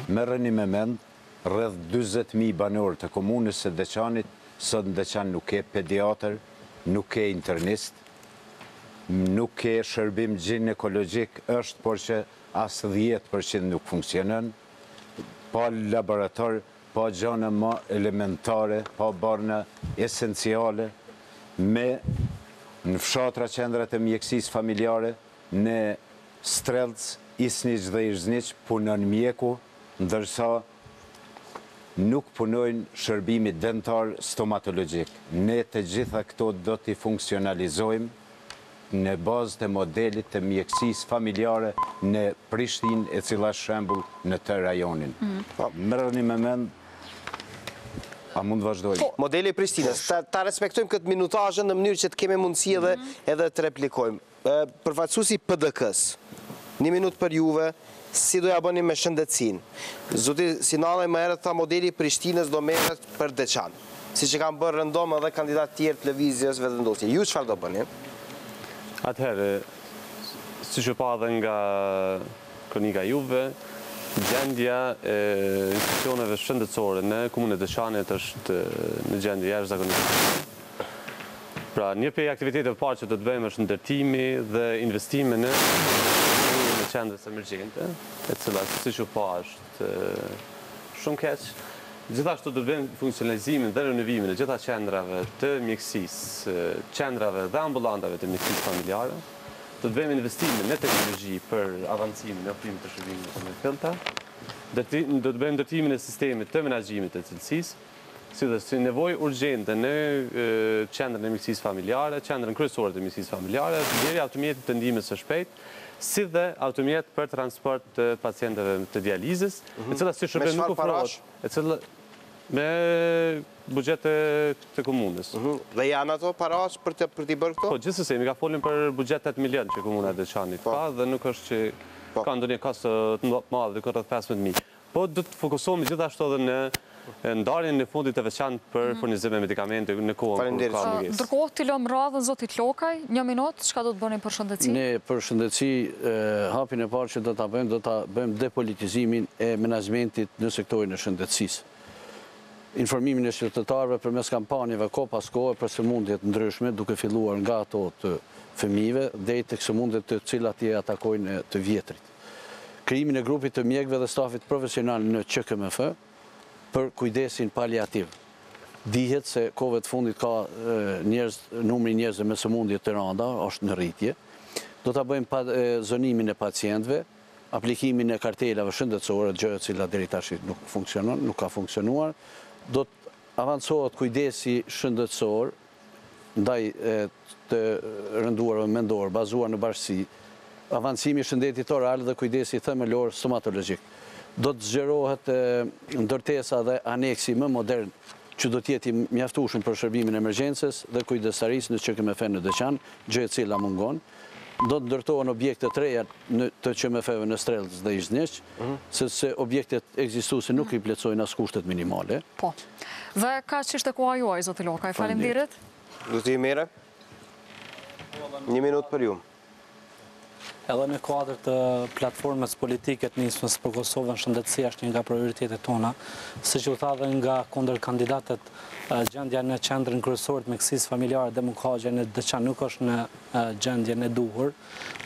Merreni me mend, rreth 40.000 banorë të komunës së Deçanit, sot në Deçan nuk ke pediatër, nuk ke internist, nuk ke shërbim ginekologjik, është por që as 10% nuk funksionon, pa laborator, pa gjëra më elementare, pa barna esenciale, me në fshatra qendrat e mjekësisë familjare, në Strelc, Isniq dhe Irzniq punon mjeku, ndërsa nuk punojnë shërbimi dentar stomatologjik. Ne të gjitha këto do t'i funksionalizojmë në bazë të modelit të mjekësisë familjare në Prishtinë, e cila shembull në të rajonin. Merrni me mend, a mund vazhdoj? Modeli i Prishtinës, ta respektojmë këtë minutazhën në mënyrë që të kemi mundësi edhe të replikojmë. Përfaqësuesi PDK-s, 1 minutë për juve, si do ja bëni me shëndetësinë? Zoti Sinalla më herët tha modeli i Prishtinës do merret për Deçan, siç e kanë bërë rëndom edhe kandidatë tjerë televizijës vendosje. Ju çfarë do bëni? Atëherë, siç e pa edhe nga kronika juve, gjendja e institucioneve shëndetësore në komunën e Deçanit është në gjendje jashtëzakonishme. Pra, një prej aktiviteteve parë që do të bëjmë është ndërtimi dhe investime në qendrës emergjente, e cila siç u pa është shumë keq. Gjithashtu do të bëjmë funksionalizimin dhe renovimin e gjitha qendrave të mjekësisë, qendrave dhe ambulantave të mjekësisë familjare. Do të bëjmë investime në teknologji për avancimin e ofrimit të shërbimeve të mirëfillta. Do të bëjmë ndërtimin e sistemit të menaxhimit të cilësisë, si nevojë urgjente në qendrën e mjekësisë familjare, qendrën kryesore të mjekësisë familjare, blerja e automjetit të ndihmës së shpejtë, si dhe automjet për transport të pacientëve të dializës, e cila si shërbim nuk ofrohet, e cila me buxhete të komunës. Dhe janë ato parash për t'i bërë këto? Po, gjithsesi, mi ka folin për buxhet 8 milion që komuna e Deçanit ka, dhe nuk është që ka ndonjë kasë të madhe, dhe rreth 15.000. Po, do të fokusohemi gjithashtu edhe në ndarjen në fundit të veçantë për furnizim me medikamente në kohën kur ka mungesë. Ndërkohë t'i lëm radhën zotit Lokaj, 1 minutë, çka do të bëni për shëndetësi? Ne për shëndetësi, hapin e parë që do ta bëjmë depolitizimin e menaxhmentit në sektorin e shëndetësisë. Informimin e qytetarëve përmes kampanjeve kohë pas kohe për sëmundje të ndryshme, duke filluar nga ato të fëmijëve deri tek sëmundjet të cilat i atakojnë të vjetrit. Krijimin e grupit të mjekëve dhe stafit profesional në QKMF për kujdesin paliativ. Dihet se kohëve të fundit ka numri njerëzve me sëmundje të rënda, është në rritje. Do ta bëjmë zonimin e pacientëve, aplikimin e kartelave shëndetësore, gjë e cila deri tash nuk funksionon, nuk ka funksionuar. Do të avancohet kujdesi shëndetësor ndaj të rënduarve mendor, bazuar në bashkësi, avancimi i shëndetit oral dhe kujdesi themelor stomatologjik. Do të zgjerohet ndërtesa dhe aneksi më modern që do t'jeti mjaftueshëm për shërbimin e emergjencës dhe kujdestarisë në QKMF në Deçan, gjë e cila mungon. Do të ndërtohen objekte të reja të QKMF-ve në Strelc dhe Irzniq, sepse objektet ekzistuese nuk i plotësojnë as kushtet minimale. Po. Dhe kaq ishte koha juaj, zoti Lokaj. Faleminderit. Zoti Mere. 1 minutë për ju. Edhe në kuadër të platformës politike të nismës për Kosovën, shëndetësia është një nga prioritetet tona, siç u tha dhe nga kundër kandidatët, gjendja në qendrën kryesore të mjekësisë familjare dhe mukaqe në Deçan nuk është në gjendjen e duhur.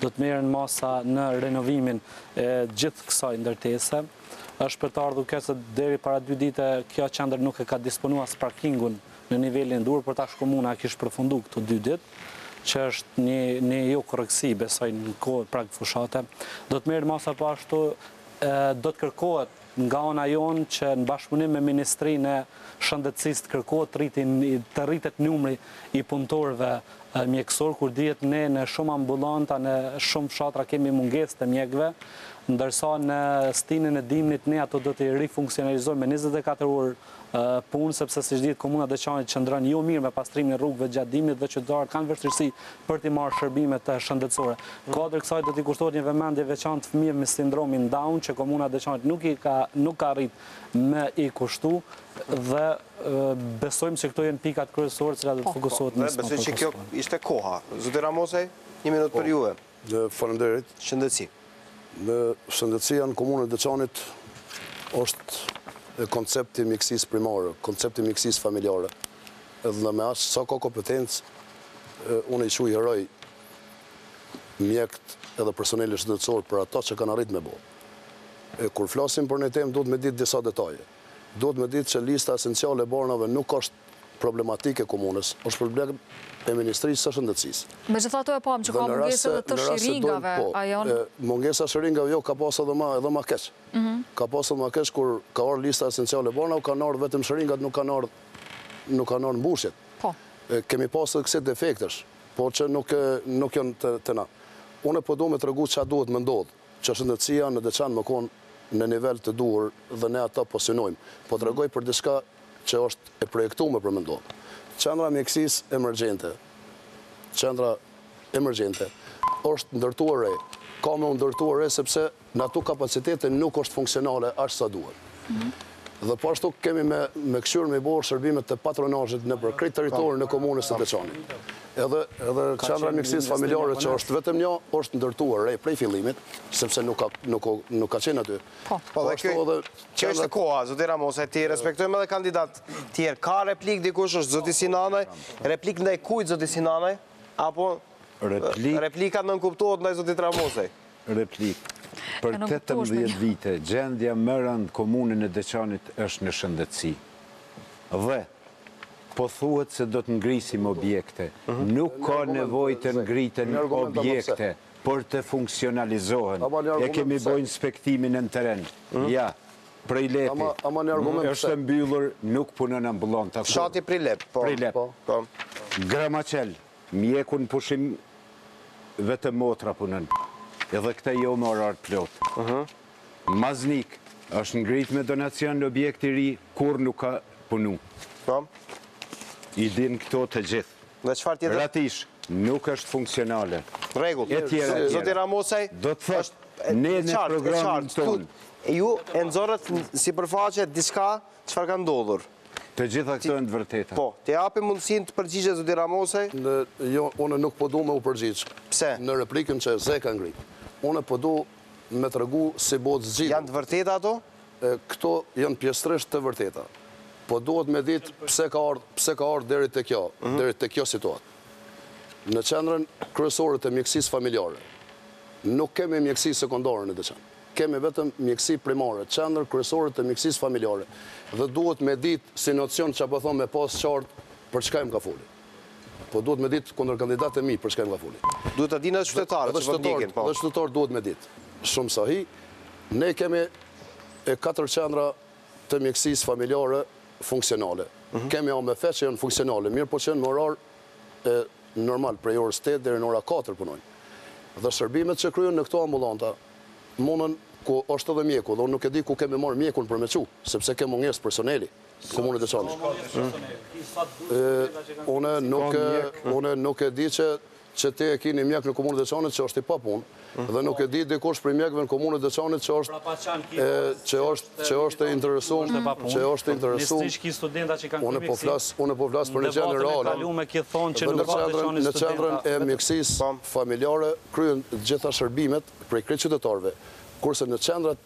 Do të merren masa në renovimin e gjithë kësaj ndërtese. Është për të ardhur se deri para 2 ditë kjo qendër nuk e ka disponuar as parkingun në nivelin e duhur, për tash komuna kishte përfunduar këto 2 ditë, që është një jo korreksi, besoj në kohë prag fushate. Do të merret masa po ashtu, do të kërkohet nga ana jonë që në bashkëpunim me Ministrinë e Shëndetësisë të kërkohet të rritet numri i punëtorëve mjekësor, kur dihet ne në shumë ambulanta, në shumë fshatra kemi mungesë të mjekëve, ndërsa në stinën e dimnit ne ato do të rifunksionalizojmë me 24 orë punë, sepse siç dihet komuna Deçanit qëndron jo mirë me pastrimin e rrugëve gjatë dimrit dhe qytetarët kanë vështirësi për të marrë shërbimet shëndetësore. Kuadër kësaj do t'i kushtohet një vëmendje veçantë fëmijëve me sindromin Down, që komuna Deçanit nuk i ka nuk ka arrit me i kushtu dhe besojmë që këto janë pikat kryesorë që do të fokusohet në Besoj që kjo ishte koha. Zoti Ramosaj, 1 minutë për juve. Faleminderit. Shëndetësi. Në shëndetësia në komunën e Deçanit është koncepti mjekësisë primare, koncepti mjekësisë familjare. Edhe me aq sa ka kompetencë, unë i shuj heroj mjekët edhe personeli shëndetësor për ata që kanë arrit me bo. Kur flasim për një temë, duhet me ditë disa detaje. Duhet me ditë që lista esenciale e barnave nuk është problematike komunës, është problem e Ministrisë së Shëndetësisë. Megjithatë e pam që ka mungesë edhe të shiringave, a janë? Mungesa shiringave jo, ka pas edhe ma keq. Ka pas edhe ma keq kur ka ardhur lista esenciale e barnave, kanë ardhur vetëm shiringat, nuk kanë ardhur mbushjet. Kemi pas edhe kësi defektesh, por që nuk janë të na. Unë po du me të regu që duhet me ndodhë, që shëndetësia në Deçan më konë në nivel të duhur dhe ne ata po synojmë. Po të regoj për diçka që është e projektume për me ndodhë. Qendra mjekësisë emergjente është ndërtuar re. Ka me ndërtuar re sepse në ato kapacitete nuk është funksionale ashtë sa duhet. Dhe po ashtu kemi me këshyrë me borë shërbimet të patronazhit në për krejt territorin në komunës të Deçanit. Edhe qendra mjekësisë familjare që është vetëm një, është ndërtuar re prej fillimit, sepse nuk ka qenë aty. Kjo është koha, zoti Ramosaj, ti respektojmë edhe kandidat tjerë. Ka replik dikush, është zoti Sinanaj? Replik ndaj kujt, zoti Sinanaj? Apo replika nënkuptohet ndaj zotit Ramosaj? Replik. Për 18 vite, gjendja më rënd komunën e Deçanit është në shëndetësi. Dhe po thuhet se do të ngrisim objekte. Nuk ka nevojë të ngriten objekte, por të funksionalizohen. E kemi bojë inspektimin në teren. Ja, Prileti. Është mbyllur, nuk punon ambulanta. Fshati Prilep, po. Gramacel, mjekun pushim vetëm motra punon. Edhe këte jo më orar plot. Maznik, është ngrit me donacion në objekti ri, kur nuk ka punu. I din këto të gjithë. Dhe qëfar tjetër? Ratish, nuk është funksionale. Regull. Zoti Ramosaj, do të thështë, ne në programin tonë. Ju e nëzorët si përfaqe diçka qëfar ka ndodhur. Të gjitha këto e në të vërteta. Po, të japi mundësin të përgjigje, zoti Ramosaj? Unë nuk po du me u përgjigjë. Pse? Në replikën që ze ka ngrit. Unë po du me të regu si botë zgjidhë. Janë të vërteta ato? Këto janë pjesërisht të vërteta. Po duhet me ditë pse ka ardhur deri te kjo situatë. Në qendrën kryesore të mjekësisë familjare, nuk kemi mjekësi sekondare në Deçan. Kemi vetëm mjekësi primare, qendrën kryesore të mjekësisë familjare. Dhe duhet me ditë si nocion që apo thonë me pas qartë për çka im ka foli. Po duhet me ditë kundër kandidatë e mi për çka im ka foli. Duhet të dinë edhe qytetarët që po ndiqin, po. Dhe qytetarët duhet me ditë. Shumë sahi, ne kemi 4 qendra të mjekësisë familjare funksionale. Kemi AMF që janë funksionale, mirë po që janë në orar normal, prej orës 8 deri në ora 4 punojnë. Dhe shërbimet që kryen në këto ambulanta, mundën ku është edhe mjeku, dhe unë nuk e di ku kemi marrë mjekun për me qu, sepse kemi mungesë personeli, komunën e Deçanit. Unë nuk e di që te e kini mjek në komunën e Deçanit që është i pa punë, dhe nuk e di dikush për mjekve në komunën e Deçanit që është interesum, unë po flas për në gjendën reale. Në qendrën e mjekësisë familjare kryen gjitha shërbimet prej krejt qytetarëve, kurse në qendrat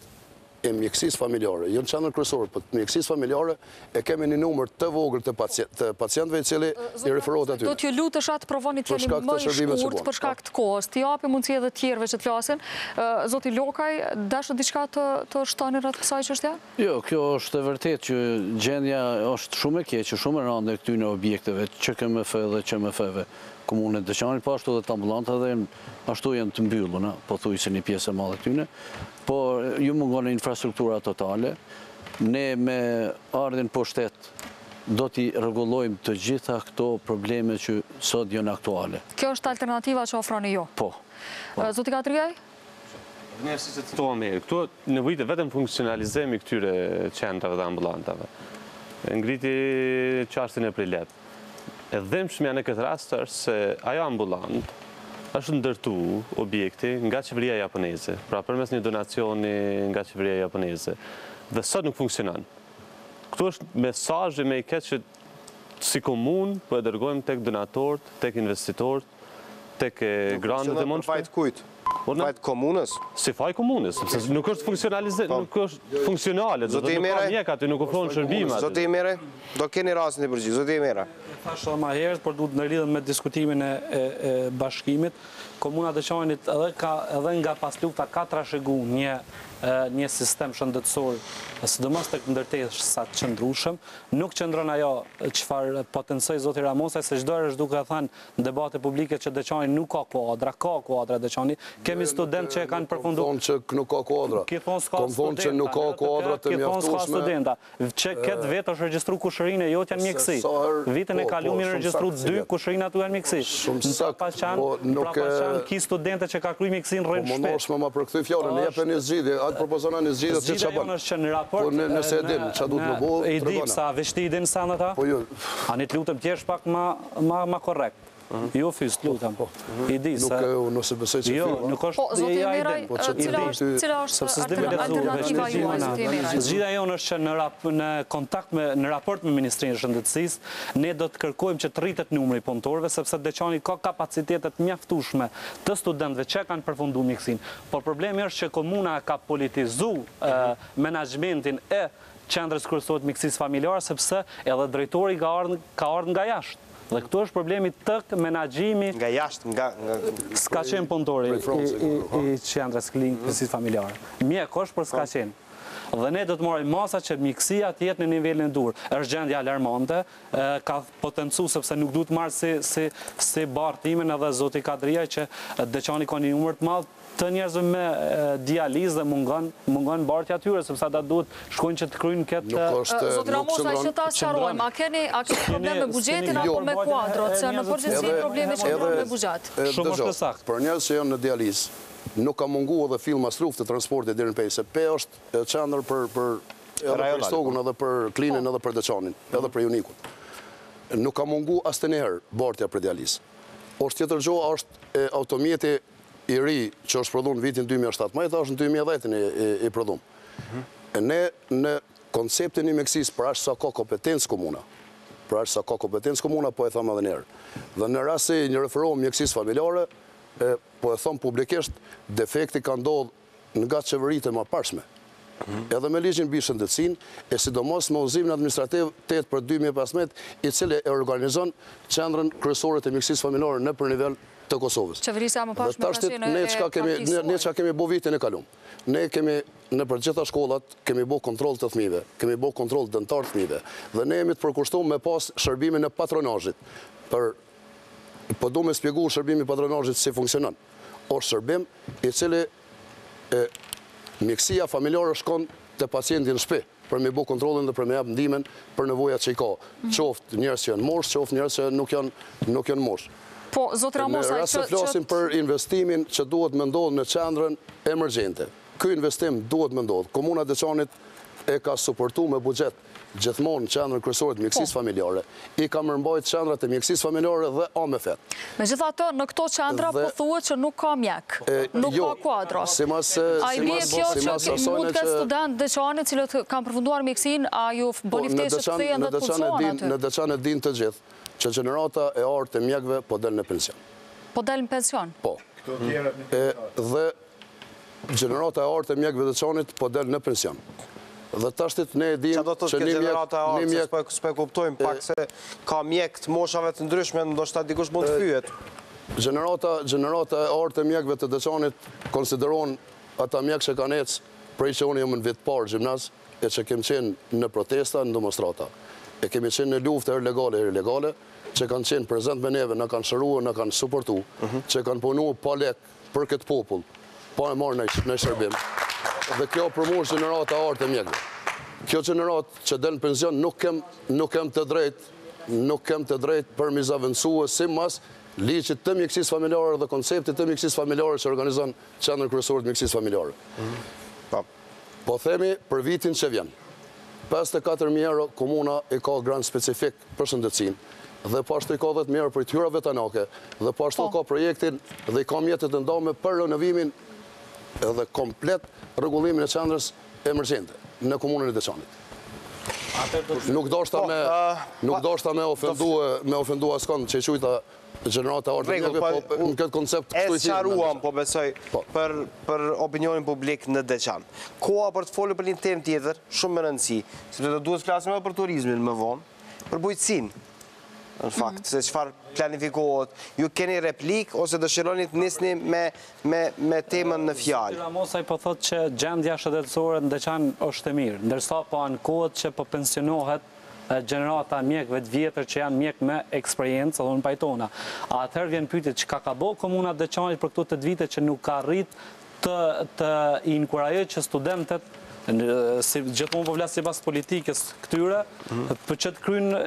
e mjekësisë familjare, jo në qendrën kryesore, por mjekësisë familjare e kemi një numër të vogël të pacientëve i cili i referohet aty. Do t'ju lutesha të provoni të jeni më i shkurt për shkak të kohës. T'i japi mundësi edhe tjerëve që të flasin. Zoti Lokaj, dashë diçka të shtoni rreth kësaj çështje? Jo, kjo është e vërtetë që gjendja është shumë e keqe, shumë e rëndë këtyre objekteve, QKMF dhe QMF-ve. Komunën e Deçanit, po ashtu dhe të ambulanta dhe ashtu janë të mbylluna, po thuj se një pjesë e madhe këtyne, po ju mungon infrastruktura totale, ne me ardhin po shtet do t'i rregullojmë të gjitha këto probleme që sot janë aktuale. Kjo është alternativa që ofroni ju? Po. Zoti Katriaj? Njerë si që të toa mirë, këto nevojit vetëm funksionalizemi këtyre qendrave dhe ambulantave. Ngriti qartin e Prilep. E dhëmshmja në këtë rast është se ajo ambulant është ndërtu objekti nga qeveria japoneze, pra përmes një donacioni nga qeveria japoneze. Dhe sot nuk funksionon. Këtu është mesazhi me i keq që si komunë po e dërgojmë tek donatorët, tek investitorët, tek grandet e mundshme. Fajt kujt? Fajt komunës? Si faj komunës, sepse nuk është funksionalizim, nuk është funksionale, do të nuk ka mjek aty, nuk ofron shërbime aty. Zotë Imere, do keni rastin e përgjithë, Zotë Imere. Thashë edhe ma herët, por duhet në lidhën me diskutimin e bashkimit, Komuna Deçanit edhe nga pas lufta ka trashëgu një sistem shëndetësor, sidomos tek ndërtesat qëndrueshëm, nuk qëndron ajo çfarë potencoi zoti Ramosaj, se çdo herë është duke thënë në debate publike që Deçani nuk ka kuadra Deçani. Kemi studentë që e kanë përfunduar. Thonë që nuk ka kuadra. Thonë që nuk ka kuadra të mjaftueshme. Që këtë vetë është regjistru kushërinë e jotë janë mjekësi. Vitën e kaluar janë regjistru 2 kushërinë aty janë mjekësi. Ki studente që ka kryer mjekësinë rreth shpejt. Po mos më përkthy fjalën, ne japën një zgjidhje, atë propozona një zgjidhje të çfarë bën. Është që në raport. Po nëse e din çfarë duhet të bëjë. E di sa veshti i din sa ata? Po jo. Ani të lutem thjesht pak më korrekt. Jo fyst, lutem. I di se nëse besoj që nuk është. Po zoti Meraj, cila është alternativa juaj? Zgjidhja jonë është që në kontakt në raport me Ministrinë e Shëndetësisë ne do të kërkojmë që të rritet numri punëtorëve, sepse Deçani ka kapacitetet mjaftueshme të studentëve që kanë përfunduar mjekësinë. Por problemi është që komuna ka politizuar menaxhmentin e qendrës kryesore të mjekësisë familjare, sepse edhe drejtori ka ardhur nga jashtë. Dhe këtu është problemi të menaxhimi nga jashtë, nga s'ka qenë punëtori i qendrës mjekësisë familjare. Mjek është, por s'ka qenë. Dhe ne do të marrim masa që mjekësia të jetë në nivelin e dur. Është gjendje alarmante, ka potencu sepse nuk duhet marrë si bartimin edhe zoti Kadria që Deçani ka një numër të madh të njerëzve me dializë dhe mungon bartja atyre, sepse ata duhet shkojnë që të kryjnë këtë... Zotë Ramosaj, që ta sqarojmë, a keni problem me buxhetin apo me kuadrot, se në përgjithësi probleme që kanë me buxhet? Shumë është saktë. Për njerëz që janë në dializë, nuk ka munguar edhe fill masruf të transportit deri në Pejse. Pe është qendër për Stogun edhe për Klinin edhe për Deçanin, edhe për Junikun. Nuk ka munguar asnjëherë bartja për dializë. Është tjetër gjë, është automjeti i ri që është prodhuar në vitin 2007, më është në 2010 i prodhuar. Ne në konceptin e mjekësisë për aq sa ka kompetencë komuna, po e them edhe një herë. Dhe në rast se një referohem mjekësisë familjare, po e them publikisht, defekti ka ndodhur nga qeveritë e mëparshme. Edhe me ligjin mbi shëndetësinë, e sidomos me udhëzimin administrativ 8 për 2015, i cili e organizon qendrën kryesore të mjekësisë familjare në për nivel të Kosovës. Qeverisja më pashme ne çka kemi bo vitin e kalum. Ne kemi në për gjitha shkollat kemi bo kontroll të fëmijëve, kemi bo kontroll dëntar të fëmijëve, dhe ne jemi të përkushtuar me pas shërbimin e patronazhit. Po du me shpjegu shërbimi i patronazhit si funksionon. Është shërbim i cili mjekësia familjare shkon te pacienti në shtëpi për me bo kontrollin dhe për me jap ndihmën për nevojat që i ka. Qoftë njerëz që janë mosh, qoftë njerëz që nuk janë mosh. Po, zotë Ramosaj, që flasim për investimin që duhet me ndodhë në qendrën emergjente. Ky investim duhet me ndodhë. Komuna Deçanit e ka suportu me buxhet gjithmonë qendrën kryesore të mjekësisë familjare. I ka përmbajtur qendrat e mjekësisë familjare dhe AMF-et. Megjithatë, në këto qendra po thuhet që nuk ka mjek, nuk ka kuadra. A i bie kjo që mund të student Deçanit cilët kanë përfunduar mjekësinë, a ju bëni ftesë të kthehen dhe të punësojnë aty? Në Deçanin din të gjithë që gjenerata e artë e mjekëve po del në pension. Po del në pension? Po. Dhe gjenerata e artë e mjekëve Deçanit po del në pension. Dhe tashtit ne e dim që një mjek... S'pe kuptojmë pak se ka mjek të moshave të ndryshme, ndoshta dikush mund të fyet. Gjenerata e artë e mjekëve të Deçanit konsideron ata mjekë që kanë ecë prej që unë jam në vit parë gjimnaz, e që kemë qenë në protesta, në demonstrata. E kemi qenë në luftë herë legale, që kanë qenë prezent me neve, në kanë shëruar, në kanë suportu, që kanë punuar pa lek për këtë popull, pa e marrë në shërbim. Dhe kjo përmosh gjenerata e artë e mjekëve. Kjo gjenerat që del në pension nuk kem të drejt për mi zavendësue si mas ligjit të mjekësisë familjare dhe konceptit të mjekësisë familjare që organizon qendrën kryesore të mjekësisë familjare. Po themi për vitin që vjen. 54.000 euro komuna i ka grant specifik për shëndetësinë dhe pashtu i ka 10.000 euro për hyrave tanake dhe pashtu ka projektin dhe i ka mjetet të ndame për renovimin edhe komplet rregullimin e qendrës emergjente. në komunën e Deçanit. Nuk doshta me ofendu askon që qujta gjenerata ordinjeve, po në këtë koncept kështu i thirë. E qaruam, po besoj, për opinionin publik në Deçan. Koha për të folur për një temë tjetër, shumë më rëndësi, sepse do duhet flasim edhe për turizmin më vonë, për bujqësinë. Në fakt, se qëfar planifikohet, ju keni replik ose dëshironi të nisni me temën në fjalë? Ramosaj po thot që gjendja shëndetësore në Deçan është e mirë, ndërsa po ankohet që po pensionohet gjenerata mjekëve të vjetër që janë mjek me eksperiencë, dhe në pajtona. Atëherë vjen pyetjet që ka bëu komuna Deçanit për këto 8 vite që nuk ka arrit të inkurajojë që studentët, gjithmonë po vlas sipas politikës këtyre, për që të kryjnë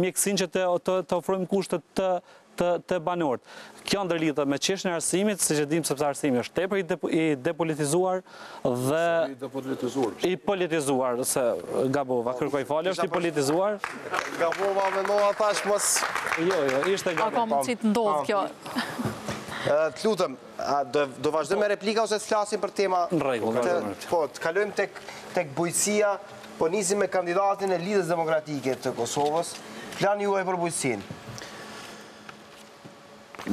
mjekësinë që të ofrojmë kushtet të banorët. Kjo ndërlidhet me çështjen e arsimit, siç e dim sepse arsimi është tepër i depolitizuar dhe i politizuar, se gabova, kërkoj falje, është i politizuar. Gabova mendova thash mos. Jo, ishte gabova. Ka mundësi të ndodhë kjo. Të lutëm, do vazhdojmë me replika ose të flasim për tema? Në rregull. Po, të kalojmë tek bujqësia, po nisim me kandidatin e Lidhjes Demokratike të Kosovës. Plani juaj për bujqësinë?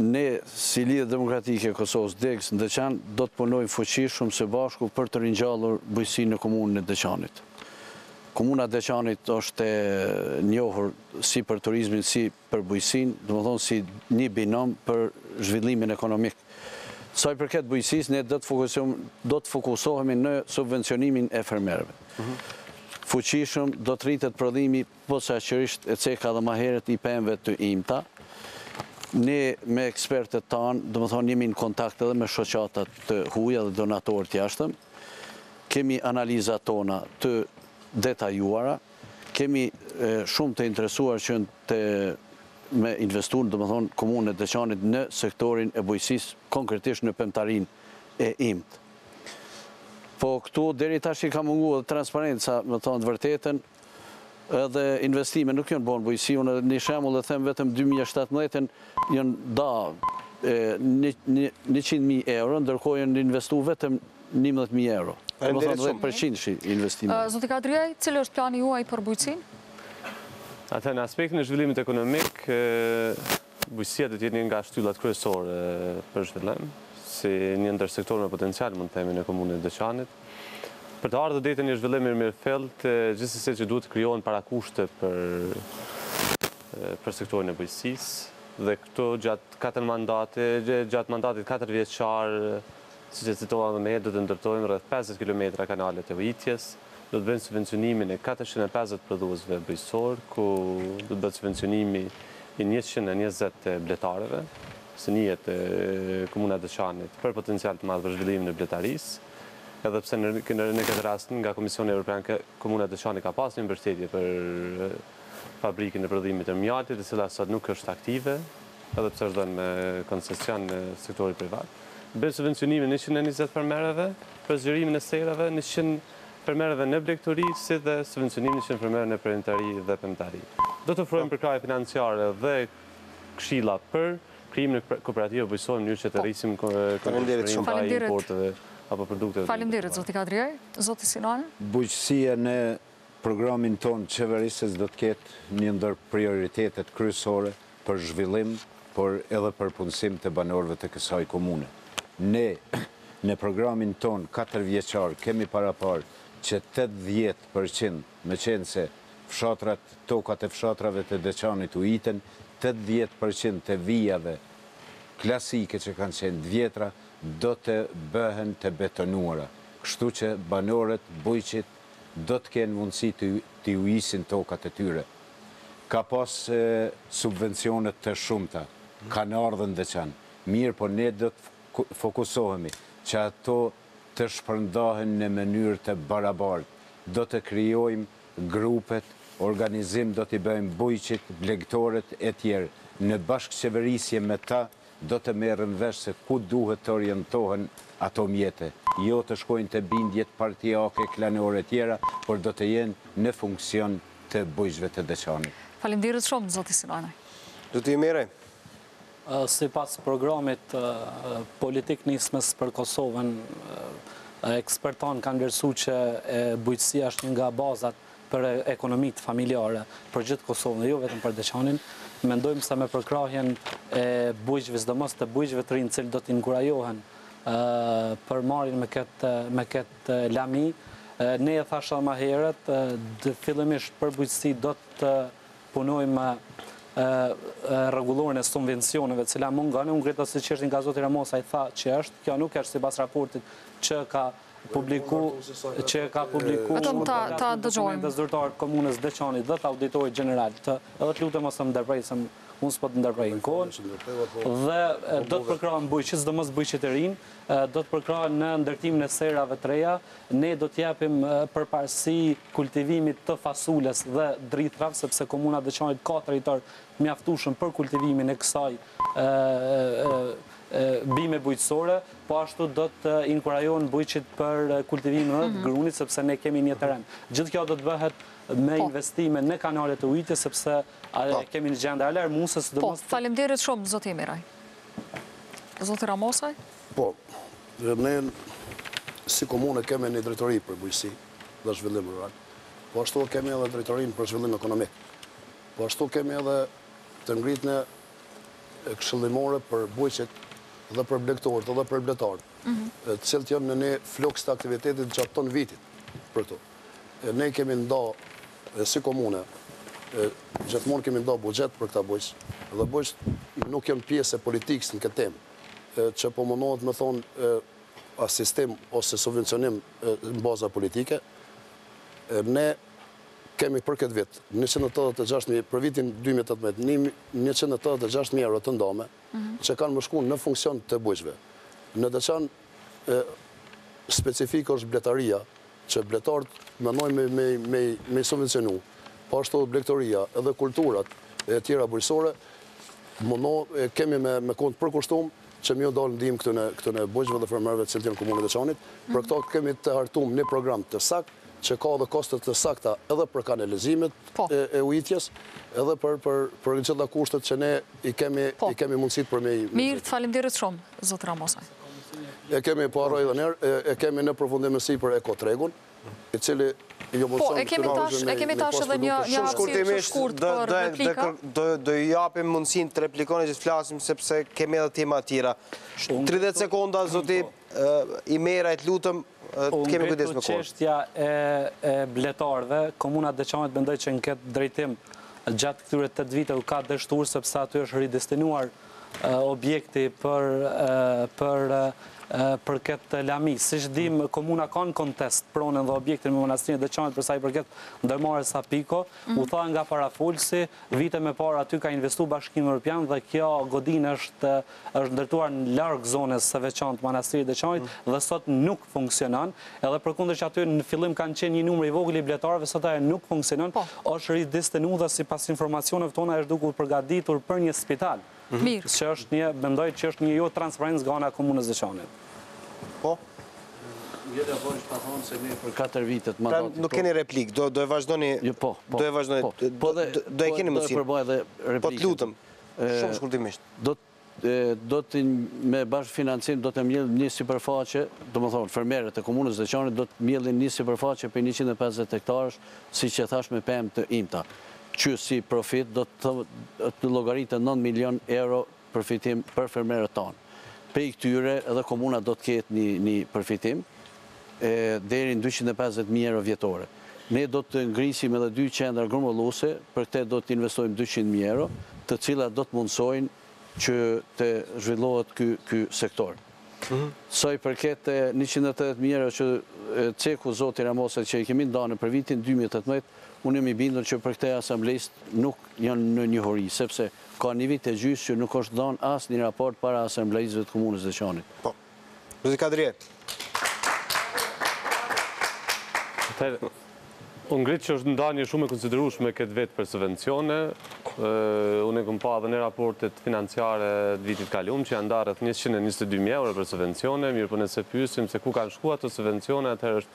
Ne, si Lidhja Demokratike e Kosovës Degës në Deçan, do të punojmë fuqishëm së bashku për të ringjallur bujqësinë në komunën e Deçanit. Komuna Deçanit është e njohur si për turizmin, si për bujqësinë, domethënë si një binom për zhvillimin ekonomik. Sa i përket bujqësisë, ne do të fokusohemi në subvencionimin e fermerëve. Fuqishëm do të rritet prodhimi posaçërisht e ceka dhe më herët i pemëve të imta. Ne me ekspertët tanë, domethënë jemi në kontakt edhe me shoqatat të huaja dhe donatorë të jashtëm. Kemi analizat tona të detajuara, kemi shumë të interesuar që me investuar, domethënë komunën e Deçanit në sektorin e bujqësisë, konkretisht në pemtarinë e imt. Po këtu deri tash i ka munguar transparenca, me thonë të vërtetën, edhe investime nuk janë bën bujqësi, unë një shembull e them vetëm 2017 janë da 100.000 euro, ndërkohë janë investuar vetëm 11.000 euro. Faleminderit shumë. 10% investime. Zoti Kadriaj, cili është plani juaj për bujqësinë? Atë në aspektin e zhvillimit ekonomik, bujqësia do të jetë një nga shtyllat kryesore për zhvillim, si një ndër sektorë me potencial, mund të themi, në komunën e Deçanit. Për të ardhur drejtë një zhvillim mirëfillt, gjithsesi që duhet të krijohen parakushte për sektorin e bujqësisë dhe këto gjatë mandatit 4 vjeçar, siç e citova më herë, do të ndërtojmë rreth 50 kilometra kanale të ujitjes, do të bëjmë subvencionimin e 450 prodhuesve bujqësor, ku do të bëhet subvencionimi i 120 bletarëve, së njihet komuna e Deçanit për potencial të madh për zhvillimin e bletarisë. Edhe pse në këtë rast nga Komisioni Evropian komuna e Deçanit ka pasur një mbështetje për fabrikën e prodhimit të mjaltit, e cila sot nuk është aktive, edhe pse është dhënë me koncesion në sektorin privat. Bëjmë subvencionimin 120 fermerëve për zgjerimin e serave, 100 fermerëve në blegturi, si dhe subvencionimin 100 fermerëve në prenitari dhe pemtari. Do të ofrojmë përkraje financiare dhe këshilla për krijimin e kooperative bujqësore në mënyrë që të rrisim konkurrencën e importeve apo produkteve. Faleminderit, zoti Kadriaj. Zoti Sinane? Bujqësia në programin ton qeverisës do të ketë një ndër prioritetet kryesore për zhvillim, por edhe për punësim të banorëve të kësaj komune. Ne, në programin ton 4 vjeçar, kemi parapar që 80%, me qenë se tokat e fshatrave të Deçanit u iten, 80% të vijave klasike që kanë qenë vjetra, do të bëhen të betonuara. Kështu që banorët, bujqit, do të kenë mundësi të ujisin tokat e tyre. Ka pas subvencionet të shumta, kanë ardhën Deçan. Mirë, po ne do të fokusohemi që ato të shpërndahen në mënyrë të barabartë. Do të krijojmë grupet, organizim do t'i bëjmë bujqit, blegtorët e tjerë. Në bashkëqeverisje me ta, do të merrem vesh se ku duhet të orientohen ato mjete. Jo të shkojnë të bindjet partijake, klanore tjera, por do të jenë në funksion të bujqve të Deçanit. Faleminderit shumë, zoti Sinane. Do t'i merrej? Si pas programit politik nismes për Kosovën, eksperton kanë vlerësuar që bujqësia është një nga bazat për ekonomitë familjare për gjithë Kosovën dhe jo vetëm për Deçanin. Mendojmë se me përkrahjen e bujqëve, sidomos të bujqëve të rinë, cilë do t'inkurajohen për marrjen me këtë lami. Ne e thashë më herët, fillimisht për bujqësi do të punojmë rregulloren e subvencioneve, cila mungon. Unë greta se që është nga zoti Ramosa i tha që është, kjo nuk është sipas raportit që ka publiku ta dëgjojmë zyrtar komunës Deçanit dhe të auditorit gjeneral, edhe të lutem mos më ndërprej se unë s'po të ndërprej në kohën, dhe do të përkrahen bujqit, sidomos bujqit e rinë, do të përkrahen në ndërtimin e serave të reja. Ne do t'japim përparësi kultivimit të fasules dhe drithrave, sepse komuna Deçanit ka territor mjaftueshëm për kultivimin e kësaj bime bujqësore, po ashtu do të inkurajohen bujqit për kultivimin e grunit, sepse ne kemi një terren. Gjithë kjo do të bëhet me investime në kanalet të ujit, sepse kemi një gjendje alarmuese. Po, faleminderit shumë, zoti Miraj. Zoti Ramosaj? Po, ne si komune kemi një drejtori për bujqësi dhe zhvillim rural, po ashtu kemi edhe drejtorin për zhvillim ekonomik, po ashtu kemi edhe të ngritën e këshillimore për bujqit dhe për blegtorët dhe për bletarët, cilët janë në një floks të aktivitetit gjatë ton vitit për to. Ne kemi nda, si komune, gjithmonë kemi nda bugjet për këta bujq, dhe bujq nuk janë pjesë e politikës në këtë temë, që po mundohet me thonë asistim ose subvencionim në baza politike. Ne kemi për këtë vit 186.000, për vitin 2018, 186.000 euro të ndame, që kanë më shku në funksion të bujqve. Në Deçan, specifika është bletaria, që bletarët menojnë me subvencionu, po ashtu blegtoria edhe kulturat e tjera bujqësore, kemi me kont përkushtum që mjë dalë ndihmë këtëne bujqve dhe fermerëve cilë të në komunë Deçanit. Për këto kemi të hartum një program të sakt, që ka dhe kostet të sakta edhe për kanalizimet e ujitjes, edhe për gjitha kushtet që ne i kemi mundësit për me... Mirë, të falimderit shumë, zotë Ramosaj. E kemi po arroj dhe njerë, e kemi në përfundimësi për ekotregun, i cili... Po, e kemi tash edhe një hapësirë shkurt për replika. Do i japim mundësin të replikone që të flasim, sepse kemi edhe tema tjera. 30 sekonda, zoti i merajt lutëm, kemi kujdes me kohë. Çështja e bletarëve, komuna Deçanit mendoj që në këtë drejtim gjatë këtyre 8 viteve ka dështuar, sepse aty është ridestinuar objekti për këtë lami. Si që dim, komuna ka në kontest pronën dhe objektin me monastrinë e Deçanit përsa i përket ndërmarrjes sa piko, u tha nga parafolsi, vite me parë aty ka investu Bashkimi Evropian dhe kjo godinë është ndërtuar në larg zonës së veçantë monastrinë e Deçanit dhe sot nuk funksionon. Edhe përkundër që aty në fillim kanë qenë një numër i vogël i bletarëve, sot ajo nuk funksionon, është ridestinuar dhe sipas informacioneve tona është duke u përgatitur për një spital. Mirë. Që është një, mendoj që është një jo transparencë nga ana e komunës Deçanit. Po? Jeta po është pa thonë se ne për 4 vitet mandatit. Nuk keni replik, do e vazhdoni... Po, do e vazhdoni... Do e keni mësim. Po të lutëm, shumë shkurtimisht. Do të me bashkëfinancim do të mjellin një sipërfaqe, do më thonë, fermerët e komunës Deçanit do të mjellin një sipërfaqe për 150 hektarësh, si që thash me pemë të imta. Që si profit do të llogaritë 9 milion euro përfitim për fermerët tonë. Për i këtyre edhe komuna do të ketë një përfitim deri në 250.000 euro vjetore. Ne do të ngrisim edhe 2 qendra grumulluese, për këtë do të investojmë 200.000 euro, të cilat do të mundsojnë që të zhvillohet ky sektor. Sa i përket 180.000 euro që ceku zoti Ramosa që i kemi ndarë për vitin 2018, unë jam i bindur që për këtë asamblejës nuk janë në njohuri, sepse ka një vit e gjysë që nuk është dhënë asë një raport para asamblejësve të komunës Deçanit. Po. Rëzi Kadrije. Unë ngritë që është ndanje shumë e konsiderueshme këtë vetë për subvencione. Unë e këm pa dhe në raportet financiare të vitit kalum që janë ndarë rreth 122.000 euro për subvencione, mirë për nëse pyesim se ku kanë shku ato subvencione, atëherë është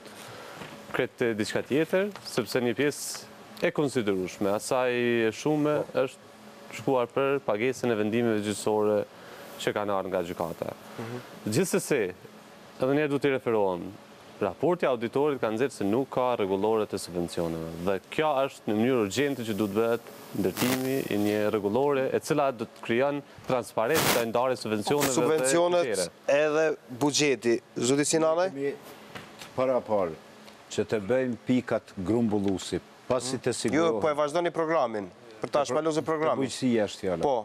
kretë diçka tjetër, sepse një pjesë e konsiderueshme, asaj shumë është shkuar për pagesën e vendimeve gjyqësore që kanë ardhur nga gjykata. Gjithsesi, edhe ne duhet të referohem, raporti auditorit ka nxjerrë se nuk ka rregullore të subvencioneve. Dhe kjo është në mënyrë urgjente që duhet bëhet ndërtimi i një rregullore e cila do të krijon transparencë ndaj ndarjes subvencioneve. Subvencionet edhe buxheti. Zoti Sinane? Parë që të bëjmë pikat grumbulluesi, pasi të sigurohet. Jo, po e vazhdoni programin. Për ta shpalosur programin. Bujqësia është fjala. Po,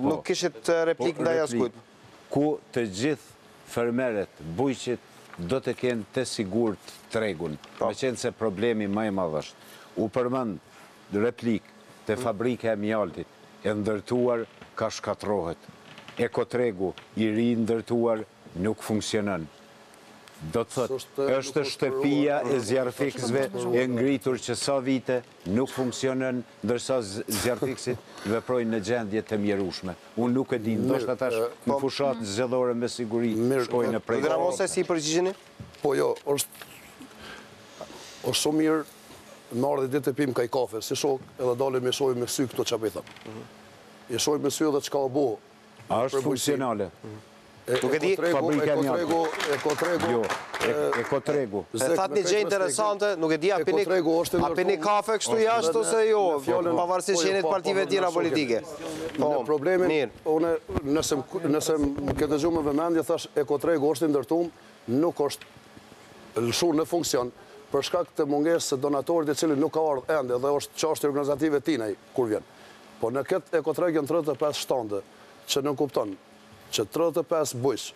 nuk kishit replik ndaj askujt. Ku të gjithë fermerët, bujqit, do të kenë të sigurt tregun, me qenë se problemi më i madh është. U përmend replik të fabrika e mjaltit, e ndërtuar ka shkatrohet. Ekotregu i ri ndërtuar nuk funksionon. Do të thotë, është shtëpia e zjarfikësve e ngritur që sa vite nuk funksionon, ndërsa zjarfikësit veprojnë në gjendje të mjerueshme. Unë nuk e di, ndoshta tash në fushat zgjedhore me siguri shkojnë në prej. Do Ramose si përgjigjeni? Po jo, është shumë mirë në ardhe ditë të pim kaj kafe, si shok edhe dole me shoj me sy këto që apitha. I shoj me sy edhe që ka bo. A është funksionale? Nuk e di? Ekotregu. Thatë një gjë interesante, nuk e di, a pini kafe kështu jashtë ose jo, pavarësisht që jeni të partive tjera politike. Në problemin, nëse më këtë gjumë me vëmendje, thash ekotregu është ndërtum, nuk është lëshur në funksion, për shkak të mungesë së donatorit e cili nuk ka ardhur ende dhe është çështje organizative tinej kur vjen. Po në këtë ekotreg janë 35 shtande që nuk kupton që 35 bujq,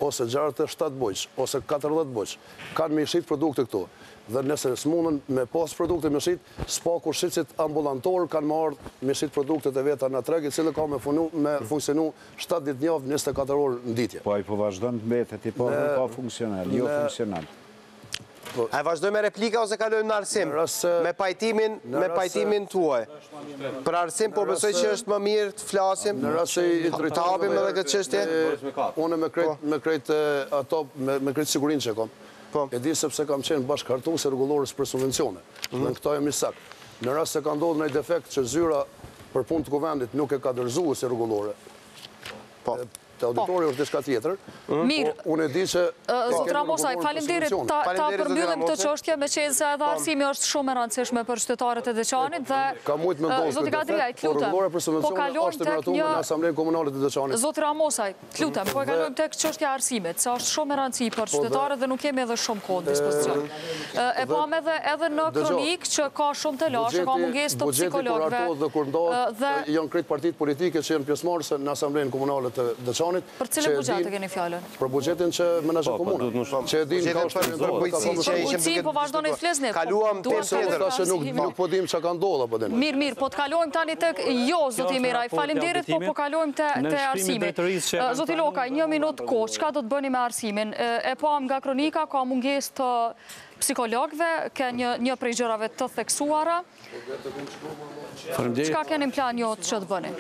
ose 67 bujq, ose 40 bujq, kanë me shit produkte këtu. Dhe nëse s'mundën me pas produkte me shit, s'pa kur shitësit ambulantor kanë marrë me shit produkte të veta në treg, i cilë ka me funksionu 7 ditë njavë, 24 orë në ditje. Po, i po vazhdojnë të mbetet, i po pa funksional, jo funksional. A vazhdojmë me replika ose kalojmë në arsim? Me pajtimin tuaj. Për arsim, po besoj që është më mirë të flasim, të hapim edhe këtë qështje? Unë me krejtë sigurin që kom. E di sepse kam qenë bashkëhartu se rregullores për subvencione. Në këta jemi sakt. Në rast se ka ndodhur një defekt që zyra për punë të kuvendit nuk e ka dorëzuar si rregullore. Të auditori është diçka tjetër. Mirë. Unë e di që Zotë Ramosaj, falemderit, ta përmbyllim të çështje me qenë se edhe arsimi është shumë e rëndësishme për qytetarët e Deçanit dhe Zoti Gadriaj, lutem, po kalojmë tek një Asamblenë Komunale të Deçanit. Zoti Ramosaj, lutem, po kalojmë tek çështja e arsimit, se është shumë e rëndësishme për qytetarët dhe nuk kemi edhe shumë kohë në dispozicion. E pam edhe në kronik që ka shumë të lashë, ka mungesë të psikologëve. Dhe janë krejt partitë politike që janë pjesëmarrëse në Asamblenë Komunale të Deçanit. Për cilën buxhet e keni fjalën? Për buxhetin që menaxhon komunën. Që e din ka për bujqësi po vazhdoni të flesni. Kaluam tjetër. Nuk po dim çka ka ndodhur apo dem. Mirë, po të kalojmë tani tek zoti Miraj. Faleminderit, po kalojmë te arsimi. Zoti Lokaj, 1 minutë kohë. Çka do të bëni me arsimin? E pam nga kronika ka mungesë të psikologëve, ka një prej gjërave të theksuara. Çka keni plan ju që të bëni?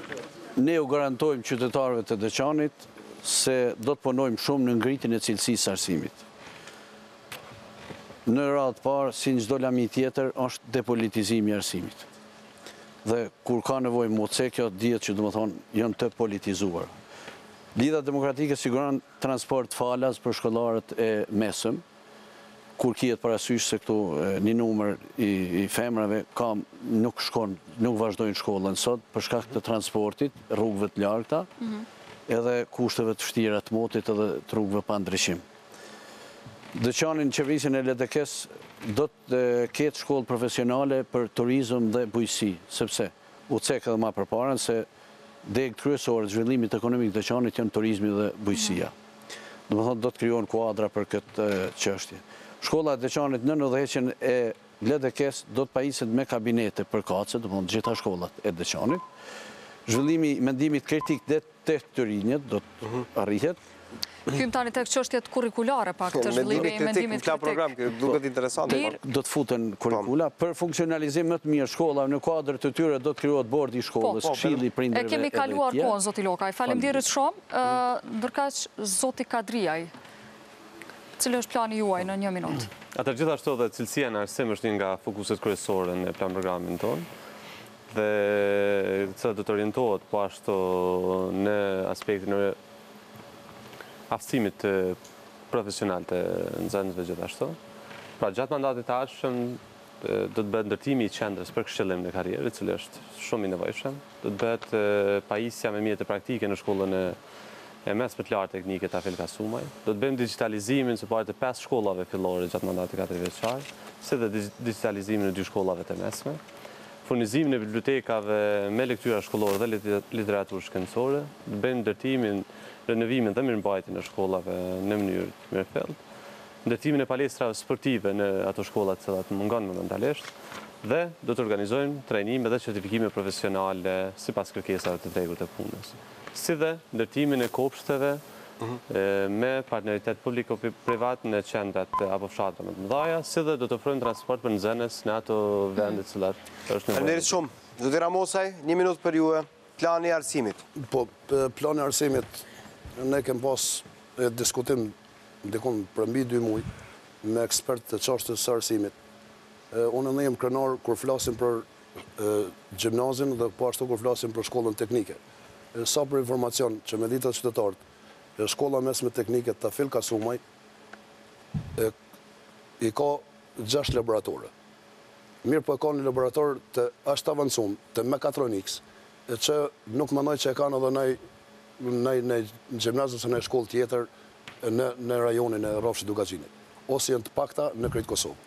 Ne u garantojmë qytetarëve të Deçanit se do të punojmë shumë në ngritjen e cilësisë arsimit. Në radhë parë, si çdo lami tjetër, është depolitizimi i arsimit. Dhe kur ka nevojë motse kjo dihet që domethënë janë të politizuar. Lidha Demokratike siguron transport falas për shkollarët e mesëm, kur kihet parasysh se këtu një numër i femrave nuk vazhdojnë shkollën sot për shkak të transportit, rrugëve të largëta, edhe kushteve të vështira të motit edhe të rrugëve pa ndryshim. Deçanin qeverisjen e LDK-s do të ketë shkollë profesionale për turizëm dhe bujqësi, sepse u cek edhe më përpara se degët kryesore të zhvillimit ekonomik të Deçanit janë turizmi dhe bujqësia. Domethënë do të krijohen kuadra për këtë çështje. Shkolla e Deçanit në udhëheqjen e LDK-s do të pajiset me kabinete përkatëse, domethënë gjitha shkollat e Deçanit. Zhvillimi i mendimit kritik dhe të rinjët do të arrihet. Kym tani tek çështjet kurrikulare pak të zhvillimit i mendimit kritik. Program, duket interesante. Do të futen kurrikula për funksionalizim më të mirë shkolla në kuadër të tyre do të krijohet bordi i shkollës, këshilli i prindërve. E kemi kaluar kohën zoti Lokaj. Faleminderit shumë. Ndërkaq zoti Kadriaj, cili është plani juaj në 1 minutë? Atër gjithashtu dhe cilësia në arsim është një nga fokuset kryesore në plan programin tonë dhe cila do të orientohet po ashtu në aspektin e aftësimit të profesional të nxënësve gjithashtu. Pra gjatë mandatit të ardhshëm do të bëhet ndërtimi i qendrës për këshillim në karrierë, i cili është shumë i nevojshëm. Do të bëhet pajisja me mjete praktike në shkollën e mesme të lartë teknike të Klan Kosovës. Do të bëjmë digitalizimin së pari të 5 shkollave fillore gjatë mandatit 4 vjeçar, si dhe digitalizimin e 2 shkollave të mesme. Furnizimin e bibliotekave me lektyra shkollore dhe literaturë shkencore, do bëjmë ndërtimin, renovimin dhe mirëmbajtjen e shkollave në mënyrë të mirëfillt, ndërtimin e palestrave sportive në ato shkolla të cilat mungon momentalisht, dhe do të organizojmë trajnime dhe certifikime profesionale sipas kërkesave të tregut të punës, si dhe ndërtimin e kopshteve me partneritet publiko-privat në qendrat apo fshatra më të mëdha, si dhe do të ofrojmë transport për nxënës në ato vende të cilat është nevojë. Faleminderit shumë. Zoti Ramosaj, 1 minutë për ju. Plani i arsimit. Po, plani i arsimit ne kemi pas diskutim ndikon për mbi 2 muaj me ekspertë të çështës së arsimit. Unë ne jam krenar kur flasim për gjimnazin dhe po ashtu kur flasim për shkollën teknike. Sa për informacion që me ditat qytetarët, shkolla mesme teknike të Klan Kosovës i ka 6 laboratore. Mirë po ka një laborator të ashtë avancum, të mekatroniks, që nuk mendoj që e kanë edhe në gjimnazë ose në shkollë tjetër në rajonin e rrafshit Deçanit, ose janë të pakta në krejt Kosovë.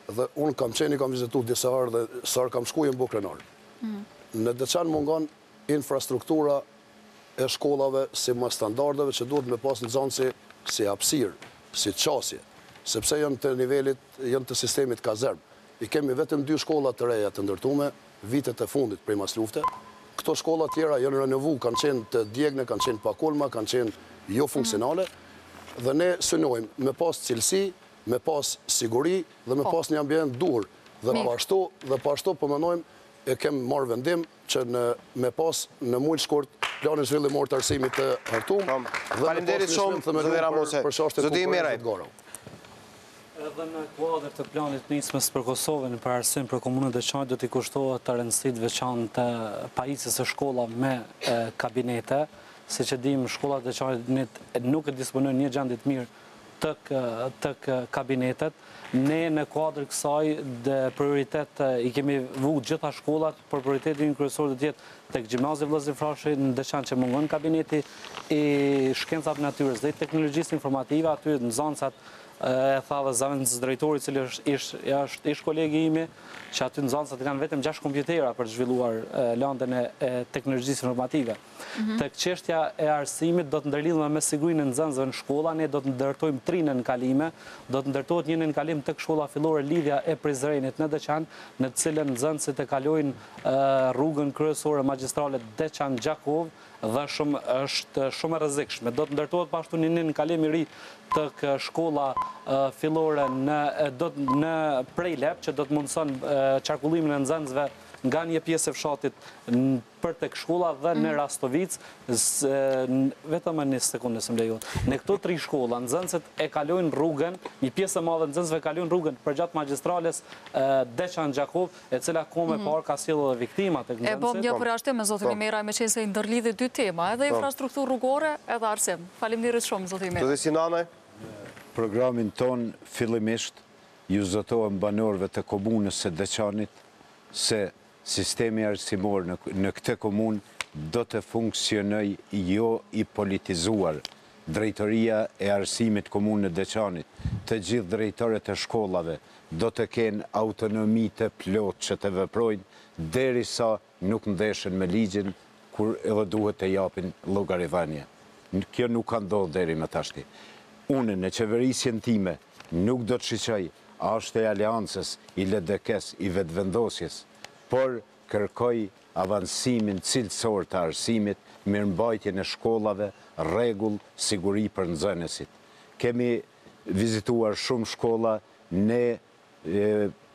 Dhe unë kam vizitu disa herë dhe sa herë kam shku jem krenar. Në Deçan mungon infrastruktura e shkollave si më standardeve që duhet me pas nxënësi si hapësirë, si qasje, sepse janë të nivelit, janë të sistemit kazerm. I kemi vetëm 2 shkolla të reja të ndërtume, vitet e fundit prej mas lufte. Këto shkolla tjera janë renovu, kanë qenë të djegne, kanë qenë pakulma, kanë qenë jo funksionale, dhe ne synojmë me pas cilësi, me pas siguri dhe me pas një ambient duhur. Dhe pashtu përmenojmë e kemë marrë vendim që me pas në muaj shkurt planin zhvillimor të arsimit të hartum. Faleminderit shumë, zoti Ramose. Zoti Meraj. Edhe në kuadër të planit nismës për Kosovën për arsim për komunën Deçanit do t'i kushtohet të rëndësit veçantë të pajisjes së shkolla me kabinete, siç e dim shkollat e Deçanit nuk e disponojnë një gjendje të mirë tek kabinetet. Ne në kuadër kësaj dhe prioritet i kemi vu gjitha shkollat, por prioriteti kryesor do të jetë tek gjimnazi Vllazër Frashi në Deçan që mungon kabineti i shkencave natyrës dhe teknologjisë informative, aty nxënësat e tha dhe zëvendës drejtori, cili është ish kolegi imi, që aty nxënësat kanë vetëm 6 kompjutera për të zhvilluar lëndën e teknologjisë informative. Tek çështja e arsimit do të ndërlidhemi me sigurinë e nxënësve në shkolla, ne do të ndërtojmë 3 nënkalime, do të ndërtohet një nënkalim tek shkolla fillore lidhja e Prizrenit në Deçan, në të cilën nxënësit e kalojnë rrugën kryesore magjistrale Deçan-Gjakov, dhe është shumë e rrezikshme. Do të ndërtohet pashtu një nënkalim i ri tek shkolla fillore në Prejlep, që do të mundëson qarkullimin e nxënësve nga një pjesë e fshatit për tek shkolla dhe në Rastovic, vetëm 1 sekondë se më lejohet. Në këto 3 shkolla nxënësit e kalojnë rrugën, një pjesë e madhe nxënësve kalojnë rrugën përgjatë magjistrales Deçan-Gjakov, e cila kohë parë ka sjellë edhe viktima tek nxënësit. E bëm një përjashtim me zotin Meraj, me qenë se i ndërlidhi 2 tema, edhe infrastrukturë rrugore, edhe arsim. Faleminderit shumë zotin Meraj. Zoti Sinanaj. Programin ton fillimisht ju zotohem banorëve të komunës së Deçanit se sistemi arsimor në këtë komunë do të funksionoj jo i politizuar. Drejtoria e arsimit komunë në Deçanit, të gjithë drejtorët e shkollave, do të kenë autonomi të plot që të veprojnë derisa nuk ndeshen me ligjin kur edhe duhet të japin llogarivanie. Kjo nuk ka ndodhur deri më tashti. Unë në qeverisjen time nuk do të shiqoj ashtë e aleancës, i LDK-s, i vetëvendosjes, por kërkoj avansimin cilësor të arsimit, mirëmbajtjen e shkollave, rregull, siguri për nxënësit. Kemi vizituar shumë shkolla, ne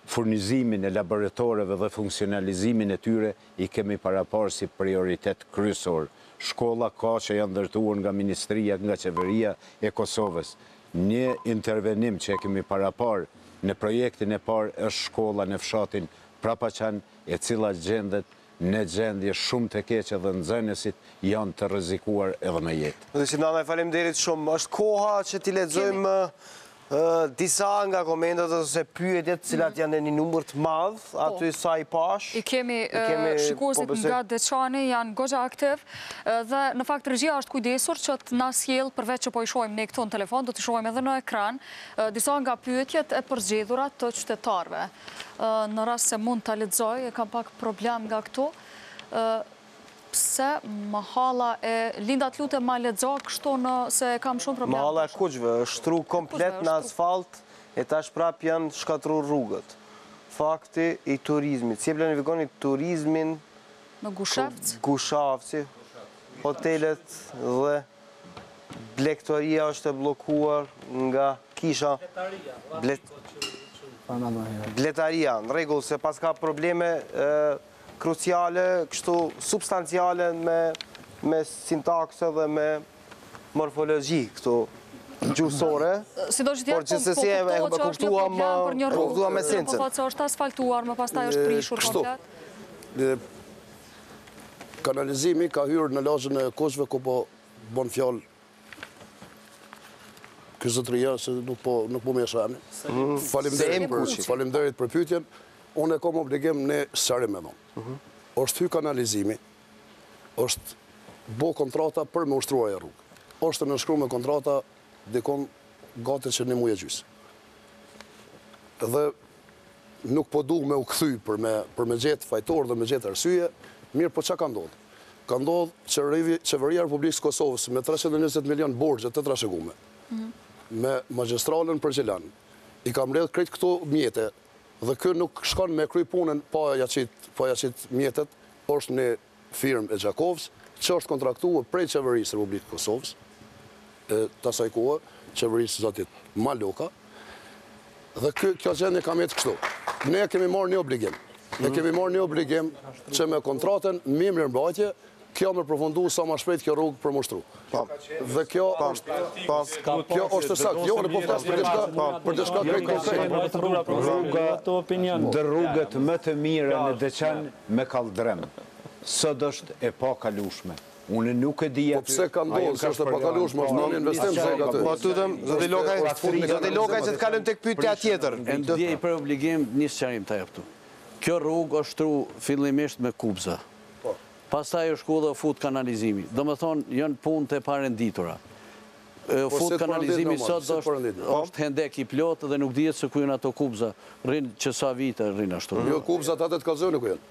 furnizimin e laboratoreve dhe funksionalizimin e tyre i kemi paraparë si prioritet kryesor. Shkolla ka që janë ndërtuar nga Ministria, nga Qeveria e Kosovës. Një intervenim që e kemi paraparë në projektin e parë është shkolla në fshatin Prapaqan, e cila gjendet në gjendje shumë të keqe dhe nxënësit janë të rrezikuar edhe me jetë. Deçanin, faleminderit shumë. Është koha që t'i lexojmë disa nga komentat ose pyetjet cilat janë në një numër të madh, aty sa i pash. I kemi shikuesit nga Deçani, janë goxha aktiv, dhe në fakt regjia është kujdesur që të na sjell, përveç që po i shohim ne këtu në telefon, do t'i shohim edhe në ekran, disa nga pyetjet e përzgjedhura të qytetarëve. Në rast se mund ta lexoj, kam pak problem nga këtu. Pse mahalla e lindat lutem ma lexo kështu se kam shumë problem. Mahalla e Kuqve është shtru komplet në asfalt e tash prap janë shkatru rrugët. Fakti i turizmit. Si e planifikoni turizmin në Gushavci, hotelet dhe blegtoria është e bllokuar nga kisha bletaria. Në rregull se pas ka probleme kruciale, kështu substanciale me sintakse dhe me morfologji, kështu gjusore. Si do që tjetë, po kuptuam që është një problem për një rrugë, po thotë se është asfaltuar, më pastaj është prishur komplet. Kanalizimi ka hyrë në lagjën e Kuqve, ku po bon fjallë këzëtëria, se nuk po me shani. Faleminderit për pyetjen. Unë e kom obligim në sëri me dhonë. Është hy kanalizimi, është bo kontrata për me ushtruaj e rrugë. është nënshkru me kontrata dikon gati që një muje gjysë. Dhe nuk po du me u këthy për me gjetë fajtor dhe me gjetë arsye, mirë po që ka ndodhë? Ka ndodhë që Qeveria Republikës Kosovës me 320 milion borgje të trashëgume, me magjistralën për Gjelan, i ka mbledh krejt këto mjete, dhe kjo nuk shkon me kry punën pa ja qit mjetet, është një firmë e Gjakovës, që është kontraktuar prej Qeverisë Republikës Kosovës, të asaj kohë, Qeverisë Zotit Maloka, dhe kjo gjendje ka me të kështu. Ne kemi marrë një obligim. Ne kemi marrë një obligim që me kontratën me mirëmbajtje, kjo me përfundu sa ma shpejt kjo rrugë për mushtru. Dhe kjo është sakt. Jo, në po flasë për dishka krejt konkret. Dë rrugët më të mire në Deçan me kaldrem. Sot është e pa kalushme. Unë nuk e dhja... Po pse ka ndodhë, se është e pa kalushme, është në një investim se ka të... Po tutëm, zote Lokaj që të kalëm të këpytja tjetër. E në djej për obligim, njësë qarim të jeptu. Kjo rrugë është tru fillimisht me kubza. Pastaj është ku dhe fut kanalizimi. Do më thonë, jënë punë të parenditura. Fut kanalizimi sot është hendek i plot dhe nuk dhjetë se ku jënë ato kubza. Rinë që sa vite rinë ashtu. Jo, kubza të atë të kalzoni ku jënë.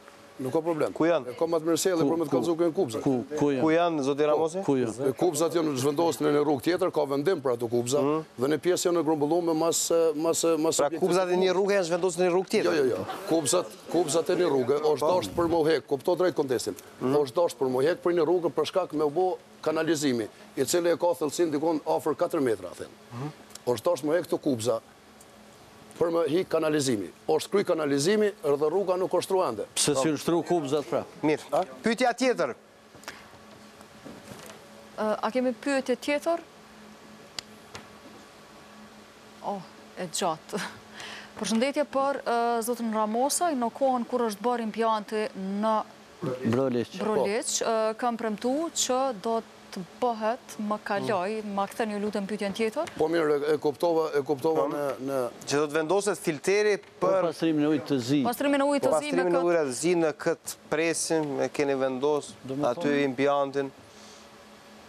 Nuk ka problem. Ku janë? E ka matë mërësele për me të kalzu ku jënë kubza. Ku janë, zoti Ramosi? Ku janë? Kubzat janë zhvendosë në një rrugë tjetër, ka vendim për ato kubza, dhe në pjesë janë në grumbullume mas... Pra kubzat e një rrugë janë zhvendosë në një rrugë tjetër? Jo. Kubzat e një rrugë është dashtë për mohek, kupto drejt kontestin, është dashtë për mohek për një rrugë për shkak me u bo kanalizimi, i cili e ka thellësin dikon afër 4 metra, është dashtë mohek të kubza, për më hi kanalizimi. Është kry kanalizimi, edhe rruga nuk është truande. Pse si nështru kubzat pra? Mirë. Pyetja tjetër. A kemi pyetje tjetër? E gjatë. Përshëndetje për zotën Ramosaj, në kohën kur është bërë impianti në Broliq, kam premtu që do të bëhet më kaloj, më këthen ju lutëm pyetjen tjetër? Po mirë, e kuptova në... Që do të vendoset filteri për... Pastrimin e ujtë të zi. Pastrimin e ujtë të zi Pastrimin e ujtë të zi në këtë presim, e keni vendos, aty impiantin.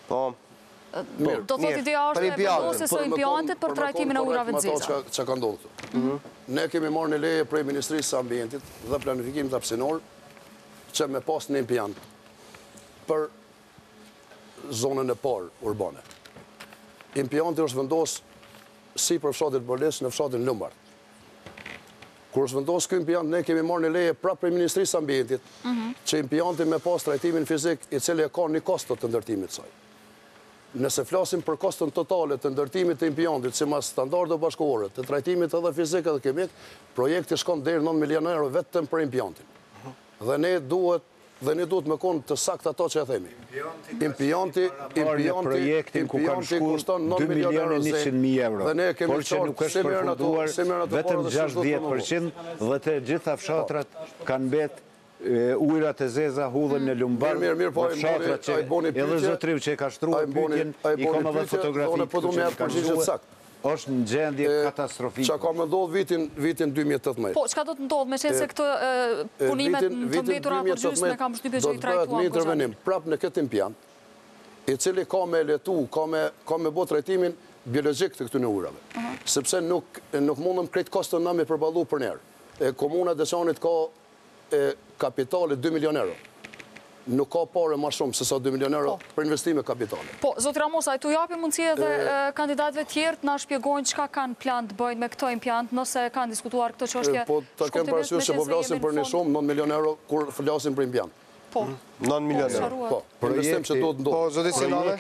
Po... Do thot ideja është e vendosis së impiantit për trajtimin e ujrave nxehta. Që ka ndodhë këtu. Ne kemi marrë një leje prej Ministrisë së Ambientit dhe planifikimit hapësinor që me pas një impiant për zonën e parë urbane. Impianti është vendosë si për fshatit Borles në fshatin Lumbart. Kur është vendosë kë impiant, ne kemi marrë një leje prapë prej Ministrisë së Ambientit që impianti me pas trajtimin fizik i cili e ka një kostot të ndërtimit saj. Nëse flasim për kostën totale të ndërtimit të impiantit, si mas standardo bashkëore, të trajtimit edhe fizik edhe kemik, projekti shkon deri 9 milion euro vetëm për impiantin. Dhe ne duhet me konë të sakt ato që e themi. Impianti kushton 9 milion euro euro. Dhe ne kemi por që nuk është përfunduar vetëm 60%, dhe të gjitha fshatrat kanë bet ujrat e zeza hudhen në lumbar, fshatra që edhe zotriu që e ka shtruar pyetjen, I kam edhe fotografi. Është në gjendje katastrofike. Qa ka me ndodhë vitin 2018. Po, qka do të ndodhë, me qenë se këtë punimet të mbetura për gjysme kam shtypje që I trajtuan? Do të bëhet një intervenim prap në këtë impiant, I cili ka me letu, ka me bo trajtimin biologjik të këtu në urave. Sepse nuk mundëm krejt kostën nami përbalu për njerë. Komuna Deçanit ka kapitale 2 milion euro. Nuk ka pare ma shumë se sa 2 milion euro për investime kapitale. Po, Zoti Ramosa, tu japi mundësi edhe kandidatëve tjerë të na shpjegojnë çka kanë plan të bëjnë me këto impjant, nëse kanë diskutuar këtë çështje. Po, ta kem parasysh që po flasim për një shumë 9 milion euro kur flasim për impjant. Po. 9 milion euro. Po, investim që do të ndodhë. Po, Zoti Sinane?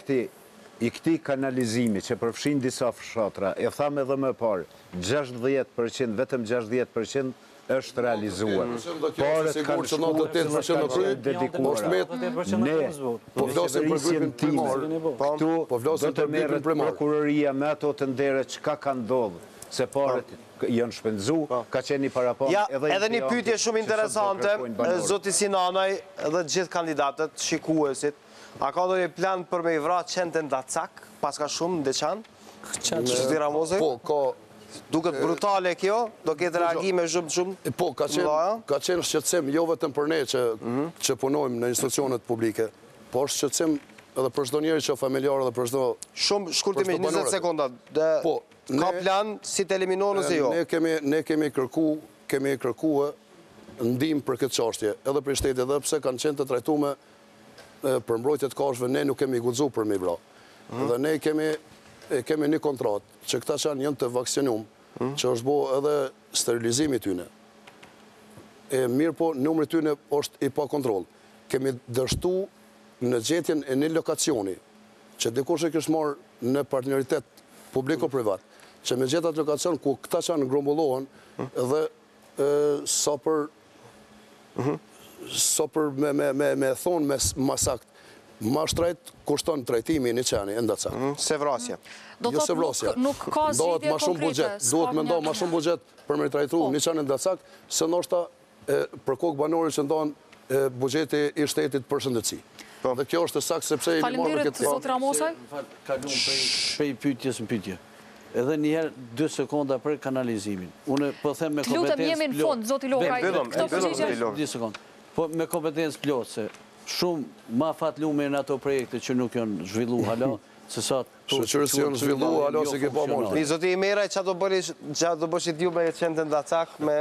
I këti kanalizimi që përfshin disa fshatra, e tham edhe më parë, 60%, vetëm 60% është realizuar. Paret kanë shkuar dedikuar. Ne, qeverisjen time, këtu do të merret prokuroria me ato të ndere çka ka ndodhur, se paret janë shpenzu, ka qenë parapon. Edhe një pyetje shumë interesante, Zoti Sinanaj dhe gjithë kandidatët, shikuesit, a ka ndonjë plan për me I vra qendën Dacak, paska shumë në Deçan? Zoti Ramosi? Po, ka duket brutale kjo, do ketë reagime shumë. Po, ka qenë shqetësim, jo vetëm për ne që punojmë në institucionet publike, po është shqetësim edhe për çdo njeri që familjar edhe për çdo... Shumë shkurtimi, 20 sekonda. Ka plan si të eliminohen ose jo? Ne kemi kërkuar ndihmë për këtë çështje, edhe për shtetit, edhe pse kanë qenë të trajtuar për mbrojtjet kafshëve, ne nuk kemi guxuar për me vra. Dhe ne kemi një kontratë që këta qanë janë të vaksinum, që është bo edhe sterilizimi tyne. Mirë po, numri tyne është I pa kontrol. Kemi dërshtu në gjetjen e një lokacioni, që dikush e kështë marë në partneritet publiko-privat, që me gjetat lokacion ku këta qanë grumbullohen, edhe sa për me thonë me masakt, ma shtrajt kushton trajtimi një qeni, enda ca. Se vrasja. Do të thotë nuk ka zgjidhje konkrete. Duhet me ndohë ma shumë budget për me trajtu një qeni enda cak, se ndoshta për kokë banori që ndonë bugjeti I shtetit për shëndetësi. Dhe kjo është saktë sepse I marrë me këtë... Zot Ramosaj? Kalum prej pyetjes në pyetje. Edhe njëherë 2 sekonda për kanalizimin. Unë po them me kompetencë... Lutem jemi në fund, Zoti Lokaj. Këto përgjigje? 2 sekondë. Po me kompetencë plot, se shumë ma fatlume në ato projekte që nuk janë zhvillu hala, se sa... Shëqërës janë zhvillu hala, se ke pa mërë. Zoti Imeraj, që do bëshit ju me qendën Dacak me...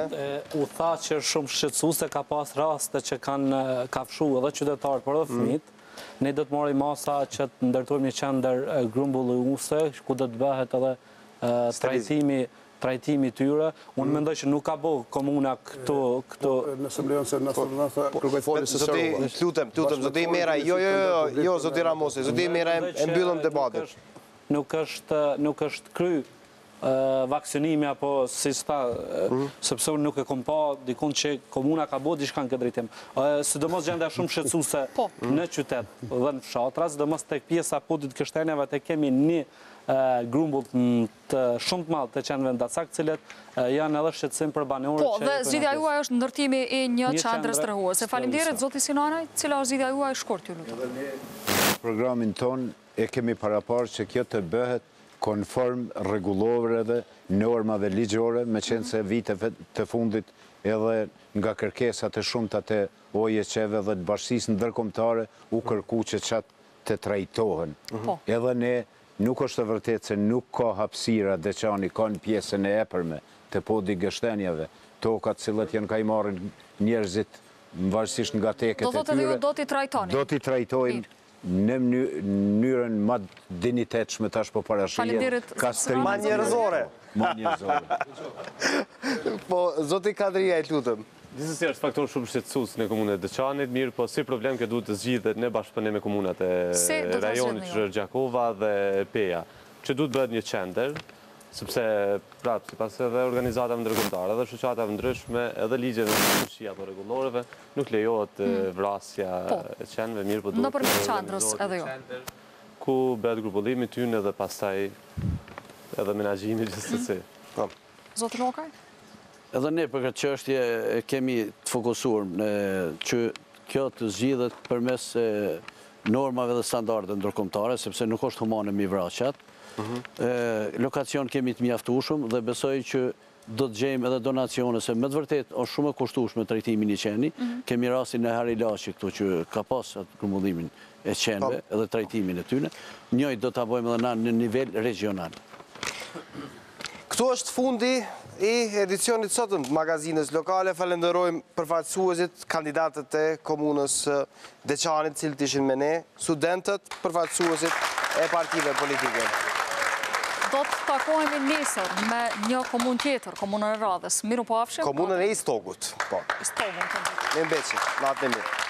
U tha që shumë shqetësuese ka pas raste që kanë kafshu edhe qytetarë për edhe fëmijët. Ne do të marrim masa që të ndërtojmë një qendër grumbulluese, ku do të bëhet edhe trajtimi tyre. Unë mendoj që nuk ka bo komuna këto... Nëse mlejon se nëse kërkoj foli se sërë. Lutem, Zoti Imeraj, jo, Zoti Ramosi, Zoti Imeraj e mbyllëm debatin. Nuk është kry vaksinimi apo si sta, sepse unë nuk e kom pa dikun që komuna ka bo diçka në këtë drejtim. Sidomos gjendja shumë shqetësuese në qytet dhe në fshatra, sidomos tek pjesa podit kështenjave të kemi një grumbull të shumë të madh të qendrëve Dacak, cilët janë edhe shqetësim për banorët. Po, dhe zgjidhja juaj është ndërtimi I një qendre strehuese. Faleminderit, Zoti Sinanaj, cila është zgjidhja juaj shkurt ju lutem. Programin ton e kemi paraparë që kjo të bëhet konform rregullore dhe normave ligjore, me qenë se viteve të fundit edhe nga kërkesat e shumta të OJQ-ve dhe të bashkisë ndërkombëtare u kërku që qatë të trajtohen. Edhe ne nuk është të vërtet se nuk ka hapësira Deçani, ka në pjesën e epërme të podi gështenjave, tokat cilët janë ka I marrin njerëzit varësisht nga teket e tyre. Do thotë edhe ju do t'i trajtoni? Do t'i trajtojmë në mënyrën ma dinitetshme tash po parashije, kastrim... Ma njerëzore. Po, Zoti Kadria e lutem. Disi është faktor shumë shqetësues në komunën e Deçanit, mirë, po si problem që duhet të zgjidhet në bashkëpunim me komunat e rajonit Gjërgjakova dhe Peja, që duhet bëhet një qendër, sepse prapë sipas edhe organizatave ndërkombëtare, edhe shoqatave ndryshme, edhe ligjet e fuqishme apo rregulloreve, nuk lejohet vrasja e qenëve, mirë, po duhet nëpërmjet qendrës edhe jo. Ku bëhet grupulimi tyne dhe pastaj edhe menaxhimi gjithsesi. Zoti Lokaj? Edhe ne për këtë çështje kemi të fokusuar që kjo të zgjidhet përmes normave dhe standarde ndërkombëtare, sepse nuk është humane mi vrashat. Lokacion kemi të mjaftueshëm dhe besoj që do të gjejmë edhe donacione, se me të vërtet është shumë e kushtueshme trajtimi i qeni. Kemi rastin e Harilaçi këtu që ka pas atë grumbullimin e qenve edhe trajtimin e tyre. Njëjtë do ta bëjmë edhe në nivel regional. Këtu është fundi i edicionit sotëm të magazinës lokale. Falenderojmë përfaqësuesit, kandidatët e komunës Deçanit, cilët ishin me ne, studentët, përfaqësuesit e partive politike. Do të takohemi nesër me një komunë tjetër, komunën e Radhës. Miru pafshim. Komunën e Istogut. Istogun. Me mbeqi, natë e mirë.